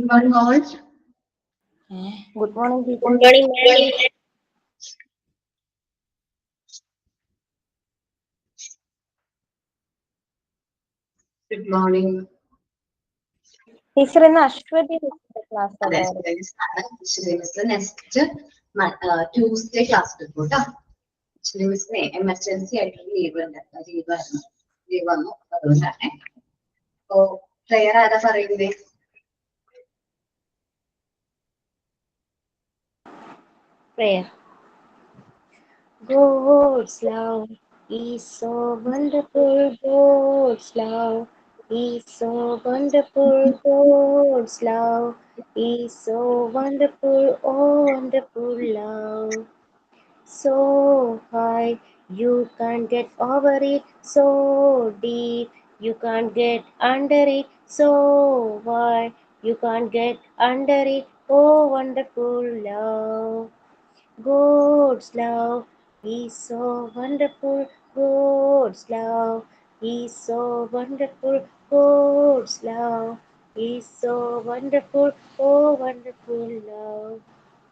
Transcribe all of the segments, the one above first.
Good morning, all. Good morning, teacher. Good morning, ma'am. Good morning. Teacher, in Ashwati class. Next Tuesday class emergency leave prayer Prayer. God's love is so wonderful. God's love is so wonderful. God's love is so wonderful. Oh, wonderful love. So high, you can't get over it. So deep, you can't get under it. So wide, you can't get under it. Oh, wonderful love. God's love is so wonderful. God's love is so wonderful. God's love is so wonderful. Oh, wonderful love.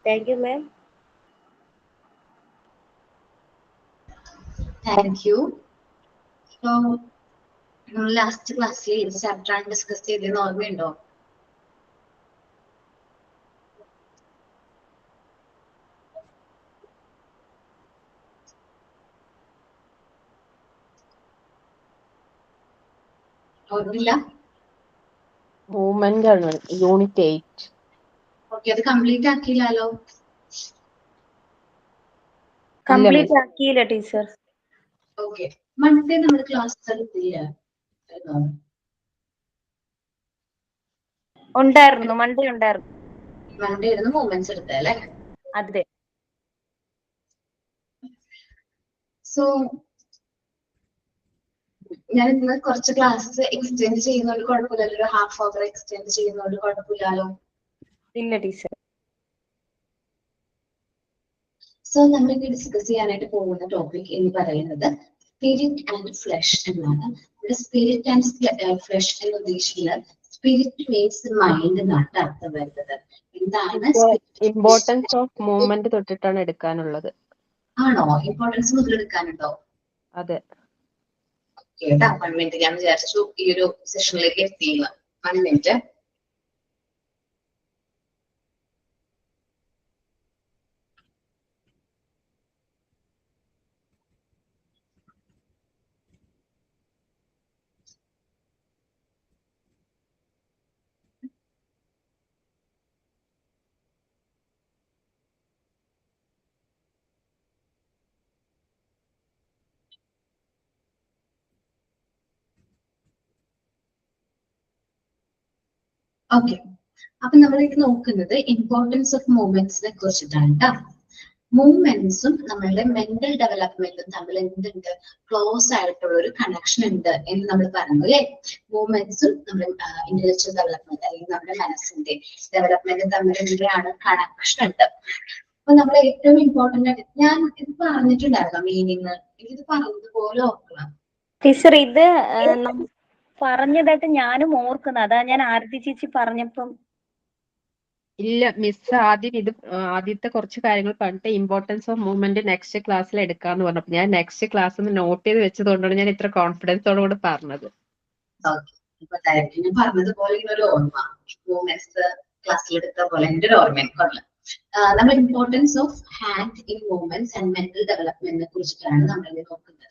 Thank you, ma'am. Thank you. So, last class, chapter discuss in all window. Movement unit 8. Okay, the complete akilalo. Complete akila, teacher. Okay. Monday നമ്മുടെ class എടുത്തില്ല. ഉണ്ടായിരുന്നു Monday ഉണ്ടായിരുന്നു. Monday ആയിരുന്നു movements എടുത്തല്ലേ? അതെ. So ഞാൻ ഇന്ന് കുറച്ച് classes extend ചെയ്യുന്നതുകൊണ്ട് കുഴപ്പമില്ലല്ലോ, ഒരു ഹാഫ് അവർ എക്സ്റ്റെൻഡ് ചെയ്യുന്നതുകൊണ്ട് കുഴപ്പമില്ലല്ലോ. ഇല്ല ടീച്ചർ. സോ നമ്മൾ ഇനി ഡിസ്കസ് ചെയ്യാനായിട്ട് പോകുന്ന ടോപ്പിക് എന്ന് പറയുന്നത് സ്പിരിറ്റ് ആൻഡ് ഫ്ലഷ് എന്നാണ്. ഇവിടെ സ്പിരിറ്റ് ആൻഡ് ഫ്ലഷ് എന്ന് ഉദ്ദേശിക്കുന്നത് സ്പിരിറ്റ് മീൻസ് മൈൻഡ് എന്നാണ് അർത്ഥം വരുന്നത്. എന്താണ് ഇമ്പോർട്ടൻസ് ഓഫ് മൂവ്മെന്റ് തൊട്ടിട്ടാണ് എടുക്കാനുള്ളത്. ആണോ? ഇമ്പോർട്ടൻസ് മുതൽ എടുക്കാനുണ്ടോ? അതെ. കേട്ടാ 1 മിനിറ്റ്, ഞാൻ വിചാരിച്ചു ഈ ഒരു സെഷനിലേക്ക് എത്തിയില്ല. 1 മിനിറ്റ്. ഓക്കെ, അപ്പൊ നമ്മളിത് നോക്കുന്നത് ഇമ്പോർട്ടൻസ് ഓഫ് മൂവ്മെന്റ്സിനെ കുറിച്ചിട്ടാണ് കേട്ടോ. മൂവ്മെന്റ്സും നമ്മളുടെ മെന്റൽ ഡെവലപ്മെന്റും തമ്മിൽ എന്തുണ്ട്? ക്ലോസ് ആയിട്ടുള്ള ഒരു കണക്ഷൻ ഉണ്ട് എന്ന് നമ്മൾ പറഞ്ഞു അല്ലെ. മൂവ്മെന്റ്സും നമ്മുടെ ഇന്റലക്ച്വൽ ഡെവലപ്മെന്റ് അല്ലെങ്കിൽ നമ്മുടെ മനസ്സിന്റെ ഡെവലപ്മെന്റും തമ്മിൽ എന്തിനാണ് കണക്ഷൻ ഉണ്ട്. അപ്പൊ നമ്മൾ ഏറ്റവും ഇമ്പോർട്ടന്റ് ആയിട്ട് ഞാൻ ഇത് പറഞ്ഞിട്ടുണ്ടായിരുന്നു മീനിങ്, എനിക്കിത് പറഞ്ഞതുപോലെ ഓർക്കണം. ടീച്ചർ ഇത് പറഞ്ഞതായിട്ട് ഞാനും ഓർക്കുന്നു. അതാ ഞാൻ ആരതി ചേച്ചി പറഞ്ഞപ്പം. ഇല്ല മിസ്, ആദ്യത്തെ കുറച്ച് കാര്യങ്ങൾ പറഞ്ഞിട്ട് ഇമ്പോർട്ടൻസ് ഓഫ് മൂവ്മെന്റ് നെക്സ്റ്റ് ക്ലാസ്സിൽ എടുക്കാന്ന് പറഞ്ഞപ്പോ ഞാൻ നെക്സ്റ്റ് ക്ലാസ് നോട്ട് ചെയ്ത് വെച്ചതുകൊണ്ടാണ് ഞാൻ ഇത്ര കോൺഫിഡൻസോടുകൂടി പറഞ്ഞത്. ഞാൻ പറഞ്ഞതുപോലെ ഒരു ഓർമ്മ, മൂവ്മെന്റ്സ് ക്ലാസ്സിൽ എടുത്ത പോലെ എന്റെ ഒരു ഓർമ്മ. നമ്മൾ importance of hand in movements and mental ഡെവലപ്മെന്റിനെ കുറിച്ചിട്ടാണ് നമ്മൾ നോക്കുന്നത്.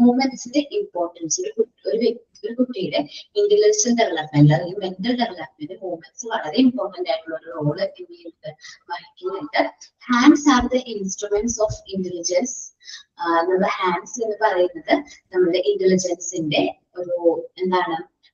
മൂവ്മെന്റ്സിന്റെ ഇമ്പോർട്ടൻസ് ഒരു കുട്ടിയുടെ ഇന്റലക്ച്വൽ ഡെവലപ്മെന്റ് അല്ലെങ്കിൽ മെന്റൽ ഡെവലപ്മെന്റ് മൂവ്മെന്റ്സ് വളരെ ഇമ്പോർട്ടന്റ് ആയിട്ടുള്ള ഒരു റോള് വഹിക്കുന്നുണ്ട്. Hands are the instruments of intelligence. നമ്മുടെ ഹാൻഡ്സ് എന്ന് പറയുന്നത് നമ്മുടെ ഇന്റലിജൻസിന്റെ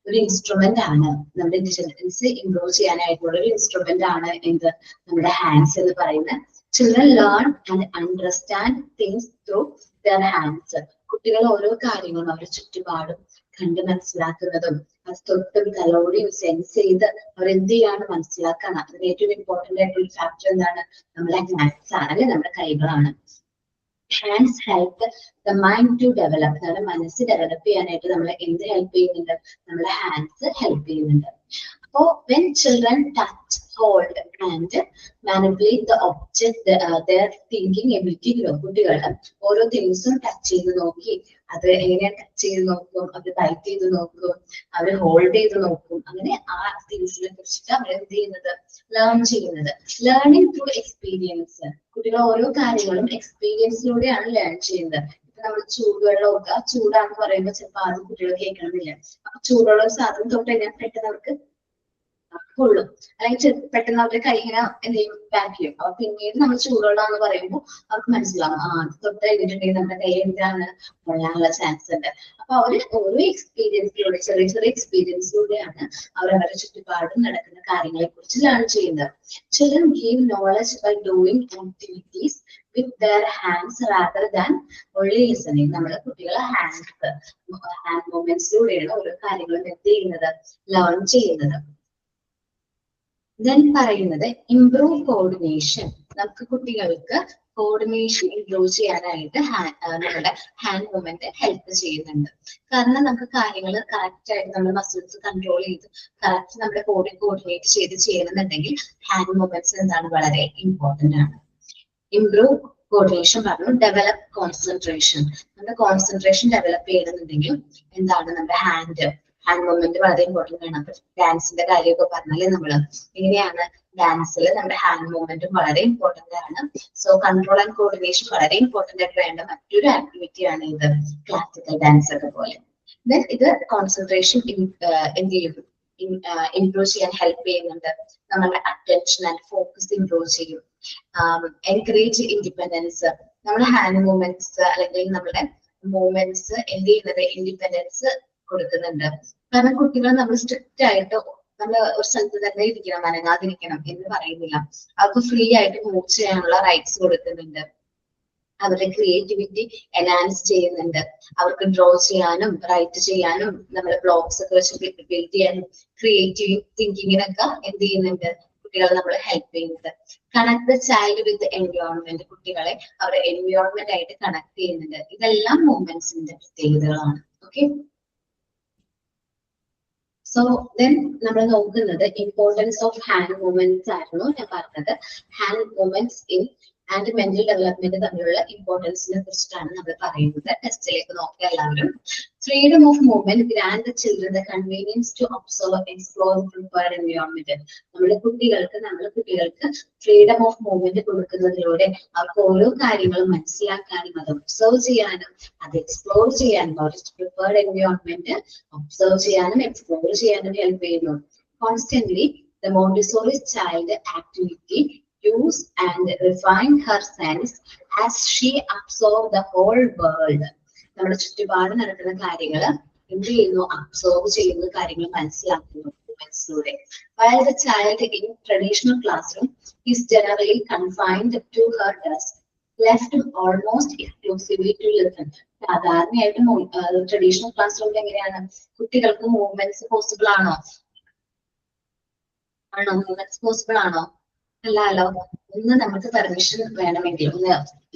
ഒരു ഇൻസ്ട്രുമെന്റ് ആണ്. നമ്മുടെ ഇന്റലിജൻസ് ഇംപ്രൂവ് ചെയ്യാനായിട്ടുള്ള ഒരു ഇൻസ്ട്രുമെന്റ് ആണ് എന്ത് നമ്മുടെ ഹാൻഡ്സ് എന്ന് പറയുന്നത്. Children learn and understand things through there hands. കുട്ടികൾ ഓരോ കാര്യങ്ങളും അവരുടെ ചുറ്റുപാടും കണ്ട് മനസ്സിലാക്കുന്നതും അത് തൊട്ടും തലോടിയും സെൻസ് ചെയ്ത് അവർ എന്ത് ചെയ്യാണ് മനസ്സിലാക്കാണ്. അതിന് ഏറ്റവും ഇമ്പോർട്ടന്റ് ആയിട്ടുള്ള ഫാക്ടർ എന്താണ്? നമ്മുടെ ഹാൻഡ്സ് ആണ് അല്ലെ, നമ്മുടെ കൈകളാണ്. Hands help the mind to develop. നമ്മുടെ മനസ്സ് ഡെവലപ്പ് ചെയ്യാനായിട്ട് നമ്മളെ എന്ത് ഹെൽപ്പ് ചെയ്യുന്നുണ്ട്? നമ്മുടെ ഹാൻഡ്സ് ഹെൽപ്പ് ചെയ്യുന്നുണ്ട്. So when children touch, hold, and manipulate the object, their thinking ability grow. കുട്ടികൾ ഓരോ തിങ്സും ടച്ച് ചെയ്ത് നോക്കി അത് എങ്ങനെ ടച്ച് ചെയ്ത് നോക്കും, അവർ ബൈറ്റ് ചെയ്ത് നോക്കും, അവർ ഹോൾഡ് ചെയ്ത് നോക്കും, അങ്ങനെ ആ തിങ്സിനെ കുറിച്ചിട്ട് അവർ എന്ത് ചെയ്യുന്നത്, ലേൺ ചെയ്യുന്നത്. Learning through experience. കുട്ടികൾ ഓരോ കാര്യങ്ങളും എക്സ്പീരിയൻസിലൂടെയാണ് ലേൺ ചെയ്യുന്നത്. ഇപ്പൊ നമ്മൾ ചൂടുവെള്ളം നോക്കുക, ചൂടാന്ന് പറയുമ്പോൾ ചിലപ്പോൾ ആദ്യം കുട്ടികൾ കേൾക്കണമെന്നില്ല. അപ്പൊ ചൂടുള്ള ഒരു സാധനം തൊട്ട് കഴിഞ്ഞാൽ പെട്ടെന്ന് അവർക്ക് കൊള്ളും, അല്ലെങ്കിൽ പെട്ടെന്ന് അവരുടെ കൈ ഇങ്ങനെ എന്ത് ചെയ്യും, പാക്ക് ചെയ്യും. അപ്പൊ പിന്നീട് നമ്മൾ ചൂടുവെള്ളാന്ന് പറയുമ്പോൾ അവർക്ക് മനസ്സിലാവും, അത് തൊട്ട് കഴിഞ്ഞിട്ടുണ്ടെങ്കിൽ നമ്മുടെ കൈ എന്താണ് കൊള്ളാനുള്ള ചാൻസ് ഉണ്ട്. അപ്പൊ അവര് ഓരോ എക്സ്പീരിയൻസിലൂടെ, ചെറിയ ചെറിയ എക്സ്പീരിയൻസിലൂടെയാണ് അവർ അവരുടെ ചുറ്റുപാടും നടക്കുന്ന കാര്യങ്ങളെ കുറിച്ച് ലേൺ ചെയ്യുന്നത്. Children gain knowledge by doing activities with their hands rather than only listening. നമ്മുടെ കുട്ടികളെ ഹാൻഡ് മൂവ്മെന്റ്സിലൂടെയാണ് ഓരോ കാര്യങ്ങളും എന്ത് ചെയ്യുന്നത്, ലേൺ ചെയ്യുന്നത്. ദെൻ പറയുന്നത് ഇംപ്രൂവ് കോർഡിനേഷൻ. നമുക്ക് കുട്ടികൾക്ക് കോർഡിനേഷൻ ഇംപ്രൂവ് ചെയ്യാനായിട്ട് നമ്മുടെ ഹാൻഡ് മൂവ്മെന്റ് ഹെൽപ്പ് ചെയ്യുന്നുണ്ട്. കാരണം നമുക്ക് കാര്യങ്ങൾ കറക്റ്റ് ആയിട്ട് നമ്മുടെ മസിൽസ് കൺട്രോൾ ചെയ്ത് കറക്റ്റ് നമ്മുടെ ബോഡി കോർഡിനേറ്റ് ചെയ്ത് ചെയ്യണമെന്നുണ്ടെങ്കിൽ ഹാൻഡ് മൂവ്മെന്റ്സ് എന്താണ്, വളരെ ഇമ്പോർട്ടന്റ് ആണ്. ഇംപ്രൂവ് കോർഡിനേഷൻ പറഞ്ഞു. Develop concentration. നമ്മുടെ കോൺസെൻട്രേഷൻ ഡെവലപ്പ് ചെയ്യണമെന്നുണ്ടെങ്കിൽ എന്താണ്, നമ്മുടെ ഹാൻഡ് മൂവ്മെന്റ് വളരെ ഇമ്പോർട്ടന്റ് ആണ്. അപ്പൊ ഡാൻസിന്റെ കാര്യമൊക്കെ പറഞ്ഞാലേ നമ്മള് എങ്ങനെയാണ്, ഡാൻസിൽ നമ്മുടെ ഹാൻഡ് മൂവ്മെന്റും വളരെ ഇമ്പോർട്ടന്റ് ആണ്. സോ കൺട്രോൾ ആൻഡ് കോർഡിനേഷൻ വളരെ ഇമ്പോർട്ടന്റ് ആയിട്ട് വേണ്ട മറ്റൊരു ആക്ടിവിറ്റി ആണ് ഇത്, ക്ലാസിക്കൽ ഡാൻസ് ഒക്കെ പോലെ. ദെൻ ഇത് കോൺസെൻട്രേഷൻ എന്ത് ചെയ്യും, ഇംപ്രൂവ് ചെയ്യാൻ ഹെൽപ്പ് ചെയ്യുന്നുണ്ട്. നമ്മുടെ അറ്റൻഷൻ ആൻഡ് ഫോക്കസ് ഇംപ്രൂവ് ചെയ്യും. Encourage independence. നമ്മുടെ ഹാൻഡ് മൂവ്മെന്റ്സ് അല്ലെങ്കിൽ നമ്മുടെ മൂവ്മെന്റ്സ് എന്ത് ചെയ്യുന്നത്, ഇൻഡിപെൻഡൻസ് കൊടുക്കുന്നുണ്ട്. കാരണം കുട്ടികൾ നമ്മൾ സ്ട്രിക്റ്റ് ആയിട്ട് നമ്മൾ ഒരു സ്ഥലത്ത് തന്നെ ഇരിക്കണം, അനങ്ങാതിരിക്കണം എന്ന് പറയുന്നില്ല. അവർക്ക് ഫ്രീ ആയിട്ട് മൂവ് ചെയ്യാനുള്ള റൈറ്റ്സ് കൊടുക്കുന്നുണ്ട്. അവരുടെ ക്രിയേറ്റിവിറ്റി എൻഹാൻസ് ചെയ്യുന്നുണ്ട്. അവർക്ക് ഡ്രോ ചെയ്യാനും റൈറ്റ് ചെയ്യാനും നമ്മുടെ ബ്ലോഗ്സ് ഒക്കെ വെച്ച് ബിൽഡ് ചെയ്യാനും ക്രിയേറ്റീവ് തിങ്കിങ്ങിനൊക്കെ എന്ത് ചെയ്യുന്നുണ്ട്, കുട്ടികളെ നമ്മൾ ഹെൽപ്പ് ചെയ്യുന്നുണ്ട്. Connect the Child with environment. കുട്ടികളെ അവരുടെ എൻവയോൺമെന്റ് ആയിട്ട് കണക്ട് ചെയ്യുന്നുണ്ട്. ഇതെല്ലാം മൂവ്മെന്റ്സിന്റെ പ്രത്യേകതകളാണ്. ഓക്കെ, സോ ദെൻ നമ്മൾ നോക്കുന്നത് ഇമ്പോർട്ടൻസ് ഓഫ് ഹാൻഡ് മൂവ്മെന്റ്സ് ആയിരുന്നു ഞാൻ പറഞ്ഞത്. Hand movements in and mental development തമ്മിലുള്ള ഇമ്പോർട്ടൻസിനെ കുറിച്ചിട്ടാണ് നമ്മൾ പറയുന്നത്. ടെസ്റ്റിലേക്ക് നോക്കുക എല്ലാവരും. Freedom of movement grant the children the convenience to observe, explore, prepare environment. നമ്മുടെ കുട്ടികൾക്ക് ഫ്രീഡം ഓഫ് മൂവ്മെന്റ് കൊടുക്കുന്നതിലൂടെ അവർക്ക് ഓരോ കാര്യങ്ങളും മനസ്സിലാക്കാനും അത് ഒബ്സർവ് ചെയ്യാനും അത് എക്സ്പ്ലോർ ചെയ്യാനും പ്രിപ്പയർഡ് എൻവയോൺമെന്റ് ഒബ്സർവ് ചെയ്യാനും എക്സ്പ്ലോർ ചെയ്യാനും ഹെൽപ്പ് ചെയ്യുന്നു. Constantly the Montessori child activity use and refine her sense as she absorb the whole world. നമ്മുടെ ചുറ്റുപാട് നടക്കുന്ന കാര്യങ്ങൾ എന്ത് ചെയ്യുന്നു, അബ്സോർവ് ചെയ്യുന്ന കാര്യങ്ങൾ മനസ്സിലാക്കുന്നു മൂവ്മെന്റ്സിലൂടെ. While the child in traditional classroom is generally confined to her desk, left almost exclusively to listen. സാധാരണയായിട്ട് ട്രഡീഷണൽ ക്ലാസ് റൂമിൽ എങ്ങനെയാണ്, കുട്ടികൾക്ക് മൂവ്മെന്റ്സ് പോസിബിൾ ആണോ? മൂവ്മെന്റ്സ് പോസിബിൾ ആണോ? അല്ലല്ലോ. ഒന്ന് നമുക്ക് പെർമിഷൻ വേണമെങ്കിൽ, ഒന്ന്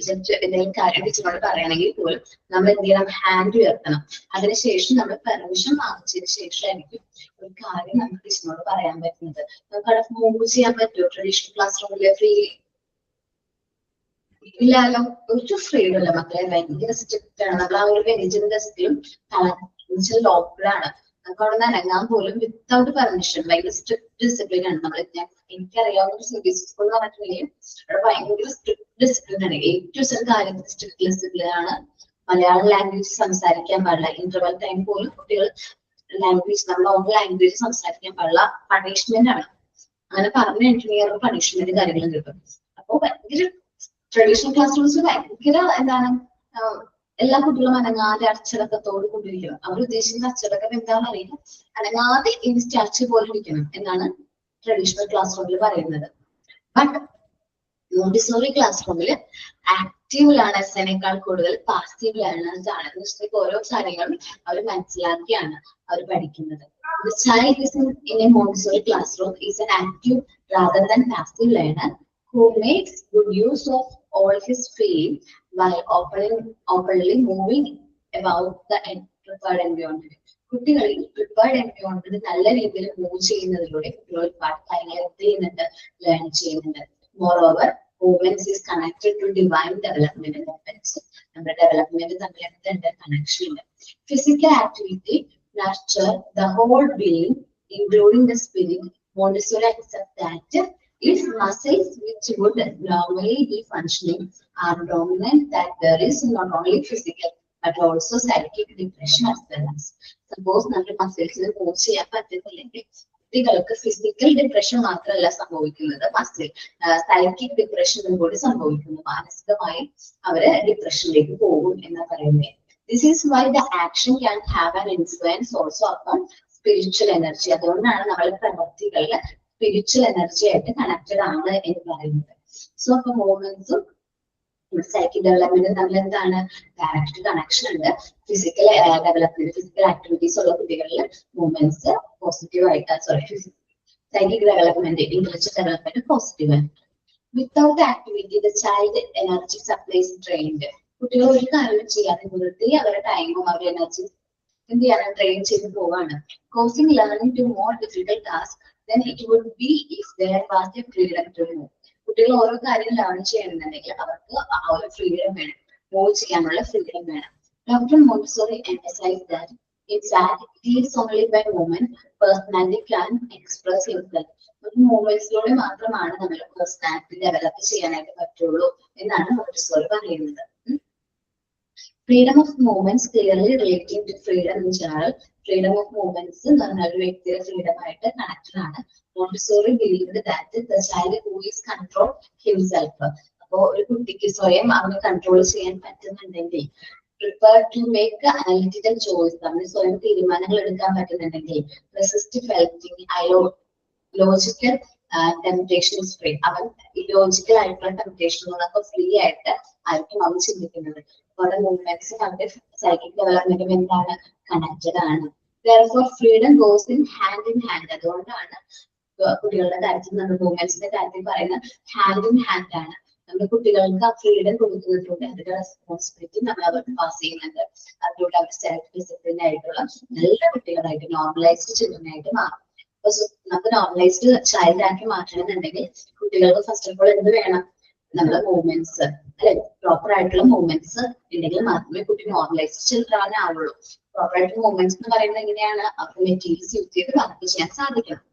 എന്തെങ്കിലും കാര്യം ടീച്ചറോട് പറയണമെങ്കിൽ പോലും നമ്മൾ എന്ത് ചെയ്യണം, ഹാൻഡ് ഉയർത്തണം. അതിനുശേഷം നമ്മൾ പെർമിഷൻ വാങ്ങിച്ചതിന് ശേഷമായിരിക്കും ഒരു കാര്യം നമുക്ക് ടീച്ചറിനോട് പറയാൻ പറ്റുന്നത്. നമുക്ക് അവിടെ മൂവ് ചെയ്യാൻ പറ്റുമോ ട്രഡീഷണൽ ക്ലാസ് റൂമില് ഫ്രീ? ഇല്ലല്ലോ, ഒരു ഫ്രീഡം ഇല്ല മക്കളെ. ഭയങ്കര സ്ട്രിക്റ്റ് ആണ്. നമ്മൾ ആ ഒരു ബെഞ്ചിന്റെ ഡെസ്കിലും ലോക്കഡാണ്. നമുക്ക് അവിടെ നിന്ന് അനങ്ങാൻ പോലും വിത്തൗട്ട് പെർമിഷൻ. ഭയങ്കര സ്ട്രിക്ട് ഡിസിപ്ലിൻ ആണ്. നമ്മൾ എനിക്കറിയാവുന്ന ഒരു CBSE സ്കൂൾ എന്ന് പറഞ്ഞിട്ടുണ്ടെങ്കിൽ അവിടെ ഭയങ്കര സ്ട്രിക്ട് ഡിസിപ്ലിൻ ആണ്. ഏറ്റവും ചെറിയ കാര്യത്തിൽ സ്ട്രിക്ട് ഡിസിപ്ലിൻ ആണ്. മലയാളം ലാംഗ്വേജ് സംസാരിക്കാൻ പാടില്ല. ഇന്റർവൽ ടൈം പോലും കുട്ടികൾ ലാംഗ്വേജ്, നമ്മുടെ ഓൺ ലാംഗ്വേജ് സംസാരിക്കാൻ പാടില്ല. പണിഷ്മെന്റ് ആണ്. അങ്ങനെ പറഞ്ഞു കഴിഞ്ഞിട്ടുണ്ടെങ്കിൽ പണിഷ്മെന്റ് കാര്യങ്ങളും കിട്ടും. അപ്പൊ ഭയങ്കര ട്രഡീഷണൽ ക്ലാസ് റൂംസിൽ ഭയങ്കര എന്താണ്, എല്ലാ കുട്ടികളും അനങ്ങാതെ അച്ചടക്കത്തോട് കൊണ്ടിരിക്കണം. അവർ ഉദ്ദേശിക്കുന്ന അച്ചടക്കം എന്താണെന്ന് അറിയില്ല. അനങ്ങാതെ ഇൻ സ്റ്റാച്യു പോലെ ഇരിക്കണം എന്നാണ് ട്രഡീഷണൽ ക്ലാസ് റൂമിൽ പറയുന്നത്. ബട്ട് മോണ്ടിസോറി ക്ലാസ് റൂമിൽ ആക്റ്റീവ് ലേണേഴ്സിനേക്കാൾ കൂടുതൽ പാസീവ് ലേണേഴ്സ് ആണ്. എന്ന് വെച്ചിട്ടുണ്ടെങ്കിൽ ഓരോ കാര്യങ്ങളും അവർ മനസ്സിലാക്കിയാണ് അവർ പഠിക്കുന്നത്. The child is in a Montessori classroom is an active rather than passive learner who makes good use of all his field while openly moving about the prepared environment. കുട്ടികളിൽ prepared environment നല്ല രീതിയിൽ move ചെയ്യുന്നതിലൂടെ കുട്ടികൾ ഒരുപാട് കാര്യങ്ങൾ എന്ത് ചെയ്യുന്നുണ്ട്, learn ചെയ്യുന്നുണ്ട്. Moreover movements is connected to divine development movements. നമ്മുടെ ഡെവലപ്മെന്റ് തമ്മിൽ എന്തുണ്ട്, കണക്ഷൻ ഉണ്ട്. Physical activity nurture the whole being including the spirit. Montessori accept that if muscles which would normally be functioning are dominant, that there is not only physical but also psychic depression as well as. Suppose നമ്മുടെ മസിൽസിന് move ചെയ്യാൻ പറ്റുന്നില്ലെങ്കിൽ കുട്ടികൾക്ക് physical depression മാത്രമല്ല സംഭവിക്കുന്നത്, psychic ഡിപ്രഷനും കൂടി സംഭവിക്കുന്നു. മാനസികമായി അവര് ഡിപ്രഷനിലേക്ക് പോകും എന്നാ പറയുന്നത്. This is why the action can have an influence also upon spiritual energy. അതുകൊണ്ടാണ് നമ്മുടെ പ്രവൃത്തികളിൽ സ്പിരിച്വൽ എനർജി ആയിട്ട് കണക്റ്റഡ് ആണ് എന്ന് പറയുന്നത്. സോ അപ്പൊ മൂവ്മെന്റ്സും സൈക്കിക് ഡെവലപ്മെന്റും തമ്മിൽ എന്താണ്, ഡയറക്റ്റ് കണക്ഷൻ ഉണ്ട്. ഫിസിക്കൽ ഡെവലപ്മെന്റ്, ഫിസിക്കൽ ആക്ടിവിറ്റീസ് ഉള്ള കുട്ടികളിൽ മൂവ്മെന്റ്സ് പോസിറ്റീവ് ആയിട്ട്, psychic development, intellectual development positive ആയിട്ട്. Without activity the child energy supply is drained. കുട്ടികൾ ഒരു കാര്യം ചെയ്യാതെ വെറുതെ അവരുടെ ടൈമും അവരുടെ എനർജി എന്ത് ചെയ്യാൻ ട്രെയിൻ ചെയ്ത് പോവാണ്. Causing learning to more difficult task then it would be if there was a freedom to move. കുട്ടികൾ ഓരോ കാര്യം ലേൺ ചെയ്യണമെന്നുണ്ടെങ്കിൽ അവർക്ക് ആ ഒരു ഫ്രീഡം വേണം, മൂവ് ചെയ്യാനുള്ള ഫ്രീഡം വേണം. Doctor Montessori emphasized that in fact it is only by movement personality can express himself. ഒരു മൂവ്മെന്റ്സിലൂടെ മാത്രമാണ് നമ്മൾ പേഴ്സണാലിറ്റി ഡെവലപ്പ് ചെയ്യാനായിട്ട് പറ്റുള്ളൂ എന്നാണ് മോണ്ടിസോറി പറയുന്നത്. Freedom of movements clearly relating to freedom in general. Freedom of movements എന്ന് പറഞ്ഞാൽ ഒരു വ്യക്തിയുടെ ഫ്രീഡം ആയിട്ട് കണക്റ്റഡ് ആണ്. Montessori believed that the child who is control himself. അപ്പോ ഒരു കുട്ടിക്ക് സ്വയം അവനെ കൺട്രോൾ ചെയ്യാൻ പറ്റുന്നുണ്ടെങ്കിൽ, prepare to make analytical choice, അവന് സ്വയം തീരുമാനങ്ങൾ എടുക്കാൻ പറ്റുന്നുണ്ടെങ്കിൽ, resist felting logical temptation is free. അവൻ ഇലോജിക്കൽ ആയിട്ടുള്ള ടെംപ്ടേഷനുകളൊക്കെ ഫ്രീ ആയിട്ട് ആയിരിക്കും അവൻ ചിന്തിക്കുന്നത്. അവരുടെ മൂവ്മെന്റ്സും അവരുടെ സൈക്കിക് ഡെവലപ്മെന്റും എന്താണ്, കണക്റ്റഡ് ആണ്. Therefore freedom goes in hand. അതുകൊണ്ടാണ് കുട്ടികളുടെ കാര്യത്തിൽ നമ്മൾ മൂവ്മെന്റ്സിന്റെ കാര്യത്തിൽ പറയുന്നത് ഹാൻഡ് ഇൻ ഹാൻഡ് ആണ്. നമ്മുടെ കുട്ടികൾക്ക് ആ ഫ്രീഡം കൊടുക്കുന്നതിലൂടെ അതിന്റെ റെസ്പോൺസിബിലിറ്റി നമ്മൾ അവർക്ക് പാസ് ചെയ്യുന്നുണ്ട്. അതിലൂടെ അവർ സെൽഫ് ഡിസിപ്ലിൻ ആയിട്ടുള്ള നല്ല കുട്ടികളായിട്ട്, നോർമലൈസ്ഡ് ചിൽഡ്രൻ ആയിട്ട് മാറും. അപ്പൊ നമുക്ക് നോർമലൈസ്ഡ് ചൈൽഡ് ആക്കി മാറ്റണമെന്നുണ്ടെങ്കിൽ കുട്ടികൾക്ക് ഫസ്റ്റ് ഓഫ് ഓൾ എന്ത് വേണം, നമ്മുടെ മൂവ്മെന്റ്സ് അല്ലെ, പ്രോപ്പർ ആയിട്ടുള്ള മൂവ്മെന്റ്സ് ഉണ്ടെങ്കിൽ മാത്രമേ കുട്ടി നോർമലൈസ്ഡ് ചിൽഡ്രൻ ആവുള്ളൂ. പ്രോപ്പർ ആയിട്ടുള്ള മൂവ്മെന്റ്സ് എന്ന് പറയുന്നത് എങ്ങനെയാണ്, അവർക്ക് മെറ്റീരിയൽസ് യൂസ് ചെയ്ത് വർക്ക് ചെയ്യാൻ സാധിക്കണം.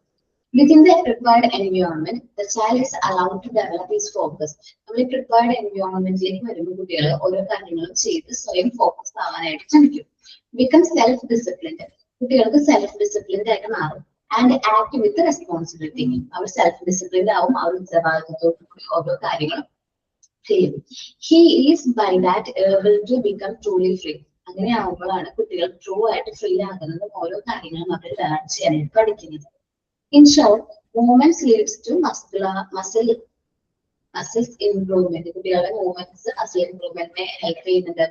Within the prepared environment, the child is allowed to develop his focus. നമ്മൾ പ്രിപ്പയർഡ് എൻവയോൺമെന്റിലേക്ക് വരുമ്പോൾ കുട്ടികൾ ഓരോ കാര്യങ്ങളും ചെയ്ത് സ്വയം ഫോക്കസ് ആവാനായിട്ട് ശ്രമിക്കും. Become self disciplined. കുട്ടികൾക്ക് സെൽഫ് ഡിസിപ്ലിൻഡ് ആയിട്ട് മാറും. And act with responsibility. അവർ സെൽഫ് ഡിസിപ്ലിൻഡ് ആവും, അവർ ഉത്തരവാദിത്വത്തോടു കൂടി ഓരോ കാര്യങ്ങളും ചെയ്യും. He is by that able to become truly free. അങ്ങനെ ആവുമ്പോഴാണ് കുട്ടികൾ ട്രൂ ആയിട്ട് ഫ്രീ ആകുന്നതും ഓരോ കാര്യങ്ങളും അവർ ലേൺ ചെയ്യാനായിട്ട് പഠിക്കുന്നത്. In short, movements leads to muscles improvement. കുട്ടികളുടെ മൂവ്മെന്റ്സ് മസിൽ ഇംപ്രൂവ്മെന്റിനെ ഹെൽപ്പ് ചെയ്യുന്നുണ്ട്.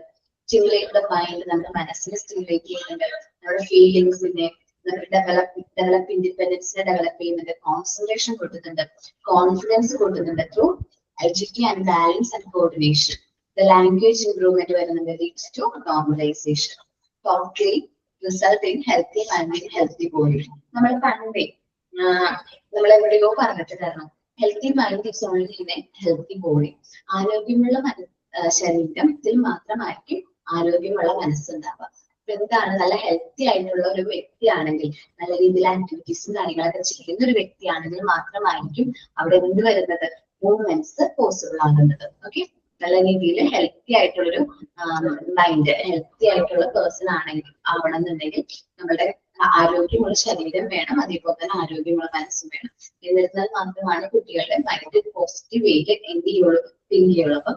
സ്റ്റിമുലേറ്റ് ദ മൈൻഡ്, നമ്മുടെ മനസ്സിനെ സ്റ്റിമുലേറ്റ് ചെയ്യുന്നുണ്ട്. നമ്മുടെ ഫീലിംഗ്സിനെ ഡെവലപ്പ് ഇൻഡിപെൻഡൻസിനെ ഡെവലപ്പ് ചെയ്യുന്നുണ്ട്. കോൺസെൻട്രേഷൻ കൊടുക്കുന്നുണ്ട്, കോൺഫിഡൻസ് കൊടുക്കുന്നുണ്ട് through agility and balance and coordination. The language improvement വരുന്നുണ്ട്, leads to normalization. Totally result in healthy mind and healthy body. നമ്മൾ പണ്ടേ നമ്മൾ എവിടെയോ പറഞ്ഞിട്ടുണ്ടായിരുന്നു, healthy mind is only in A healthy body. ആരോഗ്യമുള്ള ശരീരത്തിൽ മാത്രമായിരിക്കും ആരോഗ്യമുള്ള മനസ്സുണ്ടാവുക. അപ്പൊ എന്താണ്, നല്ല ഹെൽത്തി ആയിട്ടുള്ള ഒരു വ്യക്തിയാണെങ്കിൽ, നല്ല രീതിയിൽ ആക്ടിവിറ്റീസും കാര്യങ്ങളൊക്കെ ചെയ്യുന്ന ഒരു വ്യക്തിയാണെങ്കിൽ മാത്രമായിരിക്കും അവിടെ എന്ത് വരുന്നത്, മൂവ്മെന്റ്സ് പോസിബിൾ ആകുന്നത്. ഓക്കെ, നല്ല രീതിയിൽ ഹെൽത്തി ആയിട്ടുള്ളൊരു മൈൻഡ്, ഹെൽത്തി ആയിട്ടുള്ള പേഴ്സൺ ആവണമെന്നുണ്ടെങ്കിൽ നമ്മളുടെ ആരോഗ്യമുള്ള ശരീരം വേണം, അതേപോലെ തന്നെ ആരോഗ്യമുള്ള മനസ്സും വേണം. എന്നിരുന്നാൽ മാത്രമാണ് കുട്ടികളുടെ മൈൻഡ് പോസിറ്റീവ് വേയിൽ എന്ത് ചെയ്യുള്ളൂ, തിങ്ക് ചെയ്യുള്ളൂ. അപ്പൊ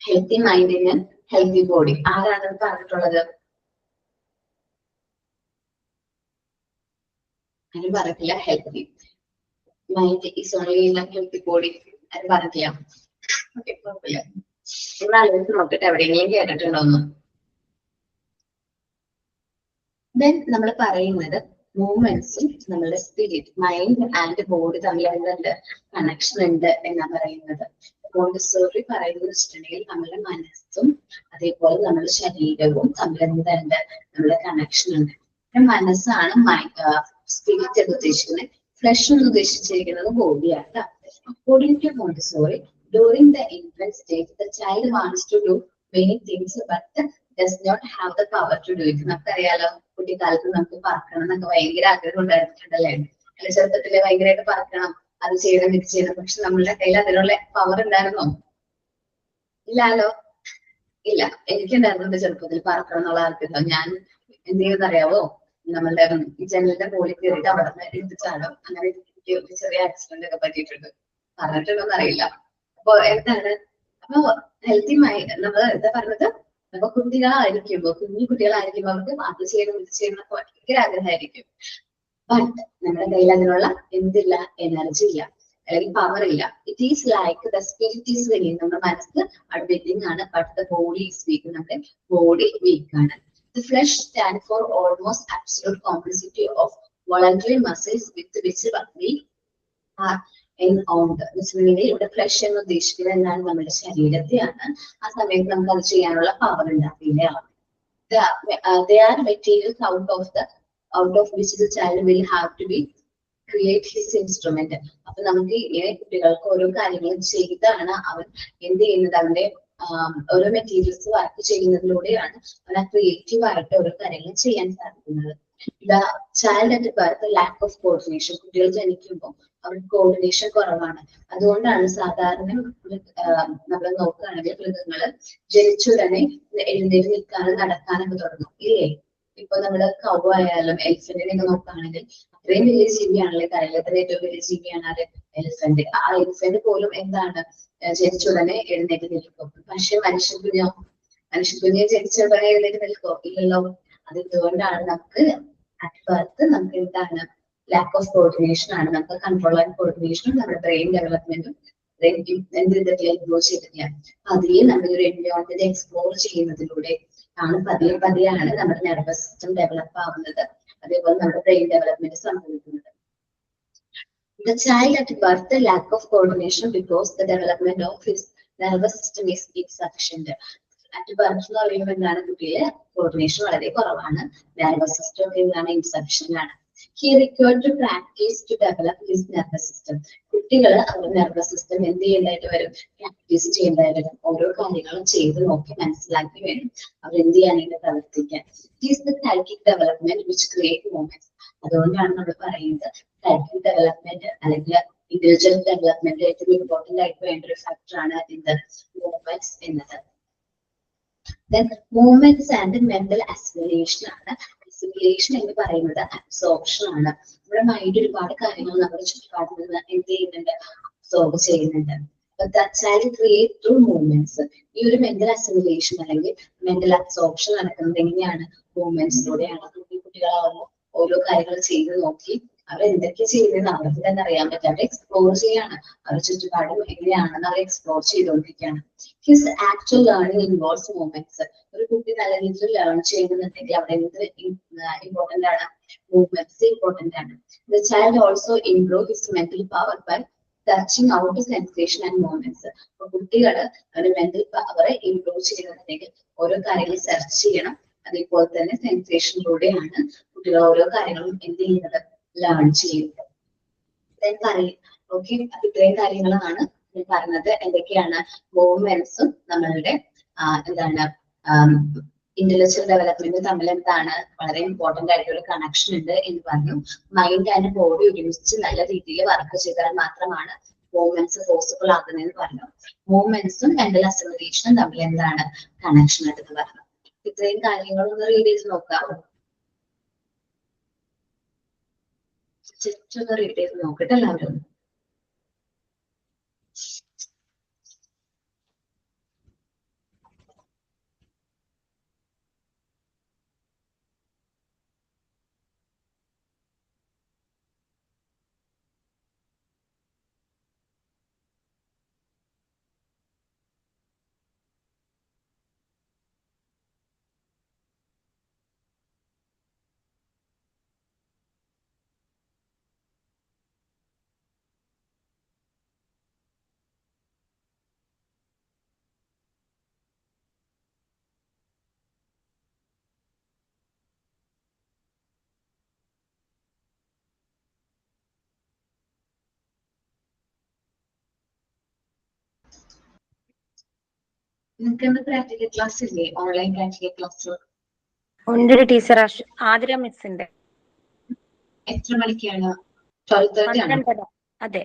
ഹെൽത്തി മൈൻഡിന് ഹെൽത്തി ബോഡി ആരാണ് പറഞ്ഞിട്ടുള്ളത്? അത് പറഞ്ഞില്ല. Healthy mind is only in healthy body അത് പറഞ്ഞില്ല. ഓക്കെ, കുഴപ്പമില്ല. നിങ്ങൾ ആലോചിച്ച് നോക്കിട്ട് എവിടെയെങ്കിലും കേട്ടിട്ടുണ്ടോന്ന്. ദെൻ നമ്മൾ പറയുന്നത് മൂവ്മെന്റ്സും നമ്മളുടെ സ്പിരിറ്റ്, മൈൻഡ് ആൻഡ് ബോഡി തമ്മിൽ എന്തുണ്ട്, കണക്ഷൻ ഉണ്ട് എന്നാ പറയുന്നത്. മോണ്ടിസോറി പറയുന്നത് വെച്ചിട്ടുണ്ടെങ്കിൽ നമ്മളുടെ മനസ്സും അതേപോലെ നമ്മുടെ ശരീരവും തമ്മിൽ എന്തുണ്ട്, നമ്മുടെ കണക്ഷൻ ഉണ്ട്. മനസ്സാണ് സ്പിരിറ്റ് എന്ന് ഉദ്ദേശിക്കുന്നത്. ഫ്ലഷ് എന്ന് ഉദ്ദേശിച്ചിരിക്കുന്നത് ബോഡിയാണ്. According to Montessori, during the infant stage, the child wants to do many things but does not have the power to do it. നമുക്കറിയാലോ, കുട്ടിക്കാലത്ത് നമുക്ക് പറക്കണം എന്നൊക്കെ ഭയങ്കര ആഗ്രഹം ഉണ്ടായിട്ടുണ്ടല്ലേ? അല്ലെ, ചെറുപ്പത്തിലെ ഭയങ്കരമായിട്ട് പറക്കണം, അത് ചെയ്യണം ഇത് ചെയ്യണം. പക്ഷെ നമ്മളുടെ കയ്യിൽ അതിനുള്ള പവർ ഉണ്ടായിരുന്നോ? ഇല്ലാലോ. ഇല്ല, എനിക്കുണ്ടായിരുന്നു ചെറുപ്പത്തിൽ പറക്കണം എന്നുള്ള ആഗ്രഹം. ഞാൻ എന്ത് ചെയ്യുമെന്ന് അറിയാവോ? നമ്മളുടെ ഈ ജനലിന്റെ മുകളിൽ കയറിയിട്ട് അവിടെ നിന്ന് എടുത്തിട്ടാണോ, അങ്ങനെ എനിക്ക് ഒരു ചെറിയ ആക്സിഡന്റ് ഒക്കെ പറ്റിയിട്ടുണ്ട്. പറഞ്ഞിട്ടുണ്ടോന്ന് അറിയില്ല. അപ്പൊ എന്താണ്, അപ്പൊ ഹെൽത്തി മൈൻഡ്, നമ്മൾ എന്താ പറഞ്ഞത്, അപ്പൊ കുട്ടികളായിരിക്കുമ്പോ, കുഞ്ഞു കുട്ടികളായിരിക്കുമ്പോ അവർക്ക് അത് ചെയ്യണം ഇത് ചെയ്യണം എന്നൊക്കെ ഭയങ്കര ആഗ്രഹമായിരിക്കും. ബട്ട് നമ്മുടെ കയ്യിൽ അതിനുള്ള എന്തില്ല, എനർജി ഇല്ല, അല്ലെങ്കിൽ പവർ ഇല്ല. It is like the spirit is willing, നമ്മുടെ മനസ്സ് വില്ലിങ് ആണ്, but the body is week, നമ്മുടെ ബോഡി വീക്ക് ആണ്. The flesh stand for almost absolute complicity of voluntary muscles with which we are enwound. ഇവിടെ flush എന്ന് ഉദ്ദേശിക്കുന്നത് എന്താണ്? നമ്മുടെ ശരീരത്തെയാണ്. ആ സമയത്ത് നമുക്ക് അത് ചെയ്യാനുള്ള പവർ ഉണ്ടാക്കില്ല. They are materials out of which the child will have to be create his instrument. അപ്പൊ നമുക്ക് ഇങ്ങനെ കുട്ടികൾക്ക് ഓരോ കാര്യങ്ങളും ചെയ്താണ് അവൻ എന്ത് ചെയ്യുന്നത്, അവന്റെ ഓരോ മെറ്റീരിയൽസ് വർക്ക് ചെയ്യുന്നതിലൂടെയാണ് അവൻ ആ ക്രിയേറ്റീവ് ആയിട്ട് ഓരോ കാര്യങ്ങൾ ചെയ്യാൻ സാധിക്കുന്നത്. The child at birth lack of coordination, കുട്ടികൾ ജനിക്കുമ്പോൾ അവർക്ക് കോർഡിനേഷൻ കുറവാണ്. അതുകൊണ്ടാണ് സാധാരണ നമ്മൾ നോക്കുകയാണെങ്കിൽ മൃഗങ്ങള് ജനിച്ചുടനെ എഴുന്നേറ്റ് നിൽക്കാനും നടക്കാനൊക്കെ തുടങ്ങും, ഇല്ലേ? ഇപ്പൊ നമ്മുടെ കൗ ആയാലും എലിഫന്റിനെയൊക്കെ നോക്കുകയാണെങ്കിൽ അത്രയും വലിയ ജീവിയാണല്ലേ, കരയിലത്തെ ഏറ്റവും വലിയ ജീവിയാണ് അത് എലിഫന്റ്. ആ എലിഫന്റ് പോലും എന്താണ്, ജനിച്ചുടനെ എഴുന്നേറ്റ് നിൽക്കും. പക്ഷെ മനുഷ്യക്കുഞ്ഞെ ജനിച്ചുടനെ എഴുന്നേറ്റ് നിൽക്കോ? ഇല്ലല്ലോ. അത് ഇതുകൊണ്ടാണ് നമുക്ക് അറ്റ് ബർത്ത് നമുക്ക് എന്താണ്, ലാക്ക് ഓഫ് കോർഡിനേഷൻ ആണ്. നമുക്ക് കൺട്രോൾ ആൻഡ് കോർഡിനേഷനും നമ്മുടെ ബ്രെയിൻ ഡെവലപ്മെന്റും എന്ത് ചെയ്തിട്ടില്ല, ഇംപ്രൂവ് ചെയ്തിട്ടില്ല. പതിയെ നമ്മളൊരു എൻവയോൺമെന്റ് എക്സ്പ്ലോർ ചെയ്യുന്നതിലൂടെ ആണ് പതിയാണ് നമ്മുടെ നെർവസ് സിസ്റ്റം ഡെവലപ്പ് ആവുന്നത്, അതേപോലെ നമ്മുടെ ബ്രെയിൻ ഡെവലപ്മെന്റ് സംഭവിക്കുന്നത്. The child at birth lack of coordination because the development of his nervous system is insufficient. At birth എന്ന് പറയുമ്പോൾ എന്താണ്, കുട്ടിയിലെ കോർഡിനേഷൻ വളരെ കുറവാണ്, നെർവസ് സിസ്റ്റം ഒക്കെ എന്താണ്, ഇൻസഫിഷ്യന്റ് ആണ്. He required to practice to develop his nervous system. കുട്ടികൾ അവരുടെ നെർവസ് സിസ്റ്റം എന്ത് ചെയ്യേണ്ടതായിട്ട് വരും, പ്രാക്ടീസ് ചെയ്യേണ്ടതായിട്ട് വരും. ഓരോ കാര്യങ്ങളും ചെയ്ത് നോക്കി മനസ്സിലാക്കി വരും അവർ എന്ത് ചെയ്യാനായിട്ട് പ്രവർത്തിക്കാൻ. It is the psychic development which create moments. അതുകൊണ്ടാണ് നമ്മൾ പറയുന്നത് സൈക്കിക് ഡെവലപ്മെന്റ് അല്ലെങ്കിൽ ഇന്റലിജന്റ് ഡെവലപ്മെന്റ് ഏറ്റവും ഇമ്പോർട്ടന്റ് ആയിട്ട് വേണ്ട ഒരു ഫാക്ടർ ആണ് ഇതിന്റെ മൂവ്മെന്റ്സ് എന്നത്. Then movements and mental assimilation ആണ്. അസിമിലേഷൻ എന്ന് പറയുന്നത് അബ്സോർപ്ഷൻ ആണ്. നമ്മുടെ മൈൻഡ് ഒരുപാട് കാര്യങ്ങൾ നമ്മുടെ ചുറ്റുപാടിൽ നിന്ന് എന്ത് ചെയ്യുന്നുണ്ട്, അബ്സോർബ് ചെയ്യുന്നുണ്ട്. Create through movements. ഈ ഒരു മെന്റൽ അസിമിലേഷൻ അല്ലെങ്കിൽ മെന്റൽ അബ്സോർപ്ഷൻ നടക്കുന്നത് എങ്ങനെയാണ്, മൂവ്മെന്റ്സിലൂടെയാണ്. കുട്ടികളാവുമ്പോൾ ഓരോ കാര്യങ്ങൾ ചെയ്ത് നോക്കി അവർ എന്തൊക്കെ ചെയ്യുന്നത് അവർക്ക് തന്നെ അറിയാൻ പറ്റും. അവർ എക്സ്പ്ലോർ ചെയ്യാണ്, അവർ ചുറ്റുപാടും എങ്ങനെയാണെന്ന് അവർ എക്സ്പ്ലോർ ചെയ്തുകൊണ്ടിരിക്കുകയാണ്. His actual learning involves movements. ഒരു കുട്ടി നല്ല രീതിയിൽ ലേൺ ചെയ്യുന്നുണ്ടെങ്കിൽ അവിടെ എന്ത് ഇമ്പോർട്ടന്റ് ആണ്, മൂവ്മെന്റ്സ് ഇമ്പോർട്ടന്റ് ആണ്. The child also improve his mental power by searching out sensation and movements. അപ്പൊ കുട്ടികൾ അവരുടെ മെന്റൽ പവർ ഇംപ്രൂവ് ചെയ്യുന്നുണ്ടെങ്കിൽ ഓരോ കാര്യങ്ങൾ സെർച്ച് ചെയ്യണം, അതേപോലെ തന്നെ സെൻസേഷനിലൂടെയാണ് കുട്ടികൾ ഓരോ കാര്യങ്ങളും എന്ത് ചെയ്യുന്നത്, ലേൺ ചെയ്യുന്നത്. ഓക്കെ, അപ്പൊ ഇത്രയും കാര്യങ്ങളാണ് ഞാൻ പറഞ്ഞത്. എന്തൊക്കെയാണ് മൂവ്മെന്റ്സും നമ്മളുടെ എന്താണ് ഇന്റലക്ച്വൽ ഡെവലപ്മെന്റ് തമ്മിൽ എന്താണ് വളരെ ഇമ്പോർട്ടന്റ് ആയിട്ടുള്ള ഒരു കണക്ഷൻ ഉണ്ട് എന്ന് പറഞ്ഞു. മൈൻഡ് ആൻഡ് ബോഡി ഒരുമിച്ച് നല്ല രീതിയിൽ വർക്ക് ചെയ്താൽ മാത്രമാണ് മൂവ്മെന്റ്സ് പോസിബിൾ ആകുന്നതെന്ന് പറഞ്ഞു. മൂവ്മെന്റ്സും മെന്റൽ അസിമിലേഷനും തമ്മിൽ എന്താണ് കണക്ഷൻ ഉണ്ടെന്ന് പറഞ്ഞു. ഇത്രയും കാര്യങ്ങളൊന്ന് റീഡ് ചെയ്ത് നോക്കാം. ജസ്റ്റ് ഒന്ന് റീഡ് ചെയ്ത് നോക്കട്ടെ എല്ലാവരും. നിങ്ങൾക്ക് പ്രാക്ടിക്കൽ ക്ലാസ് ഇല്ലേ? ഓൺലൈൻ പ്രാക്ടിക്കൽ ക്ലാസ് ഉണ്ട് ടീച്ചർ. ആതിര മിസ്സിന്റെ എത്ര മണിക്കാണ്? 12:30 ആണോ? 12:30. അതെ.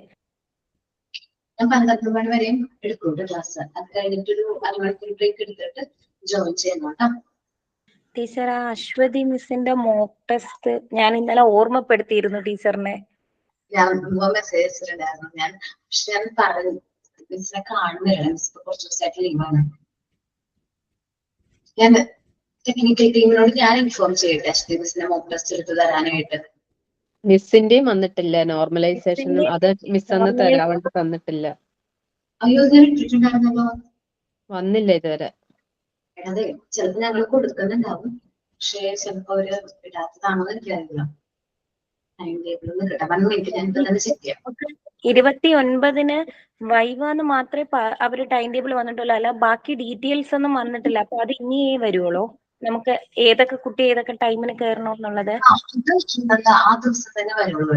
ഞാൻ 12 മണി വരെയും എടുക്കും ക്ലാസ്. അത് കഴിഞ്ഞിട്ടൊരു അരമണിക്കൂർ ബ്രേക്ക് എടുത്തിട്ട് ജോയിൻ ചെയ്യുന്നു കേട്ടോ. ടീച്ചർ, ആ അശ്വതി മിസ്സിന്റെ മോക്ക് ടെസ്റ്റ് ഞാൻ ഇന്നലെ ഓർമ്മപ്പെടുത്തിയിരുന്നു ടീച്ചറിനെ. ഞാൻ മെസ്സേജ് അയച്ചിട്ടുണ്ടായിരുന്നു. പക്ഷെ ഞാൻ പറഞ്ഞു മിസ്സിനെ കാണുന്നില്ല. മിസ് കുറച്ച് ദിവസമായിട്ട് ലീവാണ്. ഞാൻ ടെക്നിക്കൽ ടീമിനോട് ഞാൻ ഇൻഫോം ചെയ്യട്ടെ അശ്വതി മിസ്സിനെ മോക്ക് ടെസ്റ്റ് എടുത്ത് തരാനായിട്ട്. മിസ്സിന്റെയും വന്നിട്ടില്ല നോർമലൈസേഷനും. അത് മിസ് അന്ന് തരാവണ്ട് തന്നിട്ടില്ല. അയ്യോ, ഇത് ഇട്ടിട്ടുണ്ടായിരുന്നല്ലോ. വന്നില്ല ഇതുവരെ. അതെ, ചിലപ്പോ ഞങ്ങൾ കൊടുക്കുന്നുണ്ടാവും. പക്ഷെ ചിലപ്പോ അവര് ഇടാത്തതാണെന്ന് എനിക്കറിയില്ല. ടൈം ടേബിൾ ഒന്ന് കിട്ടാൻ 1 മിനിറ്റ് ഞാൻ തന്നെ ചെക്ക് ചെയ്യാം. 29-ന് വൈവാന്ന് മാത്രമേ അവര് ടൈം ടേബിൾ വന്നിട്ടുള്ളൂ. അല്ല ബാക്കി ഡീറ്റെയിൽസ് ഒന്നും വന്നിട്ടില്ല. അപ്പൊ അത് ഇനിയേ വരുവുള്ളൂ. നമുക്ക് ഏതൊക്കെ കുട്ടി ഏതൊക്കെ ടൈമിന് കയറണമെന്നുള്ളത് ആ ദിവസം തന്നെ വരുള്ളൂ.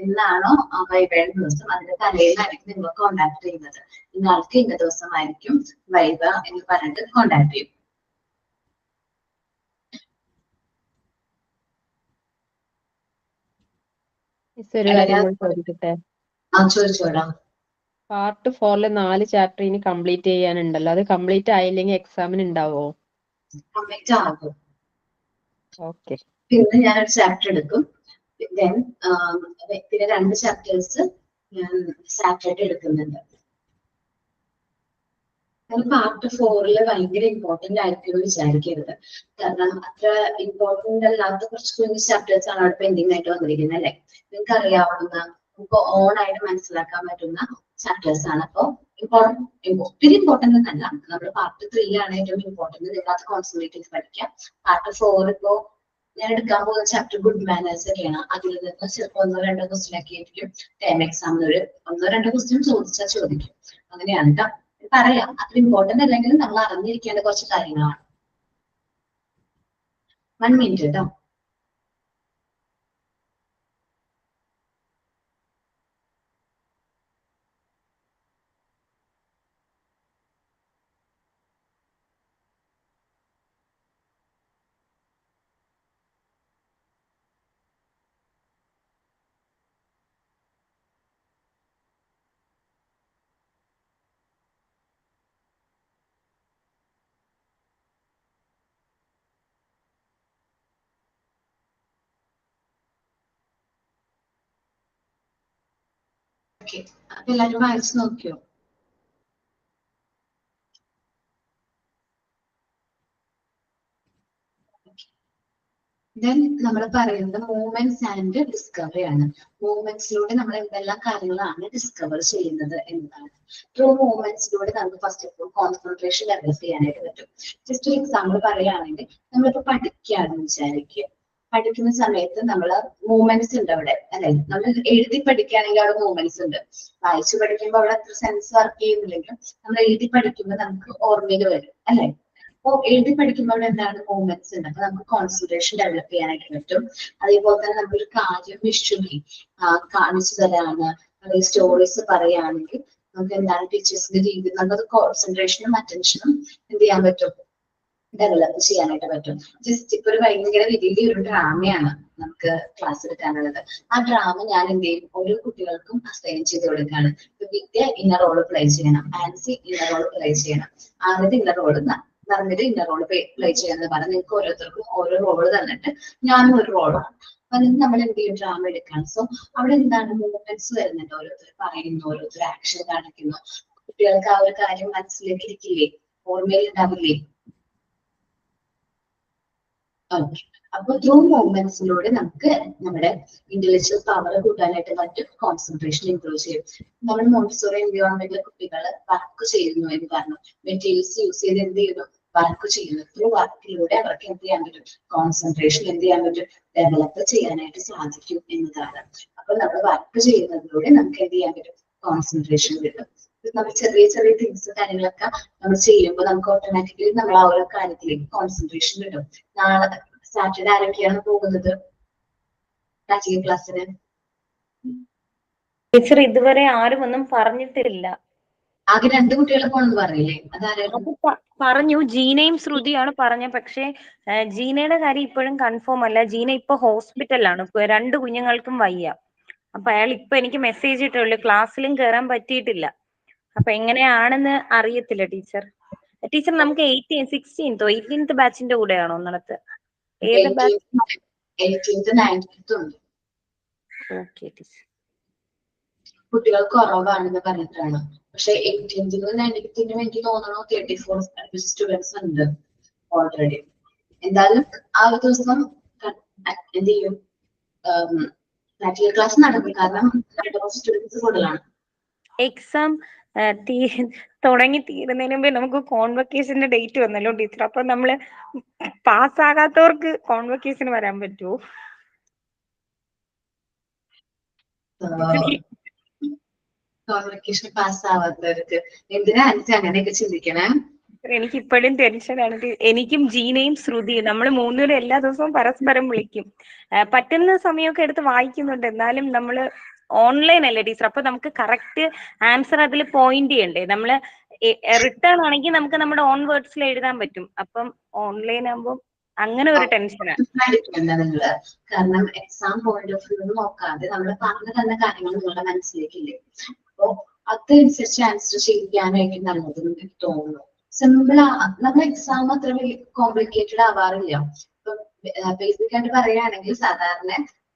എന്നാണോ ആ വൈബയുടെ ദിവസം അതിന്റെ തലേന്നായിരിക്കും നിങ്ങൾ കോണ്ടാക്ട് ചെയ്യുന്നത്. നിങ്ങൾക്ക് ഇന്ന ദിവസമായിരിക്കും വൈബ എന്ന് പറഞ്ഞിട്ട് കോണ്ടാക്ട് ചെയ്യും. ഒരു കാര്യം കൂടി ചോദിക്കട്ടെ? ചോദിച്ചോടാം. പാർട്ട് 4 4 ചാപ്റ്റർ ഇനി കംപ്ലീറ്റ് ചെയ്യാനുണ്ടല്ലോ. അത് കംപ്ലീറ്റ് ആയില്ലെങ്കിൽ എക്സാമിന് ഉണ്ടാവോ? കംപ്ലീറ്റ് ആകും. ഓക്കെ. പിന്നെ ഞാനൊരു ചാപ്റ്റർ എടുക്കും. പിന്നെ 2 ചാപ്റ്റേഴ്സ് ഞാൻ സാറ്റർഡേ എടുക്കുന്നുണ്ട്. പാർട്ട് 4 ഭയങ്കര ഇമ്പോർട്ടന്റ് ആയിരിക്കും വിചാരിക്കരുത്. കാരണം അത്ര ഇമ്പോർട്ടന്റ് അല്ലാത്ത കുറച്ച് കുഞ്ഞു ചാപ്റ്റേഴ്സ് ആണ് അവിടെ പെൻഡിങ് ആയിട്ട് വന്നിരിക്കുന്നത് അല്ലെ. നിങ്ങൾക്ക് അറിയാവുന്ന, നമുക്ക് ഓൺ ആയിട്ട് മനസ്സിലാക്കാൻ പറ്റുന്ന ചാപ്റ്റേഴ്സ് ആണ്. അപ്പൊ ഒത്തിരി ഇമ്പോർട്ടന്റ് എന്നല്ല. നമ്മൾ പാർട്ട് 3 ആണ് ഏറ്റവും ഇമ്പോർട്ടന്റ്. ഇതിനകത്ത് കോൺസെൻട്രേറ്റ് ചെയ്ത് പഠിക്കാം. പാർട്ട് 4 ഇപ്പോ ഞാൻ എടുക്കാൻ പോകുന്ന ചാപ്റ്റർ ഗുഡ് മാനേഴ്സ് ഒക്കെയാണ്. അതിൽ നിന്ന് ചിലപ്പോൾ 1-2 ക്വസ്റ്റ്യൻ ഒക്കെ ആയിരിക്കും ടേം എക്സാമിന് ഒരു 1-2 ക്വസ്റ്റ്യൻ ചോദിച്ചാൽ ചോദിക്കും. അങ്ങനെയാണ് കേട്ടോ. പറയാം, അത്ര ഇമ്പോർട്ടന്റ് അല്ലെങ്കിലും നമ്മൾ അറിഞ്ഞിരിക്കേണ്ട കുറച്ച് കാര്യങ്ങളാണ്. 1 മിനിറ്റ് കേട്ടോ. ഓക്കെ, അപ്പൊ എല്ലാവരും വായിച്ചു നോക്കിയോ? ദെൻ നമ്മൾ പറയുന്നത് മൂവ്മെന്റ്സ് ആൻഡ് ഡിസ്കവറി ആണ്. മൂവ്മെന്റ്സിലൂടെ നമ്മൾ എന്തെല്ലാം കാര്യങ്ങളാണ് ഡിസ്കവർ ചെയ്യുന്നത് എന്നതാണ്. ത്രൂ മൂവ്മെന്റ്സിലൂടെ നമുക്ക് first of all concentration develop ചെയ്യാനായിട്ട് പറ്റും. ജസ്റ്റ് ഒരു എക്സാമ്പിൾ പറയുകയാണെങ്കിൽ, നമ്മളിപ്പോ പഠിക്കുകയാണെന്ന് വിചാരിക്കുക. പഠിക്കുന്ന സമയത്ത് നമ്മൾ മൂവ്മെന്റ്സ് ഉണ്ട് അവിടെ അല്ലെ. നമ്മൾ എഴുതി പഠിക്കുകയാണെങ്കിൽ അവിടെ മൂവ്മെന്റ്സ് ഉണ്ട്. വായിച്ചു പഠിക്കുമ്പോൾ അവിടെ അത്ര സെൻസ് വർക്ക് ചെയ്യുന്നില്ലെങ്കിലും നമ്മൾ എഴുതി പഠിക്കുമ്പോൾ നമുക്ക് ഓർമ്മയിൽ വരും അല്ലെ. അപ്പൊ എഴുതി പഠിക്കുമ്പോൾ എന്താണ് മൂവ്മെന്റ്സ് ഉണ്ട്. അപ്പൊ നമുക്ക് കോൺസെൻട്രേഷൻ ഡെവലപ്പ് ചെയ്യാനായിട്ട് പറ്റും. അതേപോലെ തന്നെ നമ്മളൊരു കാര്യം വിഷ്വലി കാണിച്ചു തരാണ്, അല്ലെങ്കിൽ സ്റ്റോറീസ് പറയുകയാണെങ്കിൽ നമുക്ക് എന്താണ് ടീച്ചേഴ്സിന്റെ രീതി, നമുക്ക് കോൺസെൻട്രേഷനും അറ്റൻഷനും എന്ത് ചെയ്യാൻ പറ്റും, ഡെവലപ്പ് ചെയ്യാനായിട്ട് പറ്റും. ജസ്റ്റ് ഇപ്പൊ ഒരു ഭയങ്കര വലിയൊരു ഡ്രാമയാണ് നമുക്ക് ക്ലാസ് എടുക്കാനുള്ളത്. ആ ഡ്രാമ ഞാൻ എന്ത് ചെയ്യും, ഓരോ കുട്ടികൾക്കും അസൈൻ ചെയ്ത് കൊടുക്കുകയാണ്. വിദ്യ ഇന്ന റോള് പ്ലേ ചെയ്യണം, ആൻസി ഇന്ന റോള് പ്ലേ ചെയ്യണം, ആദ്യത്തെ ഇന്ന റോള് നർമ്മിത ഇന്ന റോള് പ്ലേ ചെയ്യാന്ന് പറഞ്ഞ് നിങ്ങൾക്ക് ഓരോരുത്തർക്കും ഓരോ റോള് തന്നിട്ട് ഞാനും ഒരു റോളാണ്. അപ്പൊ അതിന് നമ്മൾ എന്ത് ചെയ്യും, ഡ്രാമ എടുക്കുകയാണ്. സോ അവിടെ എന്താണ് മൂവ്മെന്റ്സ് വരുന്നുണ്ട്. ഓരോരുത്തർ പറയുന്നു, ഓരോരുത്തർ ആക്ഷൻ കാണിക്കുന്നു. കുട്ടികൾക്ക് ആ ഒരു കാര്യം മനസ്സിലേക്ക് ഇരിക്കില്ലേ, ഓർമ്മയിൽ ഉണ്ടാവില്ലേ. ഓക്കെ, അപ്പൊ ത്രൂ മൂവ്മെന്റ്സിലൂടെ നമുക്ക് നമ്മുടെ ഇന്റലക്ച്വൽ പവർ കൂട്ടാനായിട്ട് പറ്റും, കോൺസെൻട്രേഷൻ ഇംപ്രൂവ് ചെയ്യും. നമ്മൾ മോണ്ടിസോറി എൻവയോൺമെന്റിലെ കുട്ടികൾ വർക്ക് ചെയ്യുന്നു എന്ന് പറഞ്ഞു, മെറ്റീരിയൽസ് യൂസ് ചെയ്ത് എന്ത് ചെയ്യുന്നു, വർക്ക് ചെയ്യുന്നു. ത്രൂ വർക്കിലൂടെ അവർക്ക് എന്ത് ചെയ്യാൻ പറ്റും, കോൺസെൻട്രേഷൻ എന്ത് ചെയ്യാൻ പറ്റും, ഡെവലപ്പ് ചെയ്യാനായിട്ട് സാധിക്കും എന്നതാണ്. അപ്പൊ നമ്മൾ വർക്ക് ചെയ്യുന്നതിലൂടെ നമുക്ക് എന്ത് ചെയ്യാൻ പറ്റും, കോൺസെൻട്രേഷൻ കിട്ടും. നമ്മൾ ചെറിയ ചെറിയ തിങ്സ് കാര്യങ്ങളൊക്കെ നമ്മൾ ചെയ്യുമ്പോൾ നമുക്ക് ഓട്ടോമാറ്റിക്കലി നമ്മൾ ആ ഓരോ കാര്യത്തിലേക്ക് കോൺസെൻട്രേഷൻ കിട്ടും. നാളെ സാറ്റർഡേ ആരൊക്കെയാണ് പോകുന്നത് പ്രാക്ടിക്കൽ ക്ലാസ്സിന്? ടീച്ചർ ഇതുവരെ ആരും ഒന്നും പറഞ്ഞിട്ടില്ല. ആകെ 2 കുട്ടികളെ പോണെന്ന് പറയില്ലേ, അതാരായിരുന്നു? അത് പറഞ്ഞു, ജീനയും ശ്രുതിയാണ് പറഞ്ഞ. പക്ഷെ ജീനയുടെ കാര്യം ഇപ്പോഴും കൺഫേം അല്ല. ജീന ഇപ്പൊ ഹോസ്പിറ്റലിലാണ്, 2 കുഞ്ഞുങ്ങൾക്കും വയ്യ. അപ്പൊ അയാൾ ഇപ്പൊ എനിക്ക് മെസ്സേജ് ഇട്ടുള്ളൂ, ക്ലാസ്സിലും കയറാൻ പറ്റിയിട്ടില്ല. അപ്പൊ എങ്ങനെയാണെന്ന് അറിയത്തില്ല ടീച്ചർ. ടീച്ചർ നമുക്ക് 16th ബാച്ചിന്റെ കൂടെയാണോ നടത്ത്? ഏത് ബാച്ച്? 18th 19th ഉണ്ട്. Okay teacher. കുട്ടികൾ കുറവാണെന്ന് പറഞ്ഞിട്ടാണ്. പക്ഷെ 18th 19th എനിക്ക് തോന്നുന്നു 34 സ്റ്റുഡൻസ് ഉണ്ട് ഓൾറെഡി. എന്തായാലും ആ ഒരു ദിവസം എന്ത് ചെയ്യും, പ്രാക്ടിക്കൽ ക്ലാസ് നടക്കും. കാരണം സ്റ്റുഡൻസ് കൂടുതലാണ്. എക്സാം തുടങ്ങി തീരുന്നതിന് മുമ്പേ നമുക്ക് കോൺവക്കേഷന്റെ ഡേറ്റ് വന്നല്ലോ ടീച്ചർ. അപ്പൊ നമ്മള് പാസ്സാകാത്തവർക്ക് കോൺവക്കേഷന് വരാൻ പറ്റുമോ? കോൺവക്കേഷൻ പാസ്സാവാത്തവർക്ക് എന്തിനാ അങ്ങനെയൊക്കെ ചിന്തിക്കണേ? എനിക്ക് ഇപ്പോഴും ടെൻഷനാണ്. എനിക്കും ജീനയും ശ്രുതിയും നമ്മൾ 3 പേരും എല്ലാ ദിവസവും പരസ്പരം വിളിക്കും. പറ്റുന്ന സമയമൊക്കെ എടുത്ത് വായിക്കുന്നുണ്ട്. എന്നാലും നമ്മള് ഓൺലൈൻ അല്ലേ ടീച്ചർ, അപ്പൊ നമുക്ക് കറക്റ്റ് ആൻസർ അതിൽ പോയിന്റ് ചെയ്യണ്ടേ. നമ്മള് റിട്ടേൺ ആണെങ്കിൽ നമുക്ക് നമ്മുടെ ഓൺ വേർഡ്സിൽ എഴുതാൻ പറ്റും. അപ്പം ഓൺലൈൻ ആകുമ്പോൾ അങ്ങനെ ഒരു ടെൻഷനാണ്. നിങ്ങള് കാരണം എക്സാം പോയിന്റ് ഓഫ് വ്യൂ നോക്കാതെ നമ്മൾ പറഞ്ഞു തന്ന കാര്യങ്ങൾ നിങ്ങളുടെ മനസ്സിലേക്കില്ലേ, അപ്പൊ അതനുസരിച്ച് ആൻസർ ചെയ്യാനായിരിക്കും നല്ലത് എനിക്ക് തോന്നുന്നു. സിമ്പിൾ നമ്മൾ എക്സാം അത്ര വലിയ കോംപ്ലിക്കേറ്റഡ് ആവാറില്ല. ഇപ്പൊ ബേസിക് ആയിട്ട് പറയുകയാണെങ്കിൽ സാധാരണ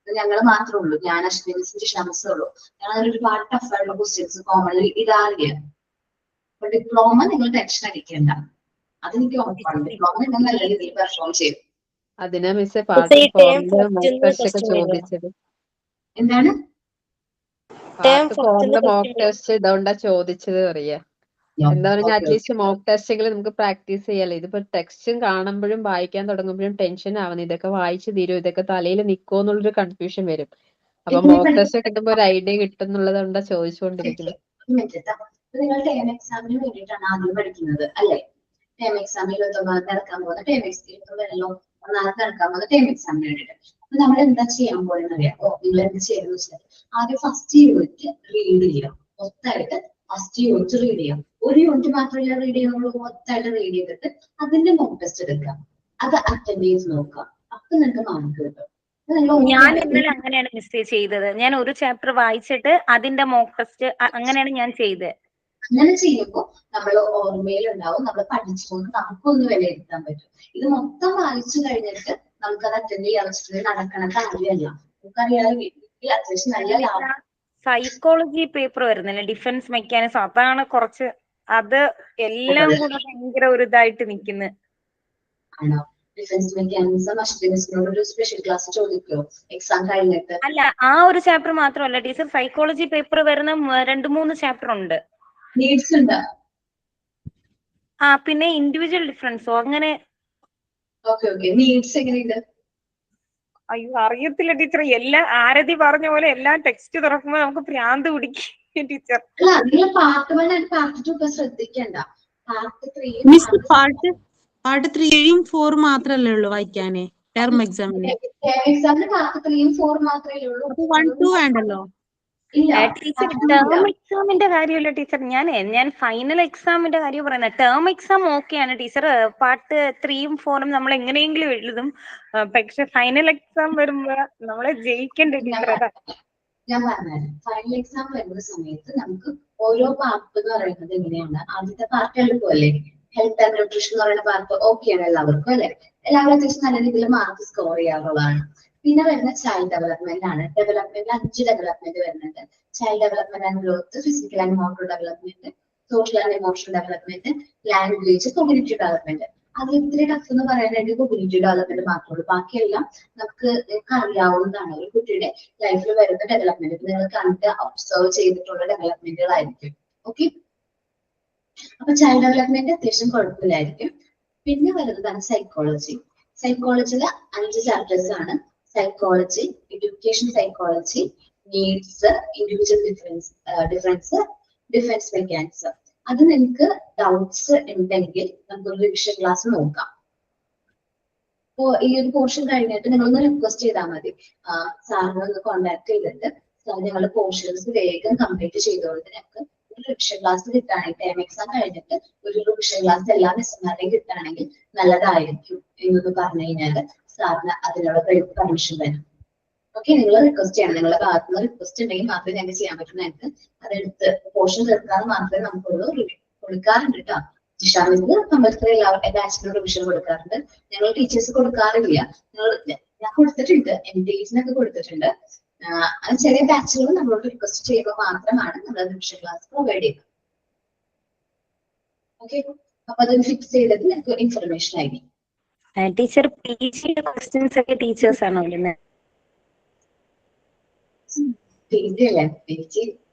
ഞങ്ങൾ മാത്രമേ ഉള്ളൂ, ഞാൻ അശ്വിനി ഷംസേ ഉള്ളൂ. ഞങ്ങൾ ഒരുപാട് ടഫായിട്ടുള്ള ക്വസ്റ്റ്യൻസ് കോമൺലി ഇടാറില്ല. അപ്പൊ ഡിപ്ലോമ നിങ്ങൾ ടെൻഷൻ അടിക്കേണ്ട, അതെനിക്ക് ഉറപ്പാണ്. ഡിപ്ലോമ നിങ്ങൾ നല്ല രീതിയിൽ പെർഫോം ചെയ്യും. അതിനാ മിസ് പാർട്ട് ഫോറിന്റെ മോക്ക് ടെസ്റ്റ് ഒക്കെ ചോദിച്ചത്. എന്താണ് പാർട്ട് ഫോറിന്റെ മോക്ക് ടെസ്റ്റ് ഇതുകൊണ്ടാ ചോദിച്ചത് അറിയാ. എന്താ പറഞ്ഞാൽ അറ്റ്ലീസ്റ്റ് മോക്ക് ടെസ്റ്റെങ്കിലും നമുക്ക് പ്രാക്ടീസ് ചെയ്യാലോ. ഇതിപ്പോ ടെക്സ്റ്റും കാണുമ്പോഴും വായിക്കാൻ തുടങ്ങുമ്പോഴും ടെൻഷൻ ആവുന്നു. ഇതൊക്കെ വായിച്ചു തീരും, ഇതൊക്കെ തലയിൽ നിൽക്കുമോ എന്നുള്ളൊരു കൺഫ്യൂഷൻ വരും. അപ്പൊ മോക്ക് ടെസ്റ്റ് കിട്ടുമ്പോ ഒരു ഐഡിയ കിട്ടും എന്നുള്ളതുകൊണ്ടാ ചോദിച്ചുകൊണ്ടിരിക്കുന്നത്. നിങ്ങൾ ടേം എക്സാമിന് വേണ്ടിയിട്ടാണ് ആദ്യം പഠിക്കുന്നത് അല്ലേ? ടേം എക്സാമിൽ 29 നടക്കാൻ പോകുന്ന ടേം എക്സാം 1 നടക്കാൻ പോകുന്ന ടേം എക്സാമിന് വേണ്ടിയിട്ട് അപ്പൊ നമ്മൾ എന്താ ചെയ്യാൻ പോയെന്ന് അറിയാം. നിങ്ങൾ എന്ത് ചെയ്യുന്ന വെച്ചാൽ ആദ്യം ഫസ്റ്റ് യൂണിറ്റ് റീഡ് ചെയ്യാം. മൊത്തമായിട്ട് ഫസ്റ്റ് യൂണിറ്റ് റീഡ് ചെയ്യാം. ഒരു യൂണിറ്റ് മാത്രമല്ല റീഡ് ചെയ്യുന്നുള്ളൂ, മൊത്തമായിട്ട് റീഡ് ചെയ്തിട്ട് അതിന്റെ മോക്ക് ടെസ്റ്റ് എടുക്കാം. അത് അറ്റൻഡ് ചെയ്ത് നോക്കാം. അപ്പൊ നിങ്ങൾക്ക് മാർക്ക് കിട്ടും. ഞാൻ ഇന്നലെ അങ്ങനെയാണ് മിസ്റ്റേക്ക് ചെയ്തത്. ഞാൻ ഒരു ചാപ്റ്റർ വായിച്ചിട്ട് അതിന്റെ മോക്ക് ടെസ്റ്റ് അങ്ങനെയാണ് ഞാൻ ചെയ്തത്. അങ്ങനെ ചെയ്യുമ്പോൾ നമ്മൾ ഓർമ്മയിലുണ്ടാവും, നമ്മൾ പഠിച്ചുകൊണ്ട് നമുക്കൊന്ന് വിലയിരുത്താൻ പറ്റും. ഇത് മൊത്തം വായിച്ചു കഴിഞ്ഞിട്ട് നമുക്കത് അറ്റൻഡ് ചെയ്യാൻ വെച്ചിട്ടുണ്ടെങ്കിൽ നടക്കണ കാര്യമല്ല. നമുക്കറിയാതെ അത്യാവശ്യം നല്ല ലാഭം. സൈക്കോളജി പേപ്പർ വരുന്നില്ല, ഡിഫൻസ് മെക്കാനിസം, അതാണ് കുറച്ച് അത് എല്ലാം കൂടെ ഭയങ്കര ഒരു ഇതായിട്ട് നിൽക്കുന്നത്. ആണോ? ഡിഫൻസ് മെക്കാനിസം അശ്വിനിസിനോട് ഒരു സ്പെഷ്യൽ ക്ലാസ് ചോദിക്കോ എക്സാം കഴിഞ്ഞിട്ട്? അല്ല, ആ ഒരു ചാപ്റ്റർ മാത്രമല്ല ടീച്ചർ, സൈക്കോളജി പേപ്പർ വരുന്ന 2-3 ചാപ്റ്റർ ഉണ്ട്. നീഡ്സ് ഉണ്ട്. പിന്നെ ഇൻഡിവിജ്വൽ ഡിഫറൻസോ അങ്ങനെ. നീഡ്സ് എങ്ങനെയുണ്ട്? അയ്യോ അറിയത്തില്ല ടീച്ചർ. എല്ലാം ആരതി പറഞ്ഞ പോലെ എല്ലാം ടെക്സ്റ്റ് തുറക്കുമ്പോ നമുക്ക് ഭ്രാന്ത് പിടിക്കും ടീച്ചർ. അല്ല, നിങ്ങൾ പാർട്ട് 1 ആൻഡ് പാർട്ട് 2 ഒക്കെ ശ്രദ്ധിക്കണ്ട. പാർട്ട് 3-യും 4 മാത്രല്ലേ ഉള്ളൂ വായിക്കാനേ ടേം എക്സാമിന്? എക്സാമിന് പാർട്ട് 3-യും 4 മാത്രമേ ഉള്ളൂ. 1-2 വേണ്ടല്ലോ ടീച്ചർ. ടേം എക്സാമിന്റെ കാര്യമല്ല ടീച്ചർ, ഞാൻ ഫൈനൽ എക്സാമിന്റെ കാര്യം പറയുന്നത്. ടേം എക്സാം ഓക്കെയാണ് ടീച്ചർ, പാർട്ട് 3-യും 4-ഉം നമ്മൾ എങ്ങനെയെങ്കിലും എഴുതും. പക്ഷെ ഫൈനൽ എക്സാം വരുമ്പോ നമ്മളെ ജയിക്കണ്ടേ ടീച്ചർ? ഞാൻ പറഞ്ഞത് ഫൈനൽ എക്സാം വരുന്ന സമയത്ത് നമുക്ക് ഓരോ പാർട്ട് എന്ന് പറയുന്നത് എങ്ങനെയാണ്. ആദ്യത്തെ പാർട്ട് എളുപ്പമല്ലേ, ഹെൽത്ത് ആൻഡ് ന്യൂട്രീഷൻ എന്ന് പറയുന്ന പാർട്ട് ഓക്കെയാണ് എല്ലാവർക്കും അല്ലെ? എല്ലാവരും അത്യാവശ്യം നല്ല രീതിയിൽ മാർക്ക് സ്കോർ ചെയ്യാറുള്ളതാണ്. പിന്നെ വരുന്ന ചൈൽഡ് ഡെവലപ്മെന്റ് ആണ്. ഡെവലപ്മെന്റ് 5 ഡെവലപ്മെന്റ് വരുന്നുണ്ട്. Child development and growth, physical and motor development, social and emotional development, language, cognitive development. അത് ഇത്തിരി ടഫ് എന്ന് പറയാനായിട്ട് കോഗ്നിറ്റീവ് ഡെവലപ്മെന്റ് മാത്രമേ ഉള്ളൂ. ബാക്കിയെല്ലാം നമുക്ക് അറിയാവുന്നതാണ്. ഒരു കുട്ടിയുടെ ലൈഫിൽ വരുന്ന ഡെവലപ്മെന്റ് നിങ്ങൾ കണ്ട് ഒബ്സർവ് ചെയ്തിട്ടുള്ള ഡെവലപ്മെന്റുകളായിരിക്കും. ഓക്കെ, അപ്പൊ ചൈൽഡ് ഡെവലപ്മെന്റ് അത്യാവശ്യം കുഴപ്പമില്ലായിരിക്കും. പിന്നെ വരുന്നതാണ് സൈക്കോളജി. സൈക്കോളജിയില് 5 ചാപ്റ്റേഴ്സ് ആണ്. Psychology, education psychology, needs, individual difference, defence mechanism. അത് നിങ്ങൾക്ക് ഡൗട്ട്സ് ഉണ്ടെങ്കിൽ നമുക്കൊരു റിവിഷൻ ക്ലാസ് നോക്കാം. അപ്പോ ഈ ഒരു പോർഷൻ കഴിഞ്ഞിട്ട് നിങ്ങളൊന്ന് റിക്വസ്റ്റ് ചെയ്താൽ മതി. സാറിനെ ഒന്ന് കോൺടാക്ട് ചെയ്തിട്ട് സാർ ഞങ്ങളുടെ പോർഷൻസ് വേഗം കംപ്ലീറ്റ് ചെയ്തോളൂ. ഞങ്ങൾക്ക് ഒരു റിവിഷൻ ക്ലാസ് കിട്ടുകയാണെങ്കിൽ ടേം എക്സാം കഴിഞ്ഞിട്ട് ഒരു റിവിഷൻ ക്ലാസ് എല്ലാ മിസ്സുമാരുടെയും കിട്ടുകയാണെങ്കിൽ നല്ലതായിരിക്കും എന്നൊന്ന് പറഞ്ഞു കഴിഞ്ഞാൽ സാറിന് അതിനുള്ള പെർമിഷൻ തരും. ഓക്കെ, നിങ്ങൾ റിക്വസ്റ്റ് ചെയ്യണം. നിങ്ങളുടെ ഭാഗത്ത് നിന്ന് റിക്വസ്റ്റ് ഉണ്ടെങ്കിൽ മാത്രമേ ഞങ്ങൾക്ക് ചെയ്യാൻ പറ്റുള്ളൂ. ഞങ്ങൾക്ക് അതെടുത്ത് പോർഷൻ തീർക്കാതെ മാത്രമേ നമുക്കുള്ളൂ. കൊടുക്കാറുണ്ട് കേട്ടോ. ജിഷാമിക്ക് കമ്പൽസറി എല്ലാവരുടെ ബാച്ചിലും റിവിഷൻ കൊടുക്കാറുണ്ട്. ഞങ്ങൾ ടീച്ചേഴ്സ് കൊടുക്കാറില്ല. ഞാൻ കൊടുത്തിട്ടുണ്ട്, MTEസിനൊക്കെ കൊടുത്തിട്ടുണ്ട്. അത് ചെറിയ ബാച്ചുകൾ നമ്മളോട് റിക്വസ്റ്റ് ചെയ്യുമ്പോൾ മാത്രമാണ് നമ്മൾ റിവിഷൻ ക്ലാസ് പ്രൊവൈഡ് ചെയ്യുന്നത്. ഓക്കെ, അപ്പൊ അത് ഫിക്സ് ചെയ്തത് ഞങ്ങൾക്ക് ഇൻഫർമേഷൻ ആയി. ടീച്ചർ PG ക്വസ്റ്റ്യൻസ് ഒക്കെ ടീച്ചേഴ്സ് ആണോ? PG അല്ലേ? PG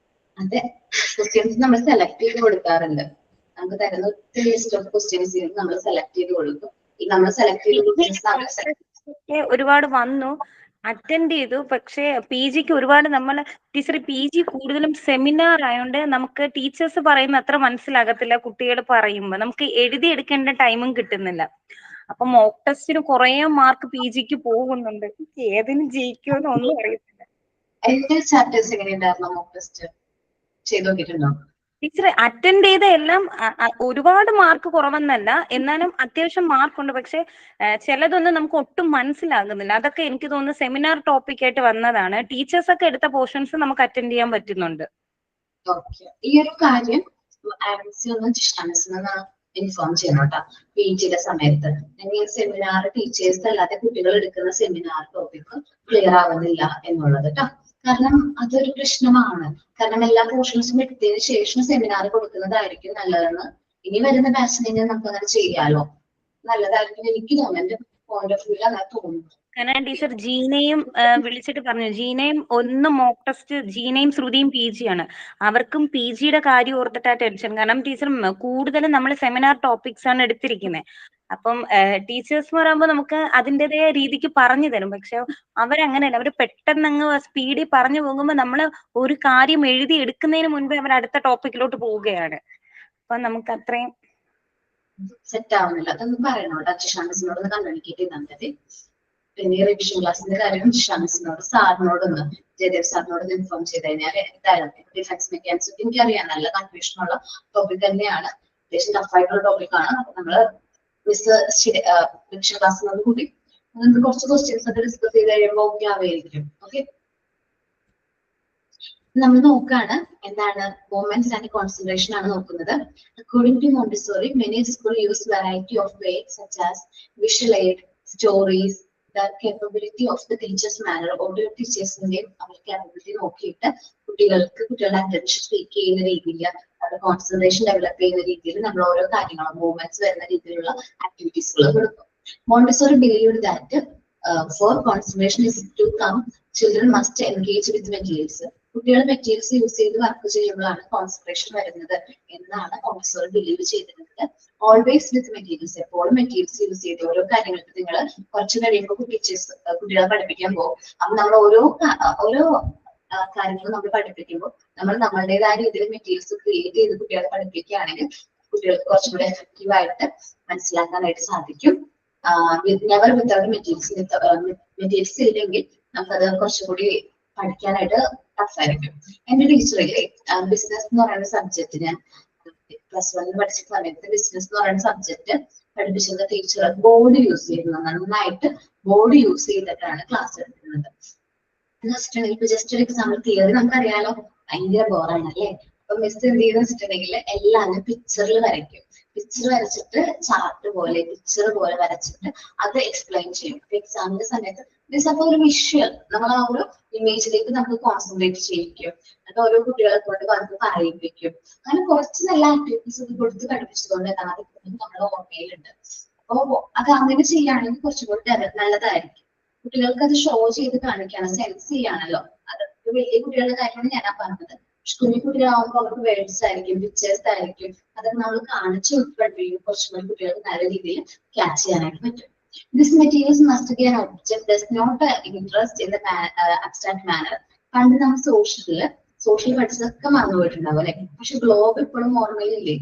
അതെ, ക്വസ്റ്റ്യൻസ് നമ്മൾ സെലക്ട് ചെയ്ത് കൊടുക്കാറുണ്ട്. നമുക്ക് തരുന്ന ഒത്തിരി ലിസ്റ്റ് ഓഫ് ക്വസ്റ്റ്യൻസ് നമ്മൾ സെലക്ട് ചെയ്ത് കൊടുക്കും. ഈ നമ്മൾ സെലക്ട് ചെയ്ത് ഒരുപാട് വന്നു, അറ്റൻഡ് ചെയ്തു. പക്ഷേ PGക്ക് ഒരുപാട് നമ്മൾ ടീച്ചർ PG കൂടുതലും സെമിനാർ ആയതുകൊണ്ട് നമുക്ക് ടീച്ചേഴ്സ് പറയുന്ന അത്ര മനസ്സിലാകത്തില്ല. കുട്ടികൾ പറയുമ്പോൾ നമുക്ക് എഴുതിയെടുക്കേണ്ട ടൈമും കിട്ടുന്നില്ല. അപ്പൊ മോക്ക് ടെസ്റ്റിന് കുറെ മാർക്ക് PGക്ക് പോകുന്നുണ്ട്. ഏതിന് ജയിക്കുമെന്ന് ഒന്നും അറിയത്തില്ല. എന്റെ ചാപ്റ്റേഴ്സ് എങ്ങനെയുണ്ടായിരുന്നു? മോക്ക് ടെസ്റ്റ് ചെയ്ത് നോക്കിയിട്ടുണ്ടോ ടീച്ചർ? അറ്റൻഡ് ചെയ്ത എല്ലാം ഒരുപാട് മാർക്ക് കുറവെന്നല്ല, എന്നാലും അത്യാവശ്യം മാർക്കുണ്ട്. പക്ഷെ ചിലതൊന്നും നമുക്ക് ഒട്ടും മനസ്സിലാകുന്നില്ല. അതൊക്കെ എനിക്ക് തോന്നുന്നു സെമിനാർ ടോപ്പിക് ആയിട്ട് വന്നതാണ്. ടീച്ചേഴ്സ് ഒക്കെ എടുത്ത പോർഷൻസ് നമുക്ക് അറ്റൻഡ് ചെയ്യാൻ പറ്റുന്നുണ്ട്. ഈ ഒരു കാര്യം ഇൻഫോം ചെയ്യണം കേട്ടോ PGയുടെ സമയത്ത്. സെമിനാർ ടീച്ചേഴ്സ് അല്ലാതെ കുട്ടികൾ എടുക്കുന്ന സെമിനാർ ടോപ്പിക് ക്ലിയർ ആവുന്നില്ല എന്നുള്ളത് കേട്ടോ. കാരണം അതൊരു പ്രശ്നമാണ്. കാരണം എല്ലാ പോർഷൻസും എടുത്തതിന് ശേഷം സെമിനാർ കൊടുക്കുന്നതായിരിക്കും നല്ലതെന്ന് ഇനി വരുന്ന ബാച്ചിനെ നമുക്ക് അങ്ങനെ ചെയ്യാലോ. നല്ലതായിരിക്കും എനിക്ക് തോന്നുന്നു. എന്റെ പോയിന്റ് ഓഫ് വ്യൂ അങ്ങനെ തോന്നുന്നു. കാരണം ടീച്ചർ ജീനയും വിളിച്ചിട്ട് പറഞ്ഞു, ജീനയും ഒന്ന് മോക്ക് ടെസ്റ്റ്, ജീനയും ശ്രുതിയും PG ആണ്. അവർക്കും PGയുടെ കാര്യം ഓർത്തിട്ടാ ടെൻഷൻ. കാരണം ടീച്ചർ കൂടുതലും നമ്മൾ സെമിനാർ ടോപ്പിക്സ് ആണ് എടുത്തിരിക്കുന്നത്. അപ്പം ടീച്ചേഴ്സ് എന്ന് പറയുമ്പോൾ നമുക്ക് അതിൻ്റെതായ രീതിക്ക് പറഞ്ഞു തരും. പക്ഷെ അവരങ്ങനെയല്ല, അവർ പെട്ടെന്ന് അങ്ങ് സ്പീഡിൽ പറഞ്ഞു പോകുമ്പോൾ നമ്മൾ ഒരു കാര്യം എഴുതി എടുക്കുന്നതിന് മുൻപേ അവർ അടുത്ത ടോപ്പിക്കിലോട്ട് പോവുകയാണ്. അപ്പൊ നമുക്ക് അത്രയും സെറ്റ് ആവുന്നില്ല. അതൊന്നും പറയണോട്ടോ. ജിഷാമിസിനോട് കമ്മ്യൂണിക്കേറ്റ് ചെയ്താൽ മതി. പിന്നെ റിവിഷൻ ക്ലാസ്സിന്റെ കാര്യം ജിഷാമിസിനോട് സാറിനോടൊന്ന് ജയദേവ് സാറിനോട് ഇൻഫോം ചെയ്ത് കഴിഞ്ഞാൽ ഡിഫൻസ് മെക്കാനിക്സ് എനിക്കറിയാം നല്ല കൺഫ്യൂഷൻ ഉള്ള ടോപ്പിക് തന്നെയാണ്. അത്യാവശ്യം ടഫായിട്ടുള്ള ടോപ്പിക്കാണ്. അപ്പൊ നമ്മള് മിസ് റിവിഷൻ ക്ലാസ്സിനോട് കൂടി നിങ്ങൾക്ക് കുറച്ച് ക്വസ്റ്റ്യൻസ് ഒക്കെ ഡിസ്കസ് ചെയ്ത് കഴിയുമ്പോൾ ഓക്കെ ആവുമായിരിക്കും. ഓക്കെ, നമ്മൾ നോക്കാണ് എന്താണ് മൂവ്മെന്റ്സ് ആൻഡ് കോൺസെൻട്രേഷൻ ആണ് നോക്കുന്നത്. According to Montessori many school use variety of ways such as visual aid, stories, the capability of the teachers manner. ഓരോ ടീച്ചേഴ്സിന്റെയും അവരുടെ കേപ്പബിലിറ്റി നോക്കിയിട്ട് കുട്ടികളുടെ അറ്റൻഷൻ സ്പീക്ക് ചെയ്യുന്ന രീതിയിൽ, അവരുടെ കോൺസെൻട്രേഷൻ ഡെവലപ്പ് ചെയ്യുന്ന രീതിയിൽ നമ്മൾ ഓരോ കാര്യങ്ങളും മൂവ്മെന്റ്സ് വരുന്ന രീതിയിലുള്ള ആക്ടിവിറ്റീസുകൾ കൊടുക്കും. Montessori believed that for concentration is to come, children must engage with materials. കുട്ടികൾ മെറ്റീരിയൽസ് യൂസ് ചെയ്ത് വർക്ക് ചെയ്യുമ്പോഴാണ് കോൺസെൻട്രേഷൻ വരുന്നത് എന്നാണ് മോണ്ടിസോറി ബിലീവ് ചെയ്തിരുന്നത്. ഓൾവേസ് വിത്ത് മെറ്റീരിയൽസ്, എപ്പോഴും മെറ്റീരിയൽസ് യൂസ് ചെയ്ത് ഓരോ കാര്യങ്ങൾക്ക് നിങ്ങൾ കുറച്ച് കഴിയുമ്പോൾ കുട്ടികളെ പഠിപ്പിക്കാൻ പോകും. അപ്പൊ നമ്മൾ ഓരോ കാര്യങ്ങൾ നമ്മൾ പഠിപ്പിക്കുമ്പോൾ നമ്മൾ നമ്മളുടേതായ രീതിയിൽ മെറ്റീരിയൽസ് ക്രിയേറ്റ് ചെയ്ത് കുട്ടികളെ പഠിപ്പിക്കുകയാണെങ്കിൽ കുട്ടികൾക്ക് കുറച്ചും കൂടി എഫക്റ്റീവ് ആയിട്ട് മനസ്സിലാക്കാനായിട്ട് സാധിക്കും. നെവർ വിത്തൗട്ട് മെറ്റീരിയൽസ് ഇല്ലെങ്കിൽ നമുക്കത് കുറച്ചുകൂടി പഠിക്കാനായിട്ട് ടഫായിരിക്കും. എന്റെ ടീച്ചറിലെ ബിസിനസ് എന്ന് പറയുന്ന സബ്ജക്ട് ഞാൻ +1 പഠിച്ച സമയത്ത് ബിസിനസ് എന്ന് പറയുന്ന സബ്ജക്ട് പഠിപ്പിച്ചിരുന്ന ടീച്ചർ ബോർഡ് യൂസ് ചെയ്യുന്നത്, നന്നായിട്ട് ബോർഡ് യൂസ് ചെയ്തിട്ടാണ് ക്ലാസ് എടുക്കുന്നത്. എന്ന് വെച്ചിട്ടുണ്ടെങ്കിൽ ഇപ്പൊ ജസ്റ്റ് ഒരു എക്സാമ്പിൾ തിയറി നമുക്കറിയാലോ ഭയങ്കര ബോറാണ് അല്ലേ. അപ്പൊ മിസ് എന്ത് ചെയ്യുന്ന വെച്ചിട്ടുണ്ടെങ്കിൽ എല്ലാം പിക്ചറിൽ വരയ്ക്കും. പിക്ചർ വരച്ചിട്ട് ചാർട്ട് പോലെ പിക്ചർ പോലെ വരച്ചിട്ട് അത് എക്സ്പ്ലെയിൻ ചെയ്യും. അപ്പൊ എക്സാമിന്റെ സമയത്ത് മിസ് അപ്പൊ ഒരു വിഷ്വൽ നമ്മൾ ആ ഒരു ഇമേജിലേക്ക് നമുക്ക് കോൺസെൻട്രേറ്റ് ചെയ്യിക്കും. അത് ഓരോ കുട്ടികളെ കൊണ്ട് വന്ന് പറയിപ്പിക്കും. അങ്ങനെ കുറച്ച് നല്ല ആക്ടിവിറ്റീസ് ഒക്കെ കൊടുത്ത് പഠിപ്പിച്ചതുകൊണ്ട് നമ്മുടെ ഓർമ്മയിലുണ്ട്. അപ്പൊ അത് അങ്ങനെ ചെയ്യുകയാണെങ്കിൽ കുറച്ചുകൂടി നല്ലതായിരിക്കും. കുട്ടികൾക്ക് അത് ഷോ ചെയ്ത് കാണിക്കണം, സെൻസ് ചെയ്യാണല്ലോ. അത് വലിയ കുട്ടികളുടെ കാര്യമാണ് ഞാൻ പറഞ്ഞത്. കുഞ്ഞു കുട്ടികളാവുമ്പോൾ അവർക്ക് വേർഡ്സ് ആയിരിക്കും, പിക്ചേഴ്സ് ആയിരിക്കും. അതൊക്കെ നമ്മൾ കാണിച്ചു പഠിപ്പിക്കും. കുറച്ചുകൂടി കുട്ടികൾക്ക് നല്ല രീതിയിൽ ക്യാച്ച് ചെയ്യാനായിട്ട് പറ്റും. This materials must be an object does not interest in the abstract manner. പണ്ട് നമ്മൾ സോഷ്യൽ പഠിച്ചതൊക്കെ മറന്നു പോയിട്ടുണ്ടാവും അല്ലെ. പക്ഷെ ഗ്ലോബ് ഇപ്പോഴും ഓർമ്മയിലില്ലേ?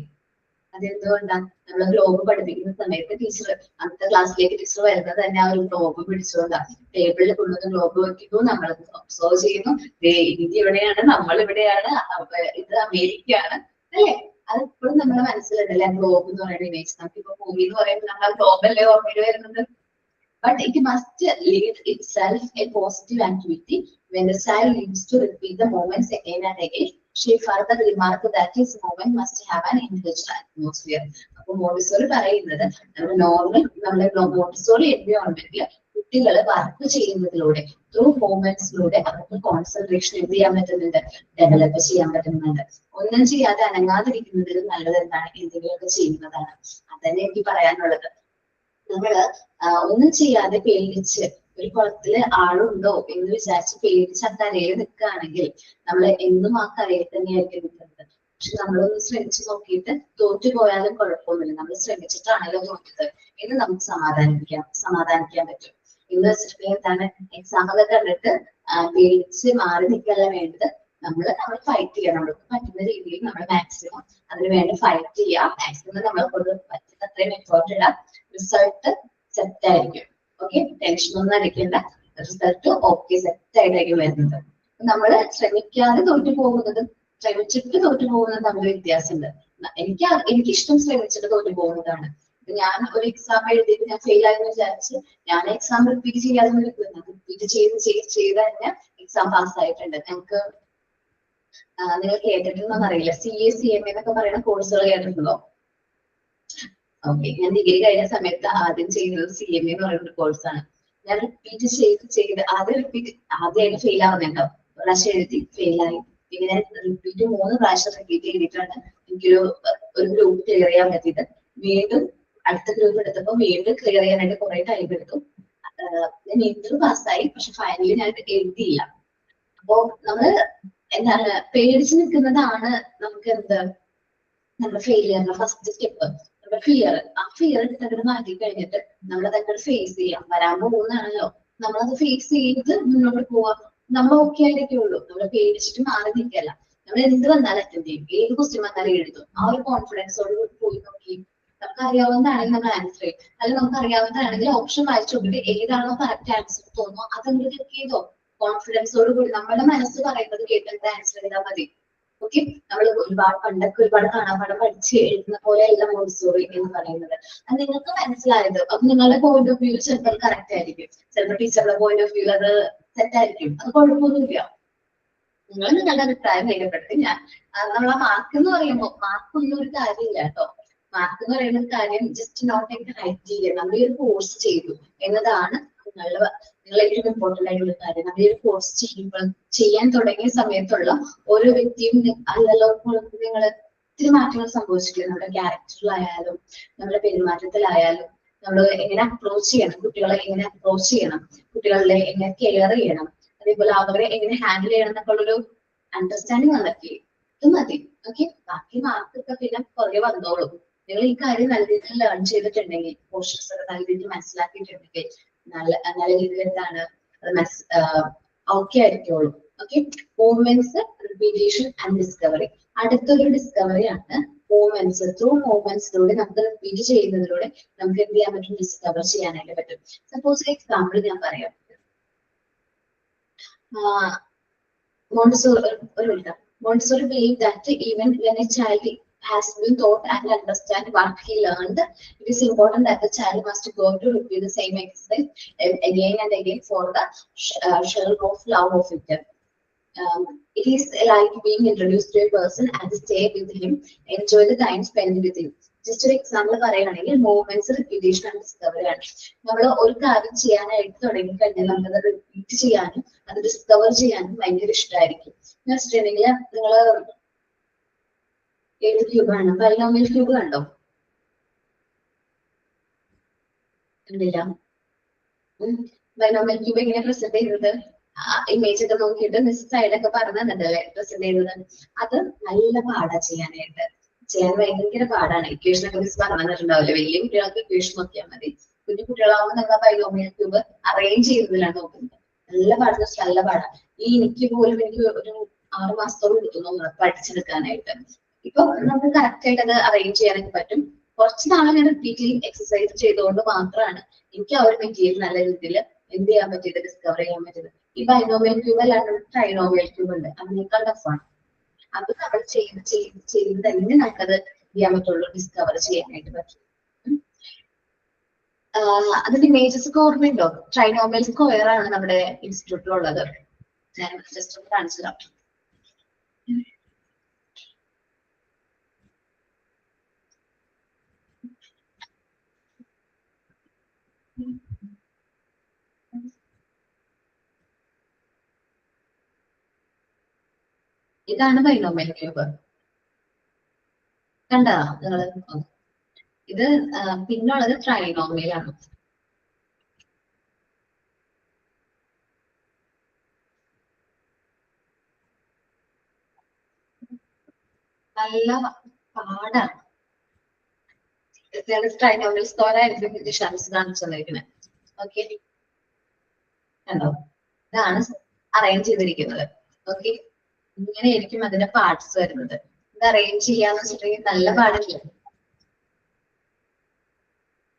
അതെന്തുകൊണ്ടാണ്? നമ്മൾ ഗ്ലോബ് പഠിപ്പിക്കുന്ന സമയത്ത് ടീച്ചർ അന്നത്തെ ക്ലാസ്സിലേക്ക് ടീച്ചർ വരുന്നത് തന്നെ ആ ഒരു ഗ്ലോബ് പിടിച്ചുകൊണ്ടാണ്. ടേബിളിൽ കൊണ്ടുവന്ന് ഗ്ലോബ് വെക്കുന്നു, നമ്മൾ ഒബ്സർവ് ചെയ്യുന്നു. ഇന്ത്യ ഇവിടെയാണ്, നമ്മൾ ഇവിടെയാണ്, ഇത് അമേരിക്കയാണ്. അല്ലേ? അത് ഇപ്പോഴും നമ്മുടെ മനസ്സിലുണ്ടല്ലേ ഗ്ലോബ് എന്ന് പറയുന്ന ഇമേജ്. നമുക്കിപ്പോ ഭൂമി എന്ന് പറയുമ്പോൾ നമ്മൾ ഗ്ലോബല്ലേ ഓർമ്മയിൽ വരുന്നത്. But it must lead itself a positive activity when the child needs to repeat the moments again and again. She further remarked that his moment must have an enriched atmosphere. അപ്പോൾ Montessori പറയുന്നത് നമ്മുടെ Montessori എൻവയോൺമെന്റിൽ കുട്ടികൾ work ചെയ്യുന്നതിലൂടെ through മൂവ്മെന്റ്സിലൂടെ അവർക്ക് concentration എന്ത് ചെയ്യാൻ പറ്റുന്നുണ്ട്, develop ചെയ്യാൻ പറ്റുന്നുണ്ട്. ഒന്നും ചെയ്യാതെ അനങ്ങാതിരിക്കുന്നതിൽ നല്ലത് എന്താണ്, എന്തെങ്കിലുമൊക്കെ ചെയ്യുന്നതാണ്. അതന്നെ എനിക്ക് പറയാനുള്ളത്. നമ്മള് ഒന്നും ചെയ്യാതെ പേടിച്ച് ഒരു കുളത്തില് ആളുണ്ടോ എന്ന് വിചാരിച്ച് പേടിച്ച് ആ കരയിൽ നിൽക്കുകയാണെങ്കിൽ നമ്മൾ എന്നും ആ കരയിൽ തന്നെയായിരിക്കും നിൽക്കുന്നത്. പക്ഷെ നമ്മളൊന്ന് ശ്രമിച്ചു നോക്കിയിട്ട് തോറ്റു പോയാലും കുഴപ്പമൊന്നുമില്ല, നമ്മൾ ശ്രമിച്ചിട്ടാണല്ലോ തോറ്റത് എന്ന് നമുക്ക് സമാധാനിക്കാൻ പറ്റും. എന്ന് വെച്ചിട്ടുണ്ടെങ്കിൽ എന്താണ്, എക്സാം ഒക്കെ കണ്ടിട്ട് പേടിച്ച് മാറി നിൽക്കല്ല വേണ്ടത്. നമ്മൾ ഫൈറ്റ് ചെയ്യുക, നമ്മൾക്ക് പറ്റുന്ന രീതിയിൽ നമ്മൾ മാക്സിമം അതിന് വേണ്ടി ഫൈറ്റ് ചെയ്യുക. മാക്സിമം നമ്മളെ കൊണ്ട് പറ്റുന്ന അത്രയും എഫേർട്ട് ഇടാം. റിസൾട്ട് സെറ്റ് ആയിരിക്കും. ഓക്കെ, ടെൻഷൻ ഒന്നും അടിക്കേണ്ട, റിസൾട്ട് ഓക്കെ സെറ്റ് ആയിട്ടായിരിക്കും വരുന്നത്. നമ്മള് ശ്രമിക്കാതെ തോറ്റു പോകുന്നതും ശ്രമിച്ചിട്ട് തോറ്റു പോകുന്നതും തമ്മിൽ വ്യത്യാസമുണ്ട്. എനിക്കിഷ്ടം ശ്രമിച്ചിട്ട് തോറ്റു പോകുന്നതാണ്. ഞാൻ ഒരു എക്സാം എഴുതിയിട്ട് ഞാൻ ഫെയിൽ ആയെന്ന് വിചാരിച്ച് ഞാൻ എക്സാം റിപ്പീറ്റ് ചെയ്യാതെ നിൽക്കുന്നത്, റിപ്പീറ്റ് ചെയ്ത് തന്നെ എക്സാം പാസ് ആയിട്ടുണ്ട്. ഞങ്ങൾക്ക് നിങ്ങൾ കേട്ടിട്ടുണ്ടോ അറിയില്ല, CA CMA എന്നൊക്കെ പറയുന്ന കോഴ്സുകൾ കേട്ടിട്ടുണ്ടോ? ഓക്കെ, ഞാൻ ഡിഗ്രി കഴിഞ്ഞ സമയത്ത് ആദ്യം ചെയ്യുന്നത് CMA എന്ന് പറയുന്ന കോഴ്സാണ്. ഞാൻ റിപ്പീറ്റ് ചെയ്ത് ആദ്യമായിട്ട് ഫെയിൽ ആവുന്നുണ്ടാവും. പ്രാവശ്യം എഴുതി ഫെയിലായി. പിന്നെ ഞാൻ റിപ്പീറ്റ് 3 പ്രാവശ്യം റിപ്പീറ്റ് ചെയ്തിട്ടാണ് എനിക്കൊരു ഗ്രൂപ്പ് ക്ലിയർ ചെയ്യാൻ പറ്റിയത്. വീണ്ടും അടുത്ത ഗ്രൂപ്പ് എടുത്തപ്പോൾ വീണ്ടും ക്ലിയർ ചെയ്യാനായിട്ട് കുറെ ടൈം എടുത്തു. ഞാൻ ഇന്റർവ്യൂ പാസ്സായി, പക്ഷെ ഫൈനലി ഞാൻ എഴുതിയില്ല. അപ്പോ നമ്മള് എന്താണ് പേടിച്ച് നിൽക്കുന്നതാണ് നമുക്ക് നമ്മുടെ ഫെയിലിയറിന്റെ ഫസ്റ്റ് സ്റ്റെപ്പ്. നമ്മുടെ ആ ഫിയർ എടുത്തങ്ങോട്ട് മാറ്റി കഴിഞ്ഞിട്ട് നമ്മളതങ്ങോട്ട് ഫേസ് ചെയ്യാം. വരാൻ പോകുന്നതാണല്ലോ, നമ്മളത് ഫേസ് ചെയ്ത് മുന്നോട്ട് പോവാ. നമ്മൾ ഓക്കെ ആയിരിക്കുള്ളൂ. നമ്മൾ പേടിച്ചിട്ട് മാറി നിൽക്കല്ല. നമ്മൾ എന്ത് വന്നാലും അറ്റൻഡ് ചെയ്യും, ഏത് ക്വസ്റ്റ്യൻ വന്നാലും എഴുതും. ആ ഒരു കോൺഫിഡൻസോട് പോയി നോക്കി നമുക്ക് അറിയാവുന്നതാണെങ്കിൽ നമ്മൾ ആൻസർ ചെയ്യും. അല്ലെങ്കിൽ നമുക്ക് അറിയാവുന്നതാണെങ്കിൽ ഓപ്ഷൻ വായിച്ചു നോക്കിയിട്ട് ഏതാണോ കറക്റ്റ് ആൻസർ തോന്നുന്നു അതങ്ങോട്ട് ക്ലിക്ക് ചെയ്തോ. കോൺഫിഡൻസോട് കൂടി നമ്മുടെ മനസ്സ് പറയുന്നത് കേട്ടിട്ട് ആൻസർ ചെയ്താൽ മതി. ഓക്കെ, നമ്മൾ പണ്ടൊക്കെ ഒരുപാട് കാണാപാഠം പഠിച്ച് എഴുതുന്ന പോലെയല്ല മോണ്ടിസോറി എന്ന് പറയുന്നത്. അത് നിങ്ങൾക്ക് മനസ്സിലായത് അത് നിങ്ങളുടെ പോയിന്റ് ഓഫ് വ്യൂ ചിലപ്പോൾ കറക്റ്റ് ആയിരിക്കും, ചിലപ്പോൾ ടീച്ചറുടെ പോയിന്റ് ഓഫ് വ്യൂ അത് തെറ്റായിരിക്കും. അത് കുഴപ്പമൊന്നുമില്ല. നിങ്ങളുടെ അഭിപ്രായം രേഖപ്പെടുത്തി നമ്മൾ ആ മാർക്ക് എന്ന് പറയുമ്പോൾ മാർക്കൊന്നും ഒരു കാര്യമില്ല കേട്ടോ. മാർക്ക് എന്ന് പറയുന്ന ഒരു കാര്യം ജസ്റ്റ് നോട്ട് എ ക്രൈറ്റീരിയ. നമ്മൾ ഈ ഒരു കോഴ്സ് ചെയ്തു എന്നതാണ് നിങ്ങൾ ഏറ്റവും ഇമ്പോർട്ടന്റ് ആയിട്ടുള്ള കാര്യം. നമ്മൾ ഈ ഒരു കോഴ്സ് ചെയ്യാൻ തുടങ്ങിയ സമയത്തുള്ള ഓരോ വ്യക്തിയും അല്ലല്ലോ നിങ്ങൾ ഒത്തിരി മാറ്റങ്ങൾ സംഭവിച്ചിട്ടില്ല. നമ്മുടെ ക്യാരക്ടറിലായാലും നമ്മുടെ പെരുമാറ്റത്തിലായാലും നമ്മൾ എങ്ങനെ അപ്രോച്ച് ചെയ്യണം, കുട്ടികളെ എങ്ങനെ അപ്രോച്ച് ചെയ്യണം, കുട്ടികളെ എങ്ങനെ കെയർ ചെയ്യണം, അതേപോലെ അവരെ എങ്ങനെ ഹാൻഡിൽ ചെയ്യണം എന്നൊക്കെ ഉള്ളൊരു അണ്ടർസ്റ്റാൻഡിങ് വന്നിട്ട് ഇത് മതി. ഓക്കെ, ബാക്കി മാർക്കൊക്കെ പിന്നെ പുറകെ വന്നോളും. നിങ്ങൾ ഈ കാര്യം നല്ല രീതിയിൽ ലേൺ ചെയ്തിട്ടുണ്ടെങ്കിൽ, പോർഷൻസ് ഒക്കെ നല്ല രീതിയിൽ മനസ്സിലാക്കിയിട്ടുണ്ടെങ്കിൽ നല്ല രീതിയിൽ എന്താണ് ഓക്കെ ആയിരിക്കുള്ളൂ. Okay, movements, repetition and discovery. അടുത്തൊരു ഡിസ്കവറി ആണ് മൂവ്മെന്റ്സ്. ത്രൂ മൂവ്മെന്റ്സിലൂടെ നമുക്ക് റിപ്പീറ്റ് ചെയ്യുന്നതിലൂടെ നമുക്ക് എന്ത് ചെയ്യാൻ പറ്റും, ഡിസ്കവർ ചെയ്യാനായിട്ട് പറ്റും. സപ്പോസ് എക്സാമ്പിൾ ഞാൻ പറയാം. Montessori believed that even when a child has been taught and understand what he learned, it is important that the child must go to repeat the same exercise again and again for the shell of love of it. It is like being introduced to a person and stay with him, enjoy the time spent with him. Just ഒരു example പറയുകയാണെങ്കിൽ movements, repetition and discovery ആണ്. നമ്മൾ ഒരു കാര്യം ചെയ്യാനായിട്ട് തുടങ്ങി കഴിഞ്ഞാൽ നമുക്കത് റിപ്പീറ്റ് ചെയ്യാനും അത് ഡിസ്കവർ ചെയ്യാനും ഭയങ്കര ഇഷ്ടമായിരിക്കും. എന്ന് വെച്ചിട്ടുണ്ടെങ്കിൽ നിങ്ങൾ ഏത് ക്യൂബാണ്, ബൈനോമിയൽ ക്യൂബ് കണ്ടോ? കണ്ടില്ല? ബൈനോമിയൽ ക്യൂബ് എങ്ങനെ പ്രസന്റ് ചെയ്യുന്നത്? ഇമേജ് ഒക്കെ നോക്കിയിട്ട് മിസ് സൈഡൊക്കെ പറഞ്ഞു തന്നിട്ടല്ലേ പ്രസന്റ് ചെയ്യുന്നത്. അത് നല്ല പാടാ ചെയ്യാൻ ഭയങ്കര പാടാണ്. ഇക്വേഷൻ ഒക്കെ മിസ് പറഞ്ഞു തന്നിട്ടുണ്ടാവില്ല. വലിയ കുട്ടികൾക്ക് ഇക്വേഷൻ നോക്കിയാൽ മതി. കുഞ്ഞു കുട്ടികളാവുമ്പോൾ നിങ്ങൾ ബൈനോമിയൽ ക്യൂബ് അറേഞ്ച് ചെയ്യുന്നതിലാണ് നോക്കുന്നത്. നല്ല പാടാണ്. എനിക്ക് ഒരു 6 മാസത്തോളം എടുക്കുന്നു പഠിച്ചെടുക്കാനായിട്ട്. ഇപ്പൊ നമുക്ക് കറക്റ്റ് ആയിട്ട് അത് അറേഞ്ച് ചെയ്യാനൊക്കെ പറ്റും. കുറച്ച് നാളെ ഞാൻ റിപ്പീറ്റ്ലി എക്സസൈസ് ചെയ്തുകൊണ്ട് മാത്രമാണ് എനിക്ക് ആ ഒരു മെറ്റീരിയൽ നല്ല രീതിയിൽ എന്ത് ചെയ്യാൻ പറ്റിയത്, ഡിസ്കവർ ചെയ്യാൻ പറ്റിയത്. ഈ ബൈനോമിയൽ ക്യൂബ് അല്ലാണ്ട് ട്രൈനോമിയൽ ക്യൂബ് ഉണ്ട്, അതിനേക്കാൾ ടഫാണ്. അത് നമ്മൾ ചെയ്ത് തന്നെ നമുക്കത് ചെയ്യാൻ പറ്റുള്ളൂ, ഡിസ്കവർ ചെയ്യാനായിട്ട് പറ്റും. അതിന്റെ ഇമേജസ് ഒക്കെ ഓർമ്മയുണ്ടോ? ട്രൈനോമിയൽ സ്ക്വയർ ആണ് നമ്മുടെ ഇൻസ്റ്റിറ്റ്യൂട്ടിലുള്ളത്. ഞാൻ ജസ്റ്റ് ഒന്ന് കാണിച്ചു തരാം. ഇതാണ് ബൈനോമിയൽ ക്യൂബ്. കണ്ടോ നിങ്ങള്? ഇത് പിന്നുള്ളത് ട്രൈനോമിയൽ ആണ്. നല്ല പാടാണ്. ട്രൈനോമിയൽ സ്ക്വയർ ആയിരിക്കും ഷംസ് കാണിച്ചിരിക്കുന്നത്. ഓക്കെ, കണ്ടോ? ഇതാണ് അറേഞ്ച് ചെയ്തിരിക്കുന്നത്. ഓക്കെ, ഇങ്ങനെയായിരിക്കും അതിന്റെ പാർട്സ് വരുന്നത്. ഇത് അറേഞ്ച് ചെയ്യാന്ന് വെച്ചിട്ടുണ്ടെങ്കിൽ നല്ല പാടില്ല,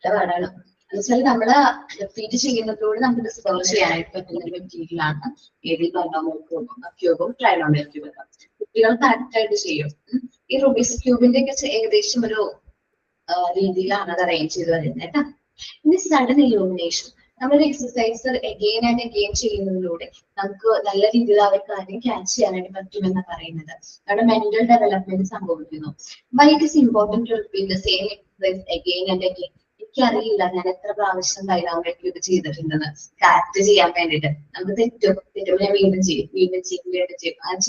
നല്ല പാടാണ്. എന്നുവെച്ചാൽ നമ്മള് റിപ്പീറ്റ് ചെയ്യുന്നതോടെ നമുക്ക് ഡിസ്കവർ ചെയ്യാനായിട്ട് പറ്റുന്ന ഒരു മെറ്റീരിയൽ ആണ് ഏത് ബൈനോമിയൽ ക്യൂബും ട്രൈനോമിയൽ ക്യൂബും. കുട്ടികൾ കറക്റ്റ് ആയിട്ട് ചെയ്യും. ഈ റുബിക്സ് ക്യൂബിന്റെ ഒക്കെ ഏകദേശം ഒരു രീതിയിലാണ് അത് അറേഞ്ച് ചെയ്ത് വരുന്നത് കേട്ടോ. ഇനി സഡൻ ഇലൂമിനേഷൻ. നമ്മളൊരു എക്സസൈസ് അഗെയിൻ ആൻഡ് അഗെയിൻ ചെയ്യുന്നതിലൂടെ നമുക്ക് നല്ല രീതിയിൽ ആ ഒരു കാര്യം ക്യാച്ച് ചെയ്യാനായിട്ട് പറ്റുമെന്ന് പറയുന്നത് നമ്മുടെ മെന്റൽ ഡെവലപ്മെന്റ് സംഭവിക്കുന്നു. Why it is important to repeat the same exercise again and again. എനിക്കറിയില്ല ഞാൻ എത്ര പ്രാവശ്യം ബൈനോമിയൽ ക്യൂബ് ചെയ്തിട്ടുണ്ടെന്ന്. കറക്റ്റ് ചെയ്യാൻ വേണ്ടിയിട്ട് നമുക്ക് തെറ്റും ഞാൻ വീണ്ടും ചെയ്യും, വീണ്ടും ചെയ്യും, വീണ്ടും ചെയ്യും. അത്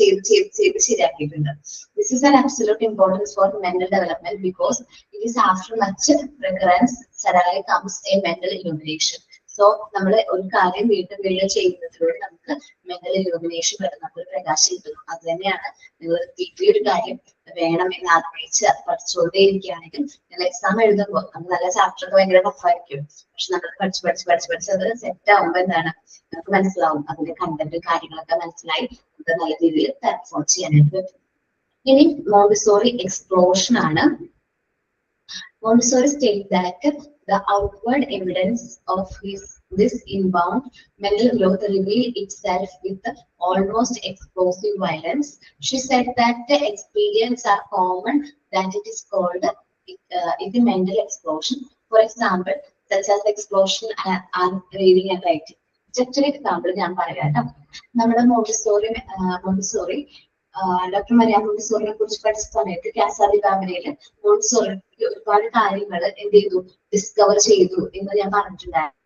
ചെയ്ത് ശരിയാക്കിയിട്ടുണ്ട്. This is an absolute importance for mental development because it is after much recurrence suddenly comes a mental illumination. So നമ്മൾ ഒരു കാര്യം വീണ്ടും വീണ്ടും ചെയ്യുന്നതിലൂടെ നമുക്ക് മെന്റൽ ഇലൂമിനേഷൻ വരും, നമുക്ക് പ്രകാശം കിട്ടുന്നു. അത് തന്നെയാണ് നിങ്ങൾ ഈ ഒരു കാര്യം വേണം എന്ന് ആഗ്രഹിച്ച് പഠിച്ചുകൊണ്ടേ ഇരിക്കുകയാണെങ്കിൽ നിങ്ങൾ എക്സാം എഴുതുമ്പോൾ നമുക്ക് നല്ല ചാപ്റ്റർ ഒക്കെ ഭയങ്കര ടഫായിരിക്കും. പക്ഷെ നമ്മൾ പഠിച്ച് അത് സെറ്റ് ആവുമ്പോൾ എന്താണ് നമുക്ക് മനസ്സിലാവും, അതിന്റെ കണ്ടന്റ് കാര്യങ്ങളൊക്കെ മനസ്സിലായി നമുക്ക് നല്ല രീതിയിൽ പെർഫോം ചെയ്യാനായിട്ട് പറ്റും. ഇനി മോണ്ടിസോറി എക്സ്പ്ലോഷൻ ആണ്. Montessori states that the outward evidence of this inbound mental growth reveal itself with almost explosive violence. She said that the experience are common, that it is called the mental explosion. For example, such as explosion are reading and writing. Just an example, ഞാൻ പറയാം കേട്ടോ. നമ്മുടെ Montessori doctor Maria മോണ്ടിസോറിനെ കുറിച്ച് പഠിച്ച സമയത്ത് കാസാദി ഫാമിലിയില് Montessori ഒരുപാട് കാര്യങ്ങൾ എന്ത് ചെയ്തു, ഡിസ്കവർ ചെയ്തു എന്ന് ഞാൻ പറഞ്ഞിട്ടുണ്ടായിരുന്നു.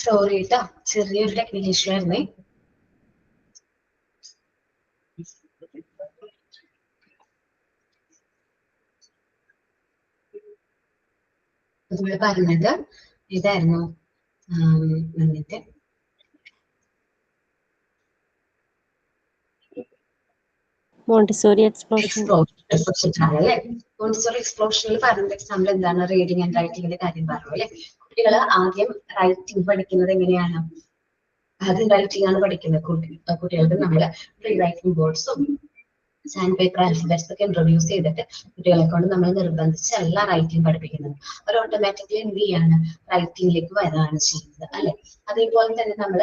സോറി കേട്ടോ, ചെറിയൊരു ടെക്നിക്കൽ ഇഷ്യൂ ആയിരുന്നേ. നമ്മൾ പറഞ്ഞത് ഇതായിരുന്നു. എന്നിട്ട് മോണ്ടിസോറി എക്സ്പ്ലോഷൻ അല്ലേ? മോണ്ടിസോറി എക്സ്പ്ലോഷനിൽ പറഞ്ഞ എക്സാമ്പിൾ എന്താണ്? റീഡിങ് ആൻഡ് റൈറ്റിംഗിന്റെ കാര്യം പറഞ്ഞു അല്ലെ? കുട്ടികൾ ആദ്യം റൈറ്റിംഗ് പഠിക്കുന്നത് എങ്ങനെയാണ്? ആദ്യം റൈറ്റിംഗ് ആണ് പഠിക്കുന്നത്. കുട്ടികൾക്ക് നമ്മൾ പ്രീ റൈറ്റിംഗ് ബോർഡ്സും സാൻഡ് പേപ്പർ ആൽഫബറ്റ്സ് ഒക്കെ ഇൻട്രൊഡ്യൂസ് ചെയ്തിട്ട് കുട്ടികളെ കൊണ്ട് നമ്മൾ നിർബന്ധിച്ചല്ല റൈറ്റിംഗ് പഠിപ്പിക്കുന്നത്. അവർ ഓട്ടോമാറ്റിക്കലി എന്ത് ചെയ്യാണ്? റൈറ്റിംഗിലേക്ക് വരാണ് ചെയ്യുന്നത് അല്ലെ? അതേപോലെ തന്നെ നമ്മൾ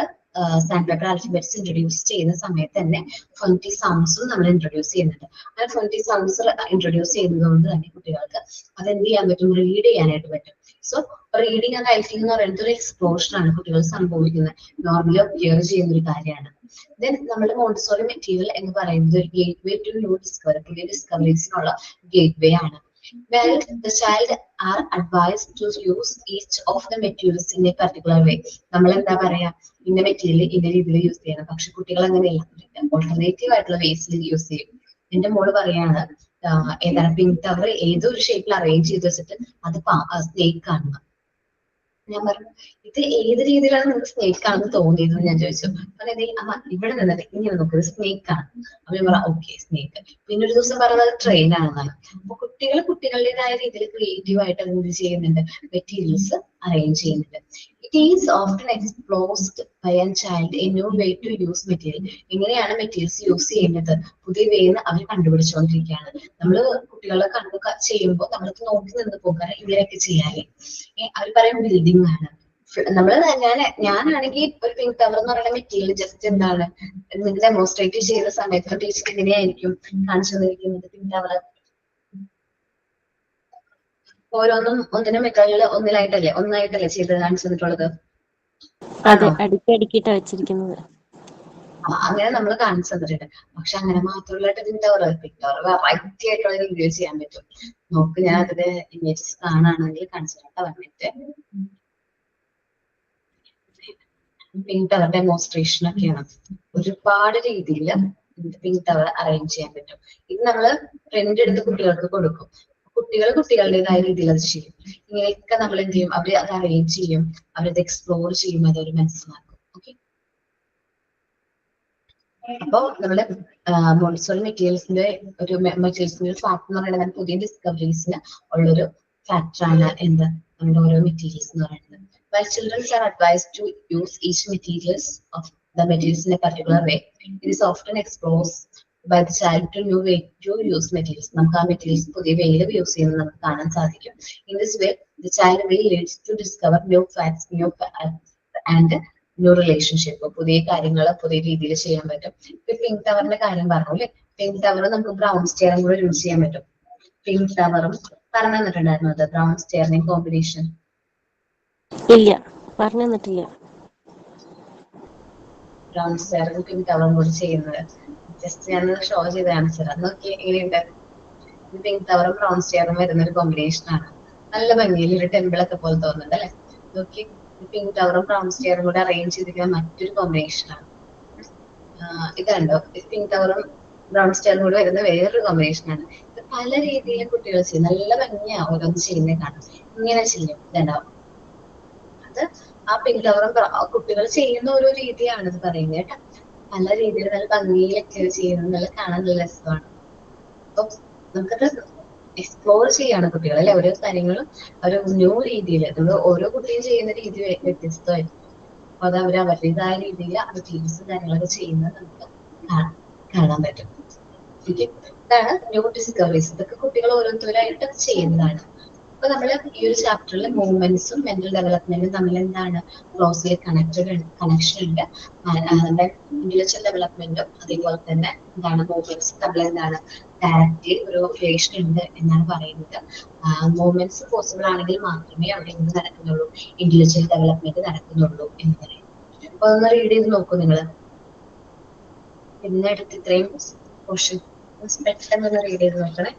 സാൻഡ് പേപ്പർ ആൽഫബറ്റ്സ് ഇൻട്രൊഡ്യൂസ് ചെയ്യുന്ന സമയത്ത് തന്നെ ഫണ്ടി സൗണ്ട്സും നമ്മൾ ഇൻട്രൊഡ്യൂസ് ചെയ്യുന്നുണ്ട്. ആ ഫണ്ടി സൗണ്ട്സ് ഇൻട്രൊഡ്യൂസ് ചെയ്യുന്നത് കൊണ്ട് തന്നെ കുട്ടികൾക്ക് അതെന്ത് ചെയ്യാൻ പറ്റും? റീഡ് ചെയ്യാനായിട്ട് പറ്റും. സോ റീഡിങ് ആൻഡ് റൈറ്റിംഗ് എന്ന് പറയുന്നത് ഒരു എക്സ്പ്ലോഷൻ ആണ് കുട്ടികൾ സംഭവിക്കുന്നത്. നോർമലി ഒബ്സർവ് ചെയ്യുന്ന ഒരു കാര്യമാണ്. ദെൻ നമ്മുടെ മോണ്ടിസോറി മെറ്റീരിയൽ എന്ന് പറയുന്നത് ഒരു gateway to new discovery, പുതിയ ഡിസ്കവറീസിനുള്ള ഗേറ്റ് വേ ആണ്. Well, the child are advised to use each of the materials in a particular way. നമ്മൾ എന്താ പറയാ? ഇന്ന മെറ്റീരിയൽ ഇന്ന രീതിയിൽ യൂസ് ചെയ്യണം. പക്ഷെ കുട്ടികൾ അങ്ങനെയല്ല, ഓൾട്ടർനേറ്റീവ് ആയിട്ടുള്ള വേസിൽ യൂസ് ചെയ്യും. എന്റെ മോള് പറയാണ് ഏതാണ് പിങ്ക് ടവർ ഏതൊരു ഷേപ്പിൽ അറേഞ്ച് ചെയ്ത് വെച്ചിട്ട് അത് സ്നേക്ക് ആണ്. ഞാൻ പറഞ്ഞു ഇത് ഏത് രീതിയിലാണ് നിങ്ങൾക്ക് സ്നേക്ക് ആണെന്ന് തോന്നിയത് ഞാൻ ചോദിച്ചു. അതായത് അമ്മ ഇവിടെ നിന്നത് ഇങ്ങനെ നോക്കുന്നത് സ്നേക്ക് ആണ്. അപ്പൊ ഞാൻ പറയാം ഓക്കെ സ്നേക്ക്. പിന്നെ ഒരു ദിവസം പറയുന്നത് ട്രെയിൻ ആണെന്നാണ്. അപ്പൊ കുട്ടികൾ കുട്ടികളുടേതായ രീതിയിൽ ക്രിയേറ്റീവ് ആയിട്ട് എന്ത് ചെയ്യുന്നുണ്ട്? മെറ്റീരിയൽസ് അറേഞ്ച് ചെയ്യുന്നുണ്ട്. It is often explored by a child a new way to use material. എങ്ങനെയാണ് മെറ്റീരിയൽസ് യൂസ് ചെയ്യുന്നത്? പുതിയ വേന്ന് അവർ കണ്ടുപിടിച്ചുകൊണ്ടിരിക്കുകയാണ്. നമ്മള് കുട്ടികളെ കണ്ടു ചെയ്യുമ്പോൾ നമ്മൾക്ക് നോക്കി നിന്ന് പോകാൻ ഇങ്ങനെയൊക്കെ ചെയ്യാല്ലേ. അവർ പറയും ബിൽഡിംഗ് ആണ്. നമ്മള് ഞാനാണെങ്കിൽ ഒരു പിങ്ക് ടവർ എന്ന് പറയുന്ന മെറ്റീരിയൽ ജസ്റ്റ് എന്താണ് നിങ്ങൾ ഡെമോൺസ്ട്രേറ്റ് ചെയ്ത സമയത്ത് ടീച്ചർ എങ്ങനെയായിരിക്കും കാണിച്ചു തന്നിരിക്കുന്നത്? പിങ്ക് ടവർ ഓരോന്നും ഒന്നിനും മെറ്റീരിയൽ ഒന്നായിട്ടല്ലേ ചെയ്ത് കാണിച്ചു തന്നിട്ടുള്ളത്? അതെ, അടുക്കിട്ടാ വെച്ചിരിക്കുന്നത്. അങ്ങനെ നമ്മൾ കാണിച്ചു തന്നിട്ടുണ്ട്. പക്ഷെ അങ്ങനെ മാത്രമുള്ള പിങ്ക് ടവർ വെറൈറ്റി ആയിട്ടുള്ള രീതിയിൽ ചെയ്യാൻ പറ്റും. നോക്ക്, ഞാൻ അതിന്റെ ഇമേജസ് കാണാണെങ്കിൽ കാണിച്ചിട്ട് വന്നിട്ട് പിങ്ക് ടവർ ഡെമോൺസ്ട്രേഷൻ ഒക്കെയാണ്. ഒരുപാട് രീതിയിൽ പിങ്ക് ടവർ അറേഞ്ച് ചെയ്യാൻ പറ്റും. ഇത് നമ്മള് പ്രിന്റ് എടുത്ത് കുട്ടികൾക്ക് കൊടുക്കും. കുട്ടികൾ കുട്ടികളുടേതായ രീതിയിൽ അത് ചെയ്യും. ഇങ്ങനെയൊക്കെ നമ്മൾ എന്ത് ചെയ്യും? അവര് അത് അറേഞ്ച് ചെയ്യും, അവരത് എക്സ്പ്ലോർ ചെയ്യും, അതൊരു മനസ്സിലാക്കും. ഓക്കെ, അപ്പോ നമ്മുടെ മോണ്ടിസോറി മെറ്റീരിയൽസിന്റെ ഒരു ഫാക്ട് എന്ന് പറയുന്നത് പുതിയ ഡിസ്കവറീസിന് ഉള്ളൊരു ഫാക്ടറാണ് എന്ത്? നമ്മുടെ ഓരോ മെറ്റീരിയൽസ് എന്ന് പറയുന്നത്. While children are advised to use each materials of the materials in a particular way, it is often exposed by the child to new way to use materials. നമുക്ക് ആ മെറ്റീരിയൽസ് പുതിയ വേയിൽ യൂസ് ചെയ്യുന്നത് നമുക്ക് കാണാൻ സാധിക്കും. In this way, the child will lead to discover new facts, and new relationship. പുതിയ കാര്യങ്ങൾ പുതിയ രീതിയിൽ ചെയ്യാൻ പറ്റും. ഇപ്പൊ പിങ്ക് ടവറിന്റെ കാര്യം പറഞ്ഞു അല്ലെ? പിങ്ക് ടവർ നമുക്ക് ബ്രൗൺ സ്റ്റെയറും കൂടെ യൂസ് ചെയ്യാൻ പറ്റും. പിങ്ക് ടവറും പറഞ്ഞു തന്നിട്ടുണ്ടായിരുന്നു അത് ബ്രൗൺ സ്റ്റെയറിന്റെ കോമ്പിനേഷൻ. ഇല്ല, പറഞ്ഞു തന്നിട്ടില്ല. ബ്രൗൺ സ്റ്റെയറും പിങ്ക് ടവറും കൂടി ചെയ്യുന്നത് ജസ്റ്റ് ഞാൻ ഷോ ചെയ്ത് കാണിച്ചത്. നോക്കി എങ്ങനെയുണ്ട്? പിങ്ക് ടവറും ബ്രൗൺ സ്റ്റെയറും വരുന്ന ഒരു കോമ്പിനേഷൻ ആണ്. നല്ല ഭംഗിയിൽ ഒരു ടെമ്പിൾ ഒക്കെ പോലെ തോന്നുന്നുണ്ട് അല്ലെ? നോക്കി, പിങ്ക് ടവറും ബ്രൗൺ സ്റ്റെയറും കൂടെ അറേഞ്ച് ചെയ്തിരിക്കുന്ന മറ്റൊരു കോമ്പിനേഷൻ ആണ്. ഇത് കണ്ടോ? പിങ്ക് ടവറും ബ്രൗൺ സ്റ്റെയറും കൂടെ വരുന്ന വേറൊരു കോമ്പിനേഷൻ ആണ്. ഇത് പല രീതിയിലും കുട്ടികൾ ചെയ്യും. നല്ല ഭംഗിയാ ഓരോന്ന് ചെയ്യുന്നത് കാണാം. ഇങ്ങനെ ചെയ്യും. ഇതുണ്ടാവും. അത് ആ പിങ്ക് ടവറും കുട്ടികൾ ചെയ്യുന്ന ഓരോ രീതിയാണ് ഇത് പറയുന്നത് കേട്ടോ. പല രീതിയിൽ നല്ല ഭംഗിയിലൊക്കെ ചെയ്യുന്നത് നല്ല കാണാൻ നല്ല രസമാണ്. അപ്പൊ നമുക്കത് എക്സ്പ്ലോർ ചെയ്യാണ് കുട്ടികൾ അല്ലെ? ഓരോ കാര്യങ്ങളും ഒരു ന്യൂ രീതിയിൽ നമ്മൾ ഓരോ കുട്ടിയും ചെയ്യുന്ന രീതി വ്യത്യസ്തമായിരിക്കും. അപ്പൊ അത് അവർ അവരുടേതായ രീതിയിൽ ആക്ടിവിറ്റീസും കാര്യങ്ങളൊക്കെ ചെയ്യുന്നത് നമുക്ക് കാണാൻ പറ്റും. ഇതാണ് ന്യൂ ഡിസ്കവറീസ്. ഇതൊക്കെ കുട്ടികൾ ഓരോരുത്തരായിട്ട് ചെയ്യുന്നതാണ്. അപ്പൊ നമ്മൾ ഈ ഒരു ചാപ്റ്ററിൽ മൂവ്മെന്റ്സും മെന്റൽ ഡെവലപ്മെന്റും തമ്മിൽ എന്താണ് ക്ലോസ്ലി കണക്ഷൻ ഉണ്ട്. ഇന്റലക്ച്വൽ ഡെവലപ്മെന്റും അതേപോലെ തന്നെ എന്താണ് മൂവ്മെന്റ്സും തമ്മിൽ എന്താണ് ഡയറക്റ്റ് ഒരു റിലേഷൻ ഉണ്ട് എന്നാണ് പറയുന്നത്. മൂവ്മെന്റ്സ് പോസിബിൾ ആണെങ്കിൽ മാത്രമേ അവിടെ എന്ത് നടക്കുന്നുള്ളൂ? ഇന്റലക്ച്വൽ ഡെവലപ്മെന്റ് നടക്കുന്നുള്ളൂ എന്ന് പറയുന്നത്. അപ്പൊ ഒന്ന് റീഡ് ചെയ്ത് നോക്കൂ നിങ്ങൾ. ഇന്നെടുത്ത് ഇത്രയും പോർഷൻ പെട്ടെന്ന് റീഡ് ചെയ്ത് നോക്കണേ.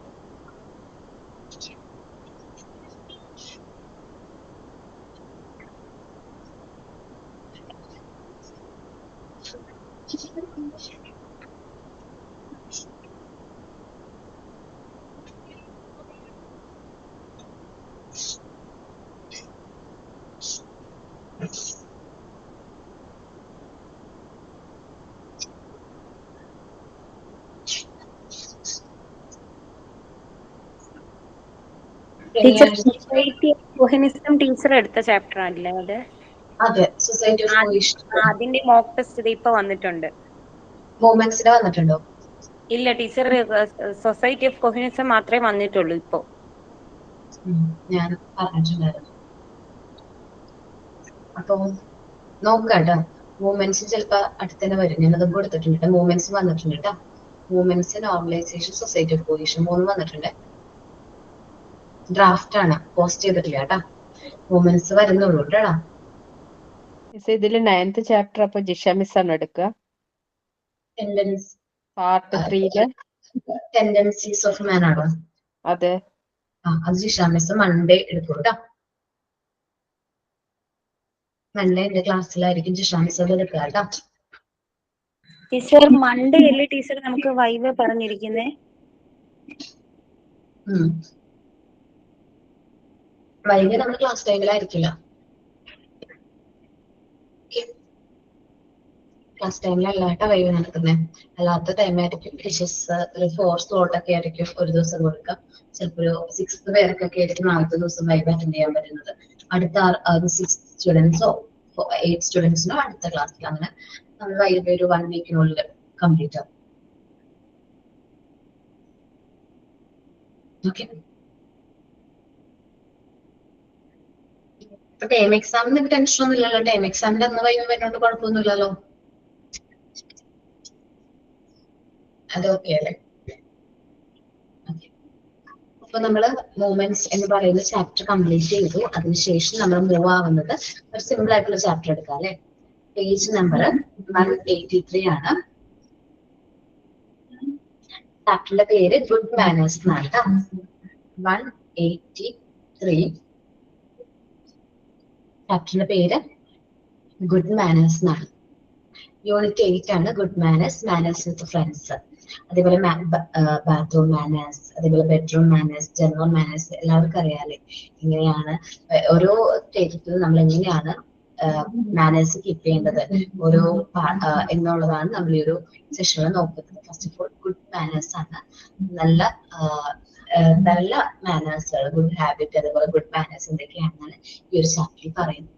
ടീച്ചർ സൊസൈറ്റി ഓഫ് കൊഹിനിസം ടീച്ചർ എടുത്ത ചാപ്റ്റർ അല്ലേ അത്? അതെ, സൊസൈറ്റി ഓഫ് കൊഹീഷൻ. അതിന്റെ മോക്ക് ടെസ്റ്റ് ഇപ്പൊ വന്നിട്ടുണ്ട്. മൂവ്മെന്റ്സിന് വന്നിട്ടുണ്ടോ? ഇല്ല ടീച്ചർ, സൊസൈറ്റി ഓഫ് കൊഹിനിസം മാത്രമേ വന്നിട്ടുള്ളൂ ഇപ്പൊ. ഞാൻ പറഞ്ഞിട്ടുണ്ടായിരുന്നു. അപ്പൊ നോക്കാട്ടോ, മൂവ്മെന്റ്സ് ചിലപ്പോ അടുത്തന്നെ വരും. ഞാനത് കൊടുത്തിട്ടുണ്ട്. മൂവ്മെന്റ്സ് വന്നിട്ടുണ്ട് കേട്ടോ. Movements, normalisation, society of cohesion 3 വന്നിട്ടുണ്ട്. ഡ്രാഫ്റ്റ് ആണ്, പോസ്റ്റ് ചെയ്തിട്ടില്ല കേട്ടോ. മൂവ്മെന്റ്സ് വരുന്നുള്ളൂ കേട്ടോ. ഇതില് 9th ചാപ്റ്റർ അപ്പൊ ജിഷ മിസ് ആണ് എടുക്കുക. പാർട്ട് 3 ടെൻഡൻസീസ് ഓഫ് മാൻ ആണോ? അതെ, അത് ജിഷ മിസ് മൺഡേ എടുക്കും കേട്ടോ. മൺഡേ എന്റെ ക്ലാസ്സിലായിരിക്കും ജിഷ മിസ് അത് എടുക്കുക കേട്ടോ. ടീച്ചർ മൺഡേ അല്ലേ ടീച്ചർ നമുക്ക് വൈവ പറഞ്ഞിരിക്കുന്നേ? വൈകി നമ്മൾ ക്ലാസ് ടൈമിലായിരിക്കില്ല. ക്ലാസ് ടൈമിലല്ലാട്ട വൈകി നടക്കുന്നത്. അല്ലാത്ത ടൈമായിരിക്കും ടീച്ചേഴ്സ് ഒരു 4 സ്ലോട്ട് ഒക്കെ ആയിരിക്കും ഒരു ദിവസം കൊടുക്കുക. ചിലപ്പോൾ ഒരു 6 പേർക്കൊക്കെ ആയിരിക്കും ആദ്യത്തെ ദിവസം വൈകി അറ്റൻഡ് ചെയ്യാൻ പറ്റുന്നത്. അടുത്ത 6 സ്റ്റുഡൻസോ 8 സ്റ്റുഡൻസിനോ അടുത്ത ക്ലാസ്സിൽ. അങ്ങനെ നമ്മൾ വൈകി ഒരു 1 വീക്കിനുള്ളിൽ കംപ്ലീറ്റ് ആവും. ഓക്കെ, ടൈം എക്സാമിന് ടെൻഷൻ ഒന്നും ഇല്ലല്ലോ? ടൈം എക്സാമിന്റെ അന്ന് വൈകി വരുന്നോണ്ട് കുഴപ്പമൊന്നുമില്ലല്ലോ? അത് ഓക്കെ അല്ലേ? അപ്പൊ നമ്മള് മൂവ്മെന്റ്സ് എന്ന് പറയുന്ന ചാപ്റ്റർ കംപ്ലീറ്റ് ചെയ്തു. അതിനുശേഷം നമ്മൾ മൂവ് ആവുന്നത് ഒരു സിമ്പിൾ ആയിട്ടുള്ള ചാപ്റ്റർ എടുക്കാം അല്ലെ. പേജ് നമ്പർ 183 ആണ്. ചാപ്റ്ററിന്റെ പേര് ഗുഡ് മാനേഴ്സ് എന്നാണ്. 183 ചാപ്റ്ററിന്റെ പേര് ഗുഡ് മാനേഴ്സ് എന്നാണ്. യൂണിറ്റ് 8 ആണ് good manners, manners with friends. അതേപോലെ ബാത്റൂം മാനേഴ്സ്, അതേപോലെ ബെഡ്റൂം മാനേഴ്സ്, ജനറൽ മാനേഴ്സ് എല്ലാവർക്കും അറിയാലേ. ഇങ്ങനെയാണ് ഓരോ സ്റ്റേജസിലും നമ്മൾ എങ്ങനെയാണ് മാനേഴ്സ് കീപ്പ് ചെയ്യേണ്ടത് ഓരോ എന്നുള്ളതാണ് നമ്മൾ ഈ ഒരു സെഷനിൽ നോക്കുന്നത്. First of all good manners ആണ്. നല്ല നല്ല മാനേഴ്സുകൾ, ഗുഡ് ഹാബിറ്റ്, അതേപോലെ ഗുഡ് മാനേഴ്സ് എന്തൊക്കെയാണെന്നാണ് ഈ ഒരു ചാപ്റ്ററിൽ പറയുന്നത്.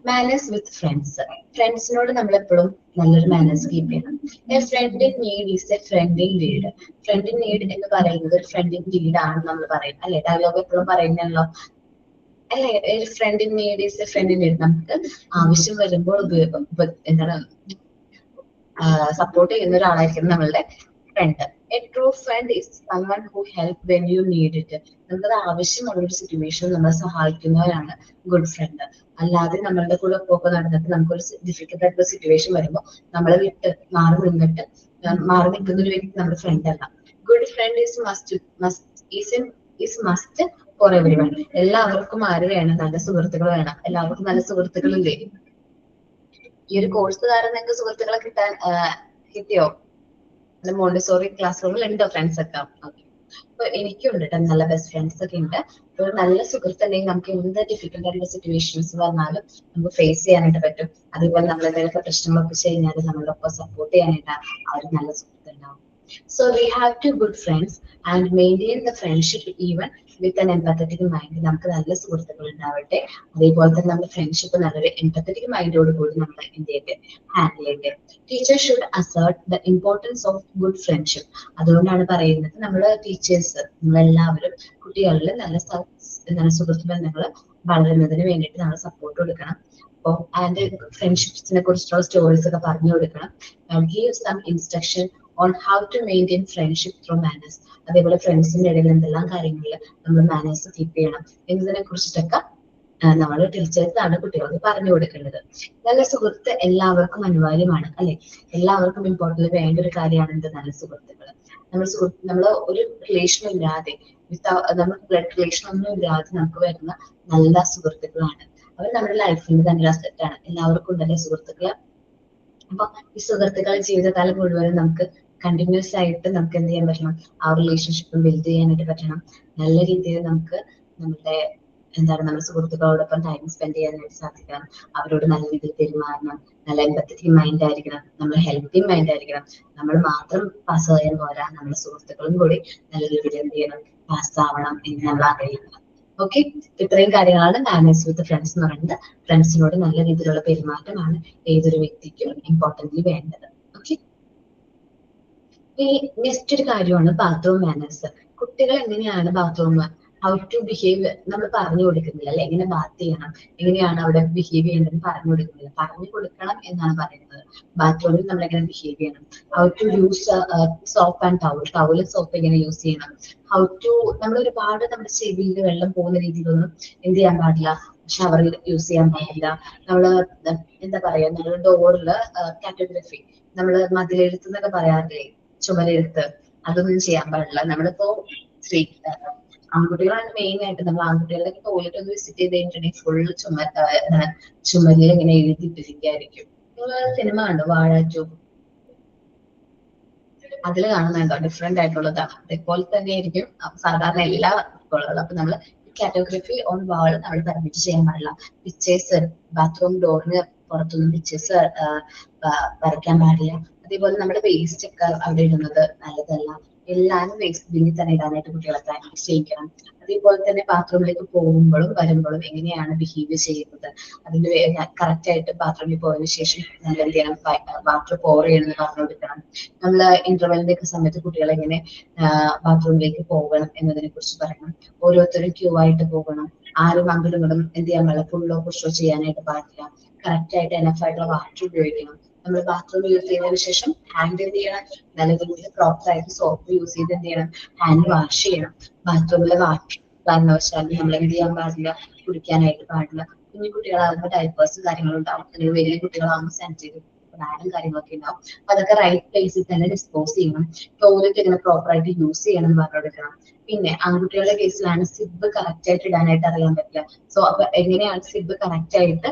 മാനേഴ്സ് വിത്ത് ഫ്രണ്ട്സ്, ഫ്രണ്ട്സിനോട് നമ്മൾ എപ്പോഴും നല്ലൊരു മാനേഴ്സ് കീപ്പ് ചെയ്യണം. A friend in need is a friend in lead. Front in need എന്ന് പറയുന്നത് ഒരു ഫ്രണ്ട് ഇൻ ലീഡ് ആണെന്ന് നമ്മൾ പറയും അല്ലെ? ഡയലോഗ് എപ്പോഴും പറയുന്നല്ലോ അല്ലെ? Friend in need is a friend in lead. നമുക്ക് ആവശ്യം വരുമ്പോൾ എന്താണ് സപ്പോർട്ട് ചെയ്യുന്ന ഒരാളായിരിക്കും നമ്മളുടെ friend. A true friend is someone who help when you need it. നമുക്ക് ആവശ്യമുള്ള ഒരു സിറ്റുവേഷൻ നമ്മളെ സഹായിക്കുന്നവരാണ് ഗുഡ് ഫ്രണ്ട്. അല്ലാതെ നമ്മളുടെ കൂടെ ഒക്കെ നടന്നിട്ട് നമുക്കൊരു ഡിഫിക്കൽട്ട് ആയിട്ടുള്ള സിറ്റുവേഷൻ വരുമ്പോൾ നമ്മളെ വിട്ട് മാറി നിൽക്കുന്ന ഒരു വ്യക്തി നമ്മുടെ ഫ്രണ്ട് അല്ല. Good friend is must for everyone. എല്ലാവർക്കും ആര് വേണം? നല്ല സുഹൃത്തുക്കൾ വേണം. എല്ലാവർക്കും നല്ല സുഹൃത്തുക്കളില്ലേ? ഈ ഒരു കോഴ്സ് കാരണം നിങ്ങൾക്ക് സുഹൃത്തുക്കളെ കിട്ടിയോ? മോണ്ടിസോറി ക്ലാസ് റൂമിൽ ഉണ്ടോ ഫ്രണ്ട്സ് ഒക്കെ? അപ്പൊ എനിക്കുണ്ട് കേട്ടോ, നല്ല ബെസ്റ്റ് ഫ്രണ്ട്സ് ഒക്കെ ഉണ്ട്. ഒരു നല്ല സുഹൃത്ത് ഉണ്ടെങ്കിൽ നമുക്ക് എന്ത് ഡിഫിക്കൽട്ട് ആയിട്ടുള്ള സിറ്റുവേഷൻസ് വന്നാലും നമുക്ക് ഫേസ് ചെയ്യാനായിട്ട് പറ്റും. അതേപോലെ നമ്മൾ എന്തെങ്കിലുമൊക്കെ പ്രശ്നങ്ങളൊക്കെ കഴിഞ്ഞാൽ നമ്മളുടെ ഒപ്പം സപ്പോർട്ട് ചെയ്യാനായിട്ട് ആ ഒരു നല്ല സുഹൃത്ത് ഉണ്ടാവും. So we have two good friends and maintain the friendship even with an empathetic mind. നമുക്ക് നല്ല സുഹൃത്തുക്കൾ ഉണ്ടാവട്ടെ. അതേപോലെ തന്നെ നമ്മുടെ ഫ്രണ്ട്ഷിപ്പ് നല്ലൊരു എംപത്തറ്റിക് മൈൻഡോട് കൂടി നമ്മൾ എന്ത് ചെയ്യട്ടെ, ഹാൻഡിൽ ചെയ്യട്ടെ. Teacher should assert the importance of good friendship. അതുകൊണ്ടാണ് പറയുന്നത് നമ്മൾ ടീച്ചേഴ്സ്, നമ്മളെല്ലാവരും കുട്ടികളിൽ നല്ല സുഹൃത്ത് ബന്ധങ്ങൾ വളരുന്നതിന് വേണ്ടിയിട്ട് നമ്മൾ സപ്പോർട്ട് കൊടുക്കണം. അപ്പോൾ അതിന്റെ ഫ്രണ്ട്ഷിപ്സിനെ കുറിച്ചുള്ള സ്റ്റോറീസ് ഒക്കെ പറഞ്ഞു കൊടുക്കണം. Give some instruction on how to maintain friendship through manners. അതേപോലെ ഫ്രണ്ട്സിന്റെ ഇടയിൽ എന്തെല്ലാം കാര്യങ്ങളിൽ നമ്മൾ മാനേഴ്സ് കീപ്പ് ചെയ്യണം എന്നതിനെ കുറിച്ചിട്ടൊക്കെ നമ്മൾ ടീച്ചേഴ്സാണ് കുട്ടികൾക്ക് പറഞ്ഞു കൊടുക്കേണ്ടത്. നല്ല സുഹൃത്ത് എല്ലാവർക്കും അനിവാര്യമാണ് അല്ലെ? എല്ലാവർക്കും ഇമ്പോർട്ടന്റ് വേണ്ട ഒരു കാര്യമാണ് എന്ത്? നല്ല സുഹൃത്തുക്കൾ. നമ്മൾ ഒരു റിലേഷൻ ഇല്ലാതെ, നമ്മൾ ബ്ലഡ് റിലേഷൻ ഒന്നും ഇല്ലാതെ നമുക്ക് വരുന്ന നല്ല സുഹൃത്തുക്കളാണ് അവർ. നമ്മുടെ ലൈഫിൽ തന്നെ അസെറ്റാണ്. എല്ലാവർക്കും ഉണ്ടല്ലേ സുഹൃത്തുക്കള്? അപ്പൊ ഈ സുഹൃത്തുക്കളുടെ ജീവിതകാലം മുഴുവനും നമുക്ക് കണ്ടിന്യൂസ് ആയിട്ട് നമുക്ക് എന്ത് ചെയ്യാൻ പറ്റണം, ആ റിലേഷൻഷിപ്പ് ബിൽഡ് ചെയ്യാനായിട്ട് പറ്റണം. നല്ല രീതിയിൽ നമുക്ക് നമ്മുടെ നമ്മുടെ സുഹൃത്തുക്കളോടൊപ്പം ടൈം സ്പെൻഡ് ചെയ്യാനായിട്ട് സാധിക്കണം. അവരോട് നല്ല രീതിയിൽ പെരുമാറണം. നല്ല എമ്പത്തറ്റിക് മൈൻഡ് ആയിരിക്കണം. നമ്മൾ ഹെൽപ്പിംഗ് മൈൻഡ് ആയിരിക്കണം. നമ്മൾ മാത്രം പാസ് ചെയ്യാൻ പോരാ, നമ്മുടെ സുഹൃത്തുക്കളും കൂടി നല്ല രീതിയിൽ എന്ത് ചെയ്യണം, പാസ് ആവണം എന്ന് നമ്മൾ ആഗ്രഹിക്കണം. ഓക്കെ, ഇത്രയും കാര്യങ്ങളാണ് മാനേജ് വിത്ത് ഫ്രണ്ട്സ് എന്ന് പറയുന്നത്. ഫ്രണ്ട്സിനോട് നല്ല രീതിയിലുള്ള പെരുമാറ്റമാണ് ഏതൊരു വ്യക്തിക്കും ഇമ്പോർട്ടൻ്റ്ലി വേണ്ടത്. ഓക്കെ, ഈ നെക്സ്റ്റ് ഒരു കാര്യമാണ് ബാത്റൂം മാനേഴ്സ്. കുട്ടികൾ എങ്ങനെയാണ് ബാത്റൂം ഹൗ ടു ബിഹേവ് നമ്മൾ പറഞ്ഞു കൊടുക്കുന്നില്ല അല്ലെ, എങ്ങനെ ബാത്ത് ചെയ്യണം, എങ്ങനെയാണ് അവിടെ ബിഹേവ് ചെയ്യേണ്ടതെന്ന് പറഞ്ഞു കൊടുക്കുന്നില്ല. പറഞ്ഞു കൊടുക്കണം എന്നാണ് പറയുന്നത്. ബാത്റൂമിൽ നമ്മൾ എങ്ങനെ ബിഹേവ് ചെയ്യണം, how to use soap and towel soap എങ്ങനെ യൂസ് ചെയ്യണം, ഹൗ ടു നമ്മൾ ഒരുപാട് നമ്മുടെ ചെവിയിൽ വെള്ളം പോകുന്ന രീതിയിലൊന്നും എന്ത് ചെയ്യാൻ പാടില്ല, ഷവറിൽ യൂസ് ചെയ്യാൻ പാടില്ല. നമ്മള് എന്താ പറയാ, നമ്മൾ ഡോറില് കാറ്റോഗ്രഫി, നമ്മള് മതിലെഴുത്ത് എന്നൊക്കെ പറയാറില്ലേ, ചുമരെഴുത്ത്, അതൊന്നും ചെയ്യാൻ പാടില്ല. നമ്മളിപ്പോ ആൺകുട്ടികളാണ് മെയിൻ ആയിട്ട്. നമ്മൾ ആൺകുട്ടികളുടെ ടോയ്ലറ്റ് ഒന്ന് വിസിറ്റ് ചെയ്ത് കഴിഞ്ഞിട്ടുണ്ടെങ്കിൽ ഫുൾ ചുമരിൽ ഇങ്ങനെ എഴുതിയിട്ടിരിക്കുകയായിരിക്കും. നിങ്ങൾ സിനിമ കണ്ടോ വാഴ 2? അതിൽ കാണുന്നുണ്ടോ? ഡിഫറെന്റ് ആയിട്ടുള്ളതാണ്. അതേപോലെ തന്നെ ആയിരിക്കും സാധാരണ എല്ലാ സ്കൂളുകളും. അപ്പൊ നമ്മള് കാറ്റോഗ്രഫി ഓൺ വാൾ നമ്മൾ പെർമിറ്റ് ചെയ്യാൻ പാടില്ല. പിക്ചേഴ്സ് ബാത്റൂം ഡോറിന് പുറത്തൊന്നും പിക്ചേഴ്സ് വരയ്ക്കാൻ പാടില്ല. അതേപോലെ നമ്മുടെ വേസ്റ്റ് ഒക്കെ അവിടെ ഇടുന്നത് നല്ലതല്ല. എല്ലാവരും വേസ്റ്റ് ബിന്നിൽ തന്നെ ഇടാനായിട്ട് കുട്ടികളെ പ്രാക്ടീസ് ചെയ്യിക്കണം. അതേപോലെ തന്നെ ബാത്റൂമിലേക്ക് പോകുമ്പോഴും വരുമ്പോഴും എങ്ങനെയാണ് ബിഹേവ് ചെയ്യുന്നത്, അതിന്റെ കറക്റ്റ് ആയിട്ട് ബാത്റൂമിൽ പോയതിനു ശേഷം നമ്മൾ എന്ത് ചെയ്യണം, വാട്ടർ പോർ ചെയ്യണമെന്ന് പറഞ്ഞു കൊടുക്കണം. നമ്മള് ഇന്റർവെല്ലിന്റെ ഒക്കെ സമയത്ത് കുട്ടികളെ എങ്ങനെ ബാത്റൂമിലേക്ക് പോകണം എന്നതിനെ കുറിച്ച് പറയണം. ഓരോരുത്തരും ക്യൂ ആയിട്ട് പോകണം. ആരും അങ്ങോട്ടും ഇങ്ങോട്ടും എന്ത് ചെയ്യാൻ പാടില്ല, ഫുള്ളോ പുഷോ ചെയ്യാനായിട്ട് പാടില്ല. കറക്റ്റ് ആയിട്ട് എനഫ് ആയിട്ടുള്ള വാട്ടർ ഉപയോഗിക്കണം. നമ്മൾ ബാത്റൂം യൂസ് ചെയ്തതിനു ശേഷം ഹാൻഡ് എന്ത് ചെയ്യണം, നല്ല രീതിയിൽ പ്രോപ്പർ ആയിട്ട് സോപ്പ് യൂസ് ചെയ്ത് എന്ത് ചെയ്യണം, ഹാൻഡ് വാഷ് ചെയ്യണം. ബാത്റൂമിലെ വാട്ടർ കാരണവശാലും നമ്മൾ എന്ത് ചെയ്യാൻ പാടില്ല, കുടിക്കാനായിട്ട് പാടില്ല. കുഞ്ഞു കുട്ടികളാകുമ്പോൾ ഡൈപ്പേഴ്സ് കാര്യങ്ങളും ഉണ്ടാവും, അല്ലെങ്കിൽ വലിയ കുട്ടികളാകുമ്പോൾ സാനിറ്ററി പാഡും കാര്യങ്ങളൊക്കെ ഉണ്ടാവും. അതൊക്കെ റൈറ്റ് പ്ലേസിൽ തന്നെ ഡിസ്പോസ് ചെയ്യണം. ടോയ്ലറ്റ് ഇങ്ങനെ പ്രോപ്പർ ആയിട്ട് യൂസ് ചെയ്യണം എന്ന് പറഞ്ഞു കൊടുക്കണം. പിന്നെ ആൺകുട്ടികളുടെ കേസിലാണ് സിബ് കറക്റ്റ് ആയിട്ട് ഇടാനായിട്ട് അറിയാൻ പറ്റില്ല. സോ അപ്പൊ എങ്ങനെയാണ് സിബ് കറക്റ്റ് ആയിട്ട്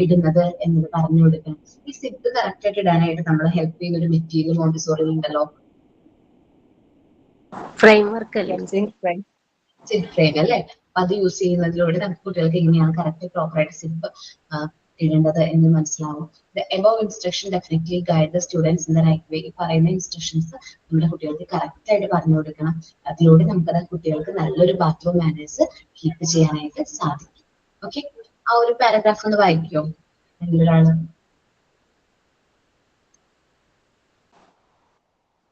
ഇടുന്നത് എന്നത് പറഞ്ഞു കൊടുക്കണം. ഈ സിബ് കറക്റ്റ് ആയിട്ട് ഇടാനായിട്ട് നമ്മൾ ഹെൽപ്പ് ചെയ്യുന്ന ഒരു മെറ്റീരിയൽ മോണ്ടിസോറി ഉണ്ടല്ലോ, ഫ്രെയിംവർക്ക് അല്ലേ മിസ്സേ? സിബ് ഫ്രെയിം അല്ലേ. അത് യൂസ് ചെയ്യുന്നതിലൂടെ നമുക്ക് കുട്ടികൾക്ക് എങ്ങനെയാണ് കറക്റ്റ് പ്രോപ്പർ ആയിട്ട് സിബ് ഇടേണ്ടത് എന്ന് മനസ്സിലാവും. The above instruction definitely guide the students in the right way. ഈ പറയുന്ന ഇൻസ്ട്രക്ഷൻസ് നമ്മുടെ കുട്ടികൾക്ക് കറക്റ്റ് ആയിട്ട് പറഞ്ഞു കൊടുക്കണം. അതിലൂടെ നമുക്ക് കുട്ടികൾക്ക് നല്ലൊരു ബാത്റൂം മാനേഴ്സ് കീപ്പ് ചെയ്യാനായിട്ട് സാധിക്കും. ഓക്കെ, ആ ഒരു പാരഗ്രാഫ് ഒന്ന് വായിക്കോ ഒരാള്?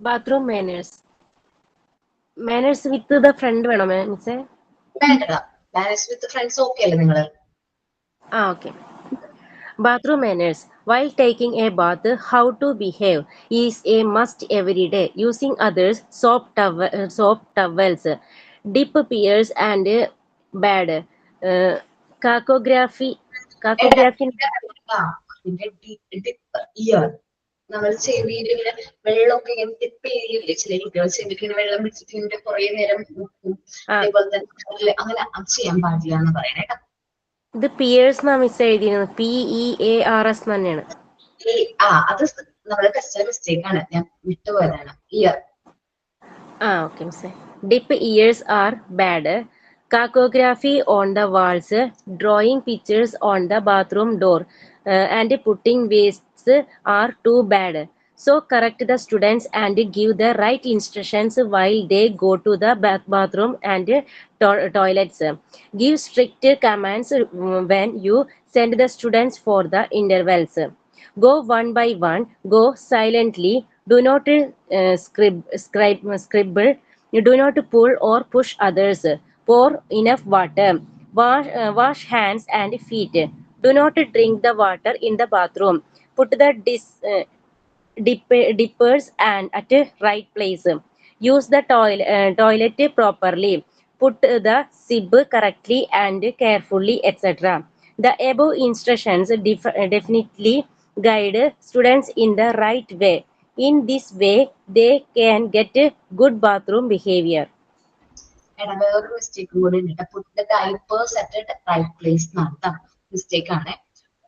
Bathroom manners with the friend വേണോ മിസ്സേ? വേണ്ടടാ, മാനേഴ്സ് വിത്ത് ഫ്രണ്ട്സ് ഓക്കെ അല്ലേ നിങ്ങള്? Okay. Bathroom manners. While taking a bath, how to behave is a must every day. Using others' soft towels, dip peers and bad. Cacography. അതിന്റെ dip year, നമ്മൾ ചെവിയിൽ ഇങ്ങനെ വെള്ളമൊക്കെ ഇങ്ങനെ ടിപ്പ് ചെയ്യില്ലേ ചില കുട്ടികൾ, ചെവിക്ക് ഇങ്ങനെ വെള്ളം പിടിച്ചിട്ട് ഇങ്ങനെ കുറെ നേരം മുക്കും. അതേപോലെ തന്നെ അങ്ങനെ ചെയ്യാൻ പാടില്ല എന്ന് പറയണേ കേട്ടോ. ഇത് പിയേഴ്സ് എന്നാ മിസ് എഴുതിയിരുന്നത്, PEARS തന്നെയാണ്. അത് നമ്മുടെ ടെസ്റ്റിലെ മിസ്റ്റേക്ക് ആണ്, ഞാൻ വിട്ടുപോയതാണ്. ഇയർ. Okay മിസ്സേ. Dip ears are bad. Cacography on the walls, drawing pictures on the bathroom door, and putting wastes are too bad. So correct the students and give the right instructions while they go to the bathroom and toilets. Give strict commands when you send the students for the intervals. Go one by one. Go silently. Do not scribble. You do not pull or push others. Pour enough water. Wash hands and feet. Do not drink the water in the bathroom. Put the dippers and at right place. Use the toilet properly. Put the sib correctly and carefully, etc. The above instructions definitely guide students in the right way. In this way, they can get good bathroom behavior. എടാ വേറൊരു മിസ്റ്റേക്കും കൂടി ഉണ്ട്. Put diapers at right place എന്നാണ് mistake ആണ്.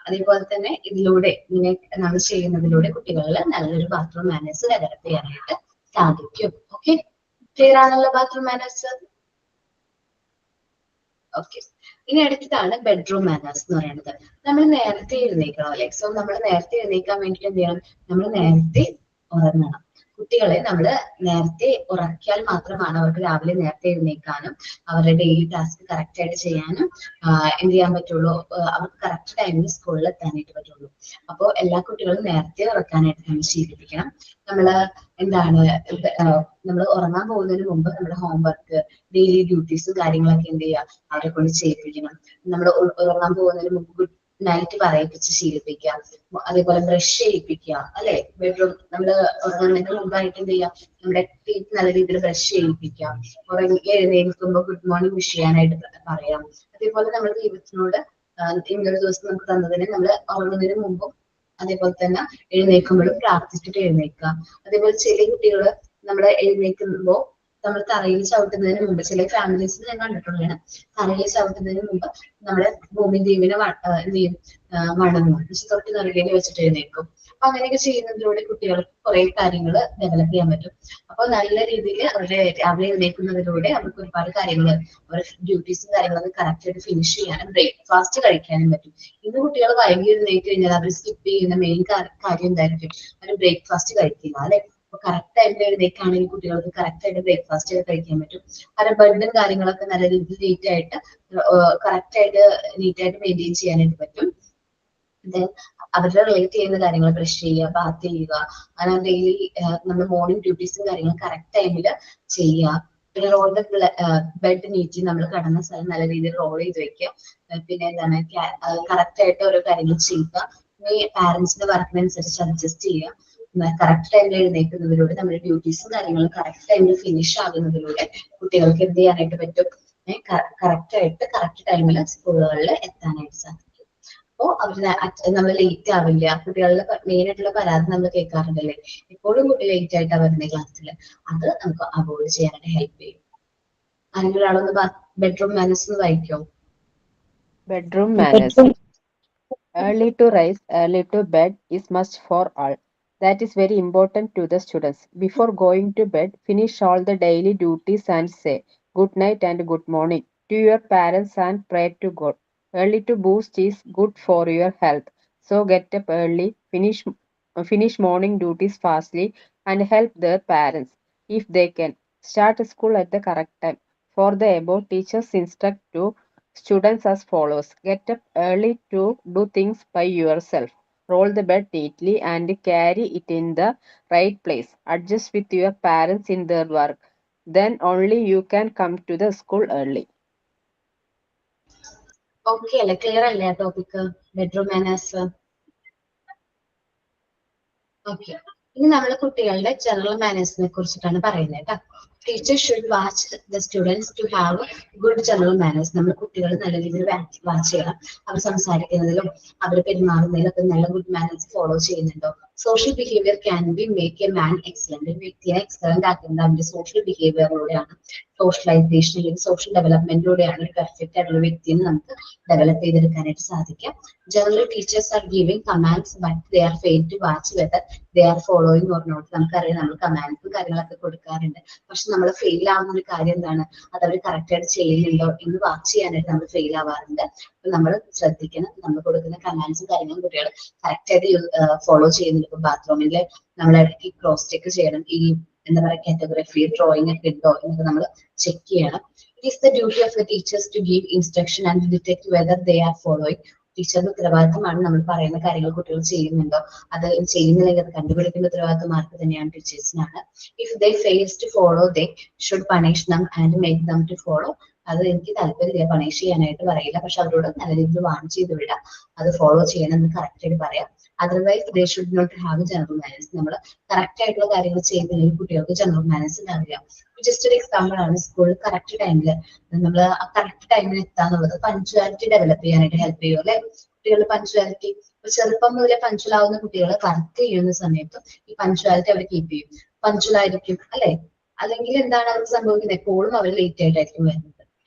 അതേപോലെ തന്നെ ഇതിലൂടെ ഇങ്ങനെ നമ്മൾ ചെയ്യുന്നതിലൂടെ കുട്ടികളിൽ നല്ലൊരു ബാത്റൂം മാനേഴ്സ് ഡെവലപ്പ് ചെയ്യാനായിട്ട് സാധിക്കും. ഓക്കെ, ക്ലിയർ ആണല്ലോ ബാത്റൂം മാനേഴ്സ്? ഓക്കെ, ഇനി അടുത്തതാണ് ബെഡ്റൂം മാനേഴ്സ് എന്ന് പറയുന്നത്. നമ്മൾ നേരത്തെ എഴുന്നേക്കണം അല്ലെ? സോ നമ്മൾ നേരത്തെ എഴുന്നേക്കാൻ വേണ്ടിയിട്ട് എന്ത് ചെയ്യണം? നമ്മൾ നേരത്തെ ഉറങ്ങണം. കുട്ടികളെ നമ്മൾ നേരത്തെ ഉറക്കിയാൽ മാത്രമാണ് അവർക്ക് രാവിലെ നേരത്തെ എഴുന്നേക്കാനും അവരുടെ ഡെയിലി ടാസ്ക് കറക്റ്റ് ആയിട്ട് ചെയ്യാനും എന്ത് ചെയ്യാൻ പറ്റുള്ളൂ, അവർക്ക് കറക്റ്റ് ടൈമിൽ സ്കൂളിൽ എത്താനായിട്ട് പറ്റുള്ളൂ. അപ്പോൾ എല്ലാ കുട്ടികളും നേരത്തെ ഉറക്കാനായിട്ട് നമ്മൾ ശീലിപ്പിക്കണം. നമ്മള് എന്താണ്, നമ്മൾ ഉറങ്ങാൻ പോകുന്നതിന് മുമ്പ് നമ്മുടെ ഹോംവർക്ക്, ഡെയിലി ഡ്യൂട്ടീസും കാര്യങ്ങളൊക്കെ എന്ത് ചെയ്യുക, അവരെ കൊണ്ട് ചെയ്യിപ്പിക്കണം. നമ്മൾ ഉറങ്ങാൻ പോകുന്നതിന് മുമ്പ് ഗുഡ് നൈറ്റ് പറയിപ്പിച്ച് ശീലിപ്പിക്കുക. അതേപോലെ ബ്രഷ് ചെയ്യിപ്പിക്കുക അല്ലെ? ബെഡ്റൂം നമ്മള് ഉറങ്ങുന്നതിന് മുമ്പായിട്ട് എന്ത് ചെയ്യുക, നമ്മുടെ ടീത്ത് നല്ല രീതിയിൽ ബ്രഷ് ചെയ്യിപ്പിക്കുക. ഉറങ്ങി എഴുന്നേൽക്കുമ്പോൾ ഗുഡ് മോർണിംഗ് വിഷ് ചെയ്യാനായിട്ട് പറയാം. അതേപോലെ നമ്മൾ ദൈവത്തിനോട് ഇന്നൊരു ദിവസം നമുക്ക് തന്നതിന് നമ്മൾ ഉറങ്ങുന്നതിന് മുമ്പും അതേപോലെ തന്നെ എഴുന്നേൽക്കുമ്പോഴും പ്രാർത്ഥിച്ചിട്ട് എഴുന്നേൽക്കുക. അതേപോലെ ചില കുട്ടികൾ നമ്മൾ എഴുന്നേൽക്കുമ്പോൾ നമ്മൾ തറയിൽ ചവിട്ടുന്നതിന് മുമ്പ്, ചില ഫാമിലീസിൽ ഞാൻ കണ്ടിട്ടുള്ളതാണ്, തറയിൽ ചവിട്ടുന്നതിന് മുമ്പ് നമ്മുടെ ഭൂമി ദേവിനെ എന്ത് ചെയ്യും, വണങ്ങും, തൊട്ട് നിറകയിൽ വെച്ചിട്ട് എഴുന്നേൽക്കും. അപ്പൊ അങ്ങനെയൊക്കെ ചെയ്യുന്നതിലൂടെ കുട്ടികൾക്ക് കുറെ കാര്യങ്ങൾ ഡെവലപ്പ് ചെയ്യാൻ പറ്റും. അപ്പൊ നല്ല രീതിയിൽ അവരെ എഴുന്നേൽക്കുന്നതിലൂടെ അവർക്ക് ഒരുപാട് കാര്യങ്ങൾ, അവരുടെ ഡ്യൂട്ടീസും കാര്യങ്ങളൊക്കെ കറക്റ്റ് ആയിട്ട് ഫിനിഷ് ചെയ്യാനും ബ്രേക്ക്ഫാസ്റ്റ് കഴിക്കാനും പറ്റും. ഇന്ന് കുട്ടികൾ വൈകി എഴുന്നേറ്റ് കഴിഞ്ഞാൽ അവർ സ്കിപ്പ് ചെയ്യുന്ന മെയിൻ കാര്യം എന്തായിരിക്കും? അവർ ബ്രേക്ക്ഫാസ്റ്റ് കഴിക്കില്ല അല്ലെ? അപ്പൊ കറക്റ്റ് ആയിട്ട് എഴുന്നേക്കാണെങ്കിൽ കുട്ടികൾക്ക് കറക്റ്റ് ആയിട്ട് ബ്രേക്ക്ഫാസ്റ്റ് ഒക്കെ കഴിക്കാൻ പറ്റും. അവരുടെ ബർഡും കാര്യങ്ങളൊക്കെ നല്ല രീതിയിൽ നീറ്റായിട്ട് മെയിൻറ്റെയിൻ ചെയ്യാനായിട്ട് പറ്റും. അവരുടെ റിലേറ്റ് ചെയ്യുന്ന കാര്യങ്ങൾ ബ്രഷ് ചെയ്യുക, ബാത്ത് ചെയ്യുക, അങ്ങനെ ഡെയിലി നമ്മൾ മോർണിംഗ് ഡ്യൂട്ടീസും കാര്യങ്ങളും കറക്റ്റ് ടൈമിൽ ചെയ്യുക. പിന്നെ റോൾ ദ ബെഡ് നീറ്റി, നമ്മൾ കിടന്ന സ്ഥലം നല്ല രീതിയിൽ റോൾ ചെയ്ത് വെക്കുക. പിന്നെ എന്താണ്, കറക്റ്റ് ആയിട്ട് ഓരോ കാര്യങ്ങൾ ചെയ്യുക. പിന്നെ പാരന്റ്സിന്റെ വർക്കിനനുസരിച്ച് അഡ്ജസ്റ്റ് ചെയ്യുക. കറക്റ്റ് ടൈമിൽ എഴുന്നേൽക്കുന്നതിലൂടെ നമ്മുടെ ഡ്യൂട്ടീസും കാര്യങ്ങളും കറക്റ്റ് ടൈമിൽ ഫിനിഷ് ആകുന്നതിലൂടെ കുട്ടികൾക്ക് എന്ത് ചെയ്യാനായിട്ട് പറ്റും? കറക്റ്റ് ആയിട്ട് കറക്റ്റ് ടൈമിൽ സ്കൂളുകളിൽ എത്താനായിട്ട് സാധിക്കും. അപ്പോ നമ്മൾ ലേറ്റ് ആവില്ല. കുട്ടികളുടെ മെയിൻ ആയിട്ടുള്ള പരാതി നമ്മൾ കേൾക്കാറുണ്ടല്ലേ, എപ്പോഴും കുട്ടി ലേറ്റ് ആയിട്ടാ വരുന്നത് ക്ലാസ്സിൽ. അത് നമുക്ക് അവോയ്ഡ് ചെയ്യാനായിട്ട് ഹെൽപ്പ് ചെയ്യും. അങ്ങനെ ഒരാളൊന്ന് ബെഡ്റൂം മാനേഴ്സ് വായിക്കോ? Bedroom manners. Early to rise, early to bed is must for all. That is very important to the students. Before going to bed, finish all the daily duties and say good night and good morning to your parents and pray to God. Early to boost is good for your health. So get up early, finish morning duties fastly, and help their parents if they can. Start school at the correct time. For the above, teachers instruct to students as follows: get up early to do things by yourself. Roll the bed neatly and carry it in the right place. Adjust with your parents in their work. Then only you can come to the school early. Okay അല്ലേ? Clear അല്ലേ ആ topic, bedroom manners? Okay, ഇനി നമ്മൾ കുട്ടികളുടെ general മാനേഴ്സിനെ കുറിച്ചിട്ടാണ് പറയുന്നത് കേട്ടോ. Teachers should watch the students to have good general manners. നമ്മൾ കുട്ടികൾ നല്ല രീതിയിൽ വാച്ച് ചെയ്യണം. അവർ സംസാരിക്കുന്നതിലും അവർ പെരുമാറുന്നതിലും ഒക്കെ നല്ല ഗുഡ് മാനേഴ്സ് ഫോളോ ചെയ്യുന്നുണ്ടോ? Social behaviour can be make a man excellent. ഒരു വ്യക്തിയെ എക്സലന്റ് ആക്കുന്നത് അവന്റെ സോഷ്യൽ ബിഹേവിയറിലൂടെയാണ്. സോഷ്യലൈസേഷൻ അല്ലെങ്കിൽ സോഷ്യൽ ഡെവലപ്മെന്റിലൂടെയാണ് ഒരു പെർഫെക്റ്റ് ആയിട്ടുള്ള വ്യക്തിയെ നമുക്ക് ഡെവലപ്പ് ചെയ്തെടുക്കാനായിട്ട് സാധിക്കാം. General teachers are giving commands but they are fail to watch whether they are following or not. നമുക്കറിയാം, നമ്മൾ കമാൻഡ്സും കാര്യങ്ങളൊക്കെ കൊടുക്കാറുണ്ട്. പക്ഷെ നമ്മൾ ഫെയിൽ ആവുന്ന ഒരു കാര്യം എന്താണ്? അത് അവർ കറക്റ്റ് ആയിട്ട് ചെയ്യുന്നുണ്ടോ എന്ന് വാച്ച് ചെയ്യാനായിട്ട് നമ്മൾ ഫെയിൽ ആവാറുണ്ട്. അപ്പൊ നമ്മൾ ശ്രദ്ധിക്കണം, നമ്മൾ കൊടുക്കുന്ന കമാൻഡ്സും കാര്യങ്ങളും കുട്ടികൾ കറക്റ്റ് ആയിട്ട് ഫോളോ ചെയ്യുന്നുണ്ട്. ഇപ്പൊ ബാത്റൂമിൽ നമ്മൾ ഇടയ്ക്ക് ക്രോസ് ചെക്ക് ചെയ്യണം. ഈ എന്താ പറയുക, കാറ്റഗോഗ്രഫി ഡ്രോയിങ് ഒക്കെ ഉണ്ടോ എന്നൊക്കെ നമ്മൾ ചെക്ക് ചെയ്യണം. It is the duty of the teachers to give instruction and detect whether they are following. ടീച്ചറുടെ ഉത്തരവാദിത്തമാണ് നമ്മൾ പറയുന്ന കാര്യങ്ങൾ കുട്ടികൾ ചെയ്യുന്നുണ്ടോ, അത് ചെയ്യുന്നില്ലെങ്കിൽ അത് കണ്ടുപിടിക്കുന്ന ഉത്തരവാദിത്തം ആർക്ക് തന്നെയാണ്? ടീച്ചേഴ്സിനാണ്. If they fails to follow they should punish them and make them to follow. അത് എനിക്ക് താല്പര്യമില്ല, പണിഷ് ചെയ്യാനായിട്ട് പറയില്ല, പക്ഷെ അവരോട് നല്ല രീതിയിൽ വാൺ ചെയ്ത് വിടാം, അത് ഫോളോ ചെയ്യണം എന്ന് കറക്റ്റ് ആയിട്ട് പറയാം. Otherwise they should not have general manners. നമ്മൾ കറക്റ്റ് ആയിട്ടുള്ള കാര്യങ്ങൾ ചെയ്യുന്നില്ലെങ്കിൽ കുട്ടികൾക്ക് ജനറൽ മാനേഴ്സ് ഉണ്ടാവില്ല. ജസ്റ്റ് ഒരു എക്സാമ്പിൾ ആണ്, സ്കൂളിൽ കറക്റ്റ് ടൈമിൽ നമ്മൾ കറക്റ്റ് ടൈമിൽ എത്താന്നുള്ളത് പഞ്ച്വാലിറ്റി ഡെവലപ്പ് ചെയ്യാനായിട്ട് ഹെൽപ്പ് ചെയ്യും അല്ലെ? കുട്ടികളുടെ പഞ്ച്വാലിറ്റി ചെറുപ്പം മുതലേ പഞ്ച്വൽ ആവുന്ന കുട്ടികളെ വർക്ക് ചെയ്യുന്ന സമയത്ത് ഈ പഞ്ച്വാലിറ്റി അവർ കീപ്പ് ചെയ്യും, പഞ്ച്വൽ ആയിരിക്കും അല്ലെ? അല്ലെങ്കിൽ എന്താണ് അവർക്ക് സംഭവിക്കുന്നത്? എപ്പോഴും അവർ ലേറ്റ് ആയിട്ടായിരിക്കും വരുന്നത്.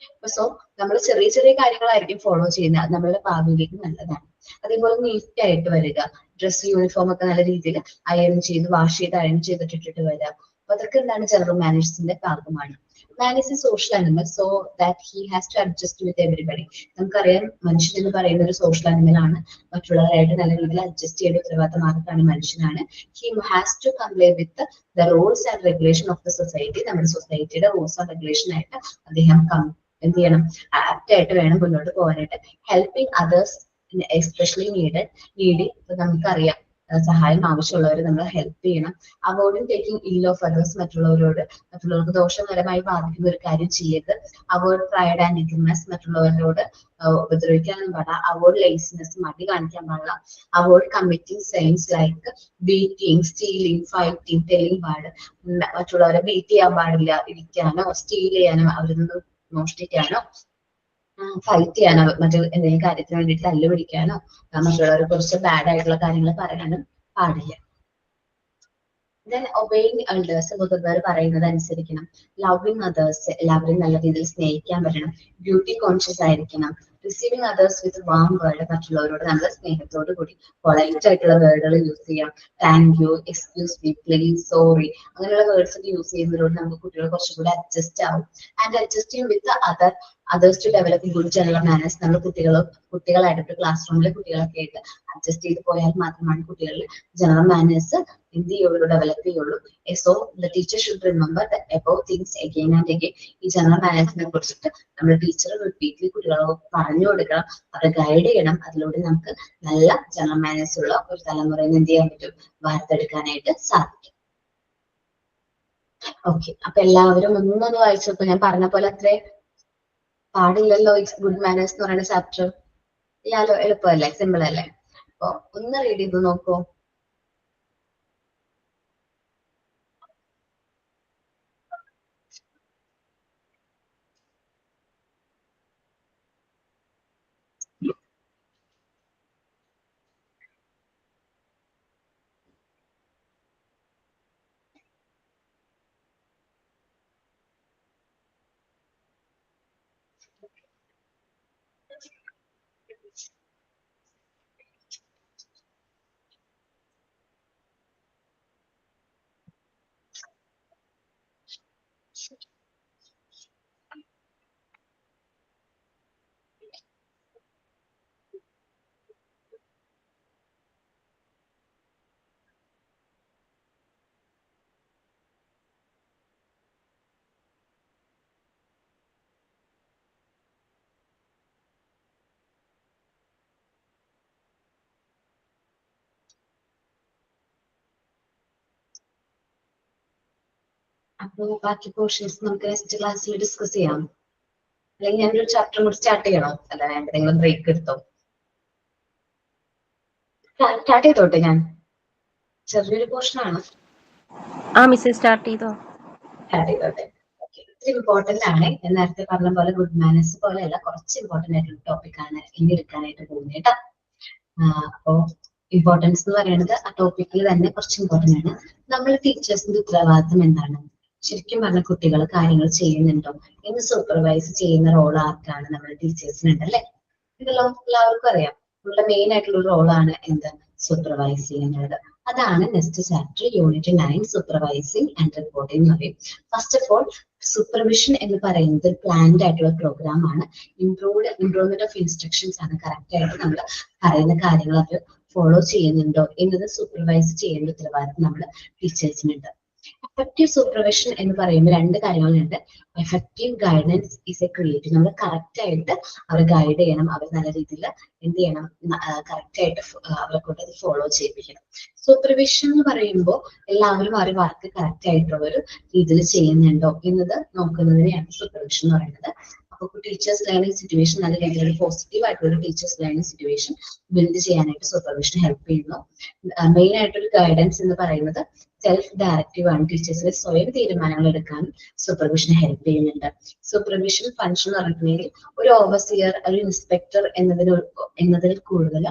സോ നമ്മൾ ചെറിയ ചെറിയ കാര്യങ്ങളായിരിക്കും ഫോളോ ചെയ്യുന്നത്, അത് നമ്മളുടെ ഭാവിയിലേക്ക് നല്ലതാണ്. അതേപോലെ നീറ്റ് ആയിട്ട് വരിക, ഡ്രസ് യൂണിഫോം ഒക്കെ നല്ല രീതിയിൽ അയൺ ചെയ്ത് വാഷ് ചെയ്ത് അയൺ ചെയ്തിട്ടിട്ട് വരിക. അപ്പൊ അതൊക്കെ എന്താണ് ജനറൽ മാനേഴ്സിന്റെ ഭാഗമാണ്. Man is a social animal, so that he has to adjust with everybody. നമുക്കറിയാം മനുഷ്യൻ എന്ന് പറയുന്ന ഒരു സോഷ്യൽ ആനിമൽ ആണ്. മറ്റുള്ളവരായിട്ട് നല്ല രീതിയിൽ അഡ്ജസ്റ്റ് ചെയ്യേണ്ട ഉത്തരവാദിത്തമാർക്കാണ് മനുഷ്യനാണ്. He has to comply with the rules and regulation of the society. നമ്മുടെ സൊസൈറ്റിയുടെ റൂൾസ് ആൻഡ് റെഗുലേഷൻ ആയിട്ട് അദ്ദേഹം എന്ത് ചെയ്യണം, ആപ്റ്റ് ആയിട്ട് വേണം മുന്നോട്ട് പോകാനായിട്ട്. Helping others especially needy. ഇപ്പൊ നമുക്കറിയാം സഹായം ആവശ്യമുള്ളവരെ നമ്മൾ ഹെൽപ്പ് ചെയ്യണം. Avoiding taking ill of others. മറ്റുള്ളവർക്ക് ദോഷകരമായി ബാധിക്കുന്ന ഒരു കാര്യം ചെയ്യരുത്. Avoid pride and ignorance. മറ്റുള്ളവരോട് ഉപദ്രവിക്കാനും പാടില്ല. Avoid laziness. മടി കാണിക്കാൻ പാടില്ല. Avoid committing sins like beating, stealing, fighting, telling പാട്. മറ്റുള്ളവരെ ബീറ്റ് ചെയ്യാൻ പാടില്ല. ഇരിക്കാനോ സ്റ്റീൽ ചെയ്യാനോ അവരിൽ നിന്ന് മോഷ്ടിക്കാനോ ഫൈറ്റ് ചെയ്യാനോ മറ്റു എന്തെങ്കിലും കാര്യത്തിന് വേണ്ടിയിട്ട് തല്ലുപിടിക്കാനോ മറ്റുള്ളവരെ കുറിച്ച് ബാഡ് ആയിട്ടുള്ള കാര്യങ്ങൾ പറയാനും പാടില്ല. Then obeying elders. മുതിർന്നവർ പറയുന്നത് അനുസരിക്കണം. Loving others. എല്ലാവരെയും നല്ല രീതിയിൽ സ്നേഹിക്കാൻ പറ്റണം. ബ്യൂട്ടി കോൺഷ്യസ് ആയിരിക്കണം. Receiving others with warm word. മറ്റുള്ളവരോട് നല്ല സ്നേഹത്തോടു കൂടി പൊളൈറ്റ് ആയിട്ടുള്ള വേർഡുകൾ യൂസ് ചെയ്യാം. Thank you, excuse me, please, sorry, അങ്ങനെയുള്ള വേർഡ്സ് ഒക്കെ യൂസ് ചെയ്യുന്നതിലൂടെ നമുക്ക് കുട്ടികൾ കുറച്ചുകൂടി അഡ്ജസ്റ്റ് ആവും. And adjusting with others to develop good general manners. നമ്മൾ കുട്ടികളായിട്ട് ക്ലാസ് റൂമിലെ കുട്ടികളൊക്കെ ആയിട്ട് അഡ്ജസ്റ്റ് ചെയ്ത് പോയാൽ മാത്രമാണ് കുട്ടികളിൽ ജനറൽ മാനേഴ്സ് എന്ത് ചെയ്യുള്ളൂ, ഡെവലപ്പ് ചെയ്യുള്ളൂ. So the teacher should remember the above things again and again. ഈ ജനറൽ മാനേഴ്സിനെ കുറിച്ചിട്ട് നമ്മുടെ ടീച്ചർ റിപ്പീറ്റ്ലി കുട്ടികളെ പറഞ്ഞു കൊടുക്കണം, അവരെ ഗൈഡ് ചെയ്യണം. അതിലൂടെ നമുക്ക് നല്ല ജനറൽ മാനേഴ്സ് ഉള്ള ഒരു തലമുറയിൽ എന്ത് ചെയ്യാൻ പറ്റും, വാർത്തെടുക്കാനായിട്ട് സാധിക്കും. ഓക്കെ, അപ്പൊ എല്ലാവരും ഒന്നൊന്ന് വായിച്ചപ്പോ ഞാൻ പറഞ്ഞ പോലെ അത്രേ പാടില്ലല്ലോ ഗുഡ് മാനേഴ്സ് എന്ന് പറയുന്ന ചാപ്റ്റർ. ഇല്ലാലോ, എളുപ്പമല്ലേ, സിമ്പിൾ അല്ലേ? അപ്പൊ ഒന്ന് റീഡ് ചെയ്ത് നോക്കൂ. അപ്പൊ ബാക്കി പോർഷൻസ് നമുക്ക് നെക്സ്റ്റ് ക്ലാസ്സിൽ ഡിസ്കസ് ചെയ്യാം. അല്ലെങ്കിൽ ഞാനൊരു ചാപ്റ്റർ കൂടി സ്റ്റാർട്ട് ചെയ്യണോ? അല്ല എന്തെങ്കിലും ബ്രേക്ക് എടുത്തോ? സ്റ്റാർട്ട് ചെയ്തോട്ടെ, ഞാൻ ചെറിയൊരു പോർഷൻ ആണ്. മിസ് സ്റ്റാർട്ട് ചെയ്തോ. സ്റ്റാർട്ട് ചെയ്തോട്ടെ. ഇത്തിരി ഇമ്പോർട്ടന്റ് ആണ്. ഞാൻ നേരത്തെ പറഞ്ഞ പോലെ ഗുഡ് മാനേഴ്സ് പോലെയല്ല, കുറച്ച് ഇമ്പോർട്ടന്റ് ആയിട്ടുള്ള ടോപ്പിക്കാണ് ഇനി എടുക്കാനായിട്ട് പോകുന്നത് കേട്ടോ. അപ്പോ ഇമ്പോർട്ടൻസ് എന്ന് പറയുന്നത് ആ ടോപ്പിക്കിൽ തന്നെ കുറച്ച് ഇമ്പോർട്ടന്റ് ആണ്. നമ്മൾ ടീച്ചേഴ്സിന്റെ ഉത്തരവാദിത്വം എന്താണ്? ശരിക്കും പറഞ്ഞ കുട്ടികൾ കാര്യങ്ങൾ ചെയ്യുന്നുണ്ടോ എന്ന് സൂപ്പർവൈസ് ചെയ്യുന്ന റോൾ ആർക്കാണ്? നമ്മുടെ ടീച്ചേഴ്സിനുണ്ട് അല്ലെ? ഇതെല്ലാം എല്ലാവർക്കും അറിയാം. നമ്മുടെ മെയിൻ ആയിട്ടുള്ള റോളാണ് എന്ത്? സൂപ്പർവൈസ് ചെയ്യുന്നത്. അതാണ് next chapter, unit 9, supervising and reporting എന്ന് പറയും. ഫസ്റ്റ് ഓഫ് ഓൾ, സൂപ്പർവിഷൻ എന്ന് പറയുന്നത് ഒരു പ്ലാൻഡ് ആയിട്ടുള്ള പ്രോഗ്രാം ആണ്. ഇംപ്രൂവ്മെന്റ് ഓഫ് ഇൻസ്ട്രക്ഷൻസ് ആണ്. കറക്റ്റ് ആയിട്ട് നമ്മൾ പറയുന്ന കാര്യങ്ങൾ അത് ഫോളോ ചെയ്യുന്നുണ്ടോ എന്നത് സൂപ്പർവൈസ് ചെയ്യേണ്ട ഉത്തരവാദിത്വം നമ്മുടെ ടീച്ചേഴ്സിനുണ്ട്. എഫക്റ്റീവ് സൂപ്പർവിഷൻ എന്ന് പറയുമ്പോൾ രണ്ട് കാര്യങ്ങളുണ്ട്. Effective guidance is A creative. നമ്മൾ കറക്റ്റ് ആയിട്ട് അവരെ ഗൈഡ് ചെയ്യണം, അവർ നല്ല രീതിയിൽ എന്ത് ചെയ്യണം, കറക്റ്റ് ആയിട്ട് അവരെ കൊണ്ട് അത് ഫോളോ ചെയ്യിപ്പിക്കണം. സൂപ്പർവിഷൻ എന്ന് പറയുമ്പോൾ എല്ലാവരും അവരുടെ വർക്ക് കറക്റ്റ് ആയിട്ടുള്ള ഒരു രീതിയിൽ ചെയ്യുന്നുണ്ടോ എന്നത് നോക്കുന്നതിനെയാണ് സൂപ്പർവിഷൻ എന്ന് പറയുന്നത്. അപ്പൊ ടീച്ചേഴ്സ് ലേണിംഗ് സിറ്റുവേഷൻ നല്ല രീതിയിൽ പോസിറ്റീവ് ആയിട്ടുള്ള ടീച്ചേഴ്സ് ലേണിംഗ് സിറ്റുവേഷൻ ബിൽഡ് ചെയ്യാനായിട്ട് സൂപ്പർവിഷൻ ഹെൽപ്പ് ചെയ്യുന്നു. മെയിൻ ആയിട്ടൊരു ഗൈഡൻസ് എന്ന് പറയുന്നത് സെൽഫ് ഡയറക്റ്റീവ് ആണ്. ടീച്ചേഴ്സിന് സ്വയം തീരുമാനങ്ങൾ എടുക്കാൻ സൂപ്പർവിഷൻ ഹെൽപ്പ് ചെയ്യുന്നുണ്ട്. സൂപ്പർവിഷൻ ഫംഗ്ഷൻ എന്ന് പറഞ്ഞിട്ടുണ്ടെങ്കിൽ ഒരു ഓവർസിയർ, ഒരു ഇൻസ്പെക്ടർ എന്നതിൽ കൂടുതൽ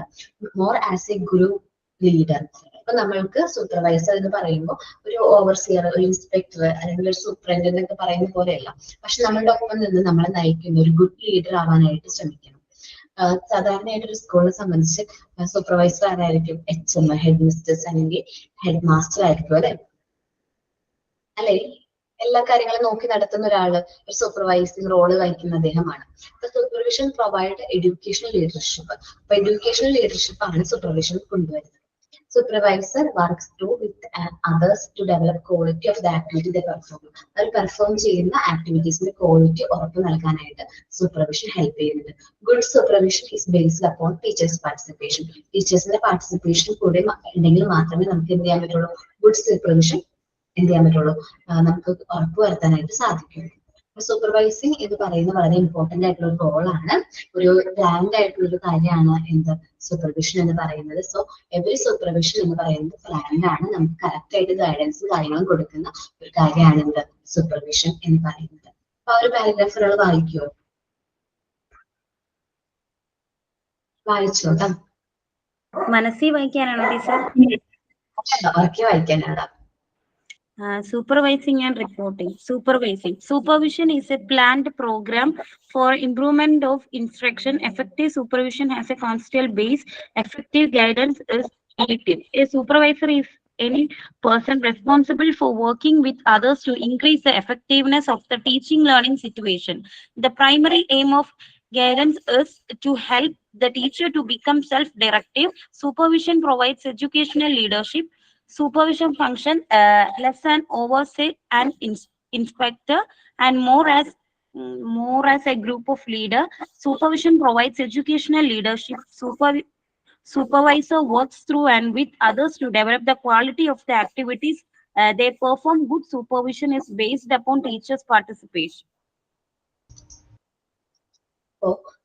more as A group leader. അപ്പൊ നമ്മൾക്ക് സൂപ്പർവൈസർ എന്ന് പറയുമ്പോൾ ഒരു ഓവർസിയർ, ഒരു ഇൻസ്പെക്ടർ അല്ലെങ്കിൽ ഒരു സൂപ്രണ്ട് എന്നൊക്കെ പറയുന്ന പോലെയല്ല. പക്ഷെ നമ്മളുടെ ഒപ്പം നിന്ന് നമ്മളെ നയിക്കുന്ന ഒരു ഗുഡ് ലീഡർ ആവാനായിട്ട് ശ്രമിക്കണം. സാധാരണയായിട്ട് ഒരു സ്കൂളിനെ സംബന്ധിച്ച് സൂപ്പർവൈസർ ആരായിരിക്കും? HM, ഹെഡ് മിസ്റ്റേഴ്സ് അല്ലെങ്കിൽ ഹെഡ് മാസ്റ്റർ ആയിരിക്കും അല്ലെ? അല്ലെ? എല്ലാ കാര്യങ്ങളും നോക്കി നടത്തുന്ന ഒരാള് ഒരു സൂപ്പർവൈസിംഗ് റോള് വഹിക്കുന്ന അദ്ദേഹമാണ്. Supervision provide educational leadership. അപ്പൊ എഡ്യൂക്കേഷണൽ ലീഡർഷിപ്പ് ആണ് സൂപ്പർവിഷൻ കൊണ്ടുവരുന്നത്. Supervisor works through with others to develop quality of the activity they perform. അവർ പെർഫോം ചെയ്യുന്ന ആക്ടിവിറ്റീസിന്റെ ക്വാളിറ്റി ഉറപ്പ് നൽകാനായിട്ട് സൂപ്പർവിഷൻ ഹെൽപ്പ് ചെയ്യുന്നുണ്ട്. Good supervision is based upon teachers participation. ടീച്ചേഴ്സിന്റെ പാർട്ടിസിപ്പേഷൻ കൂടെ ഉണ്ടെങ്കിൽ മാത്രമേ നമുക്ക് എന്ത് ചെയ്യാൻ പറ്റുള്ളൂ? ഗുഡ് സൂപ്പർവിഷൻ എന്ത് ചെയ്യാൻ പറ്റുള്ളൂ? നമുക്ക് ഉറപ്പ് വരുത്താനായിട്ട് സാധിക്കും. സൂപ്പർവൈസിങ് എന്ന് പറയുന്നത് വളരെ ഇമ്പോർട്ടന്റ് ആയിട്ടുള്ള ഒരു റോളാണ്, ഒരു പ്ലാൻഡ് ആയിട്ടുള്ള ഒരു കാര്യമാണ് എന്ത് സൂപ്പർവിഷൻ എന്ന് പറയുന്നത്. സോ എവറി സൂപ്പർവിഷൻ എന്ന് പറയുന്നത് പ്ലാൻഡ് ആണ്. നമുക്ക് കറക്റ്റ് ആയിട്ട് ഗൈഡൻസും കാര്യങ്ങളും കൊടുക്കുന്ന ഒരു കാര്യമാണ് എന്ത് സൂപ്പർവിഷൻ എന്ന് പറയുന്നത്. അപ്പൊ ആ ഒരു പാരഗ്രാഫുകൾ വായിക്കുമോ? വായിച്ചോട്ടാ. മനസ്സിൽ വായിക്കാനാണോ ടീച്ചർ? ഉറക്കെ വായിക്കാനാണ്. Supervising and reporting. Supervising. Supervision is a planned program for improvement of instruction. Effective supervision has a constitutional base. Effective guidance is effective. A supervisor is any person responsible for working with others to increase the effectiveness of the teaching learning situation. The primary aim of guidance is to help the teacher to become self-directive. Supervision provides educational leadership. Supervision function less an oversight and inspector and more as a group of leader. Supervision provides educational leadership. Supervisor works through and with others to develop the quality of the activities they perform. Good supervision is based upon teachers' participation.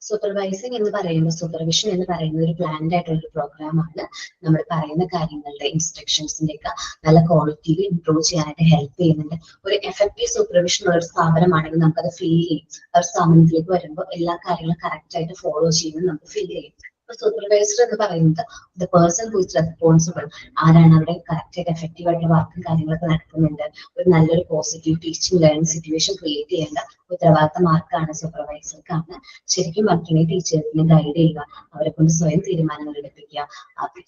Supervising എന്ന് പറയുമ്പോൾ supervision എന്ന് പറയുന്നത് ഒരു planned ആയിട്ടുള്ള ഒരു പ്രോഗ്രാമാണ്. നമ്മൾ പറയുന്ന കാര്യങ്ങളുടെ ഇൻസ്ട്രക്ഷൻസിന്റെ ഒക്കെ നല്ല ക്വാളിറ്റിയിൽ ഇംപ്രൂവ് ചെയ്യാനായിട്ട് ഹെൽപ്പ് ചെയ്യുന്നുണ്ട്. ഒരു എഫക്റ്റീവ് സൂപ്പർവിഷൻ ഉള്ള ഒരു സ്ഥാപനമാണെങ്കിൽ നമുക്കത് ഫീൽ ചെയ്യും. ആ ഒരു സ്ഥാപനത്തിലേക്ക് വരുമ്പോൾ എല്ലാ കാര്യങ്ങളും കറക്റ്റ് ആയിട്ട് ഫോളോ ചെയ്യുന്നത് നമുക്ക് ഫീൽ ചെയ്യും. സൂപ്പർവൈസർ എന്ന് പറയുന്നത് the person who is responsible. ആരാണ് അവിടെ കറക്റ്റ് ആയിട്ട് എഫക്റ്റീവ് ആയിട്ടുള്ള വർക്കും കാര്യങ്ങളൊക്കെ നടക്കുന്നുണ്ട്, ഒരു നല്ലൊരു positive teaching learning situation create ചെയ്യേണ്ട ഉത്തരവാദിത്തം ആർക്കാണ്? സൂപ്പർവൈസർക്കാണ്. ശരിക്കും പറഞ്ഞിട്ടുണ്ടെങ്കിൽ ടീച്ചേഴ്സിനെ ഗൈഡ് ചെയ്യുക, അവരെ കൊണ്ട് സ്വയം തീരുമാനങ്ങൾ എടുപ്പിക്കുക.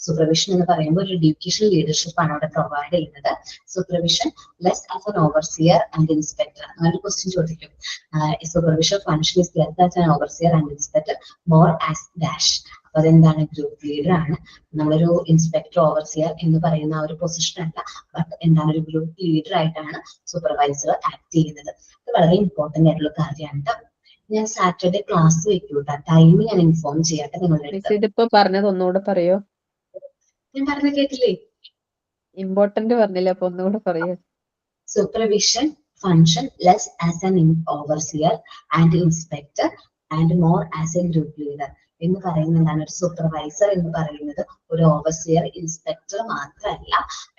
സൂപ്പർവിഷൻ എന്ന് പറയുമ്പോൾ ഒരു എഡ്യൂക്കേഷൻ ലീഡർഷിപ്പ് ആണ് അവിടെ പ്രൊവൈഡ് ചെയ്യുന്നത്. Supervision less as an overseer and inspector. അങ്ങനെ ക്വസ്റ്റ്യൻ ചോദിക്കും. Supervision function is less as an overseer and inspector more as dash. അപ്പൊ അതെന്താണ്? ഗ്രൂപ്പ് ലീഡർ ആണ്. നമ്മളൊരു ഇൻസ്പെക്ടർ ഓവർസിയർ എന്ന് പറയുന്ന ആ ഒരു പൊസിഷൻ അല്ല, ബട്ട് എന്താണ് ഒരു ഗ്രൂപ്പ് ലീഡർ ആയിട്ടാണ് സൂപ്പർവൈസർ ആക്ട് ചെയ്യുന്നത്. അത് വളരെ ഇമ്പോർട്ടന്റ് ആയിട്ടുള്ള കാര്യമാണ്. ഞാൻ സാറ്റർഡേ ക്ലാസ് വെക്കൂട്ടാ, ടൈമിംഗ് ഞാൻ ഇൻഫോം ചെയ്യാട്ടെ നിങ്ങളുടെ. ഇതിപ്പോ പറഞ്ഞത് ഒന്നുകൂടെ പറയോ? ഞാൻ പറഞ്ഞ കേട്ടില്ലേ? ഇമ്പോർട്ടന്റ് പറഞ്ഞില്ല, അപ്പൊ ഒന്നുകൂടെ പറയോ? Supervision function less as an overseer and inspector and more as A group leader എന്ന് പറയുന്നതാണ്. ഒരു സൂപ്പർവൈസർ എന്ന് പറയുന്നത് ഒരു ഓവർസിയർ ഇൻസ്പെക്ടർ മാത്രമല്ല,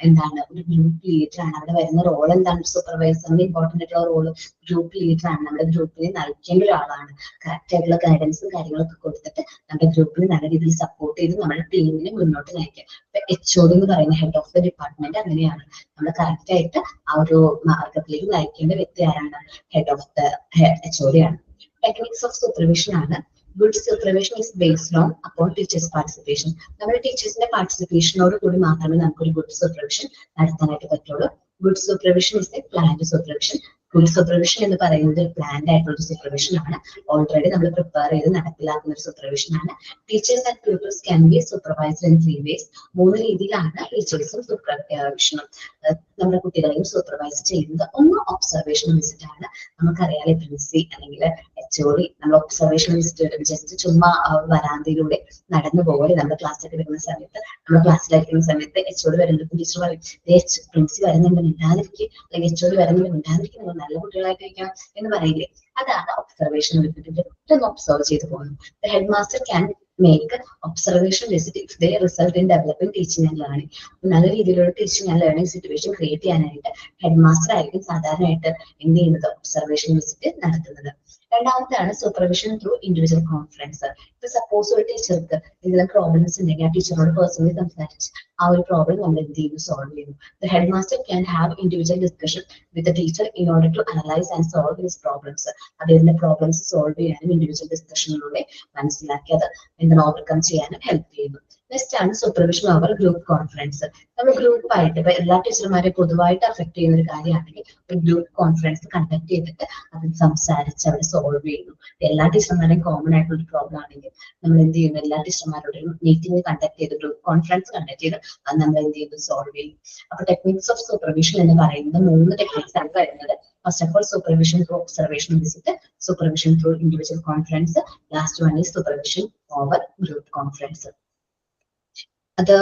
എന്താണ് ഒരു ഗ്രൂപ്പ് ലീഡർ ആണ്. അവിടെ വരുന്ന റോൾ എന്താണ്? സൂപ്പർവൈസറിന്റെ ഇമ്പോർട്ടന്റ് ആയിട്ടുള്ള റോള് ഗ്രൂപ്പ് ലീഡർ ആണ്. നമ്മുടെ ഗ്രൂപ്പിനെ നയിക്കേണ്ട ഒരാളാണ്. കറക്റ്റ് ആയിട്ടുള്ള ഗൈഡൻസും കാര്യങ്ങളൊക്കെ കൊടുത്തിട്ട് നമ്മുടെ ഗ്രൂപ്പിനെ നല്ല രീതിയിൽ സപ്പോർട്ട് ചെയ്ത് നമ്മുടെ ടീമിനെ മുന്നോട്ട് നയിക്കുക. ഇപ്പൊ HOD എന്ന് പറയുന്ന ഹെഡ് ഓഫ് ദ ഡിപ്പാർട്ട്മെന്റ് അങ്ങനെയാണ്. നമ്മൾ കറക്റ്റ് ആയിട്ട് ആ ഒരു മാർഗത്തിലേക്ക് നയിക്കേണ്ട വ്യക്തി ആരാണ്? ഹെഡ് ഓഫ് ദ HOD ആണ്. ടെക്നിക്സ് ഓഫ് സൂപ്പർവിഷൻ ആണ്. Good supervision is based upon teachers' participation. നമ്മുടെ ടീച്ചേഴ്സിന്റെ പാർട്ടിസിപ്പേഷനോട് കൂടി മാത്രമേ നമുക്കൊരു ഗുഡ് സൂപ്പർവിഷൻ നടത്താനായിട്ട് പറ്റുള്ളൂ. Good supervision is A planned supervision. Good supervision എന്ന് പറയുന്നത് ഒരു പ്ലാൻഡ് ആയിട്ടുള്ള ഒരു സൂപ്പർവിഷൻ ആണ്. ഓൾറെഡി നമ്മൾ പ്രിപ്പയർ ചെയ്ത് നടപ്പിലാക്കുന്ന ഒരു സൂപ്പർവിഷൻ ആണ്. Teachers and pupils can be supervised in 3 ways. 3 രീതിയിലാണ് ടീച്ചേഴ്സും സൂപ്പർവിഷനും നമ്മുടെ കുട്ടികളെയും സൂപ്പർവൈസ് ചെയ്യുന്നത്. ഒന്ന് ഒബ്സർവേഷൻ വിസിറ്റ് ആണ്. നമുക്കറിയാലോ പ്രിൻസി അല്ലെങ്കിൽ HOD നമ്മൾ ഒബ്സർവേഷൻ വിസിറ്റ് ജസ്റ്റ് ചുമ്മാ വരാന്തയിലൂടെ നടന്നു പോലെ നമ്മുടെ ക്ലാസ്സിലൊക്കെ എടുക്കുന്ന സമയത്ത്, നമ്മുടെ ക്ലാസ്സിലായിരിക്കുന്ന സമയത്ത് HOD വരുന്നത് ടീച്ചർ പറയും, പ്രിൻസി വരുന്നുണ്ട് മിണ്ടാതിരിക്കുക, അല്ലെങ്കിൽ HOD വരുന്നുണ്ട് മിണ്ടാതിരിക്കുക, നിങ്ങൾ നല്ല കുട്ടികളായിട്ടിരിക്കണം എന്ന് പറയില്ലേ? അതാണ് ഒബ്സർവേഷൻ വിസിറ്റ്. ജസ്റ്റ് ഒബ്സർവ് ചെയ്ത് പോകുന്നു. Head master can make observation visit if they result in developing teaching and learning. നല്ല രീതിയിലുള്ള teaching and learning situation create ചെയ്യാനായിട്ട് ഹെഡ് മാസ്റ്റർ ആയിരിക്കും സാധാരണയായിട്ട് എന്ത് ചെയ്യുന്നത്? ഒബ്സർവേഷൻ വിസിറ്റ് നടത്തുന്നത്. രണ്ടാമത്തെയാണ് സൂപ്പർവിഷൻ ത്രൂ ഇൻഡിവിജ്വൽ കോൺഫറൻസ്. ഇപ്പൊ സപ്പോസ് ഒരു ടീച്ചർക്ക് എന്തെങ്കിലും പ്രോബ്ലംസ് ഉണ്ടെങ്കിൽ ആ ടീച്ചറോട് പേഴ്സണലി സംസാരിച്ച് ആ ഒരു പ്രോബ്ലം നമ്മൾ എന്ത് ചെയ്യുന്നു, സോൾവ് ചെയ്യുന്നു. The headmaster can have individual discussion with the teacher in order to analyze and solve his problems. അദ്ദേഹത്തിന്റെ പ്രോബ്ലംസ് സോൾവ് ചെയ്യാനും ഇൻഡിവിജ്വൽ ഡിസ്കഷനിലൂടെ മനസ്സിലാക്കി അത് എന്താണ് ഓവർകം ചെയ്യാനും ഹെൽപ്പ് ചെയ്യുന്നു. നെക്സ്റ്റ് ആണ് സൂപ്പർവിഷൻ ഓവർ ഗ്രൂപ്പ് കോൺഫറൻസ്. നമ്മൾ ഗ്രൂപ്പായിട്ട് ഇപ്പൊ എല്ലാ ടീച്ചർമാരെ പൊതുവായിട്ട് അഫക്ട് ചെയ്യുന്ന ഒരു കാര്യമാണെങ്കിൽ ഒരു ഗ്രൂപ്പ് കോൺഫറൻസ് കണ്ടക്ട് ചെയ്തിട്ട് അത് സംസാരിച്ച് അവിടെ സോൾവ് ചെയ്യുന്നു. എല്ലാ ടീച്ചർമാരെയും കോമൺ ആയിട്ടുള്ള ഒരു പ്രോബ്ലം ആണെങ്കിൽ നമ്മൾ എന്ത് ചെയ്യുന്നു, എല്ലാ ടീച്ചർമാരോടും മീറ്റിംഗ് കണ്ടക്ട് ചെയ്ത് ഗ്രൂപ്പ് കോൺഫറൻസ് കണ്ടക്ട് ചെയ്ത് അത് നമ്മൾ എന്ത് ചെയ്യുന്നു, സോൾവ് ചെയ്യും. അപ്പൊ ടെക്നിക്സ് ഓഫ് സൂപ്പർവിഷൻ എന്ന് പറയുന്നത് 3 ടെക്നിക്സ് ആണ് വരുന്നത്. First of all supervision through observation visit, supervision through individual conference, last one is supervision over group conference. അത്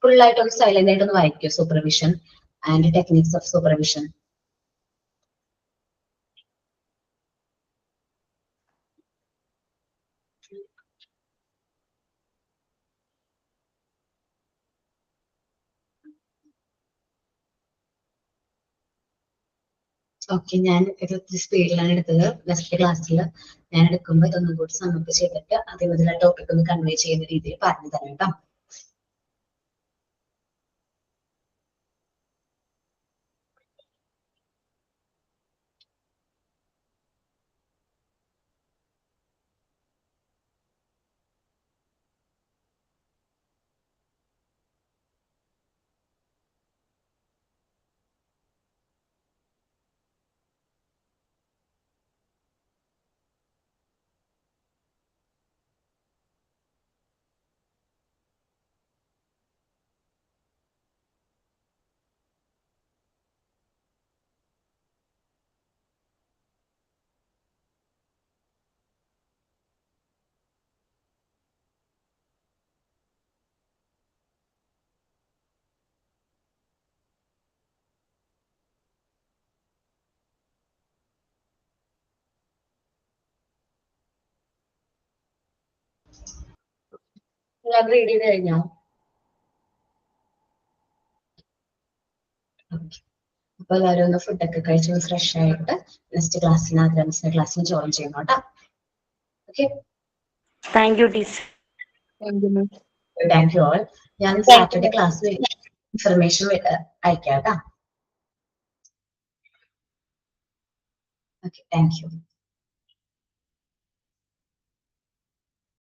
ഫുൾ ആയിട്ടൊന്ന് സൈലന്റ് ആയിട്ടൊന്ന് വായിക്കോ, supervision and techniques of supervision. Okay, ഞാൻ ഇത് സ്പീഡിലാണ് എടുത്തത്. നെക്സ്റ്റ് ക്ലാസ്സിൽ ഞാൻ എടുക്കുമ്പോൾ ഇതൊന്നും കൂടി സമ്മപ്പ് ചെയ്തിട്ട് അതേപോലെ ടോപ്പിക് ഒന്ന് കൺവേ ചെയ്യുന്ന രീതിയിൽ പറഞ്ഞു തരാം കേട്ടോ. ഞാൻ റീഡ് ചെയ്ത് കഴിഞ്ഞോ? അപ്പൊ എല്ലാവരും ഒന്ന് ഫുഡൊക്കെ കഴിച്ച് ഫ്രഷ് ആയിട്ട് നെക്സ്റ്റ് ക്ലാസ്സിന് ജോയിൻ ചെയ്യണം കേട്ടോ. Okay, thank you teacher. Thank you all. ഞാൻ സാറ്റർഡേ ക്ലാസ് ഇൻഫർമേഷൻ അയക്കാം കേട്ടോ. Okay, thank you.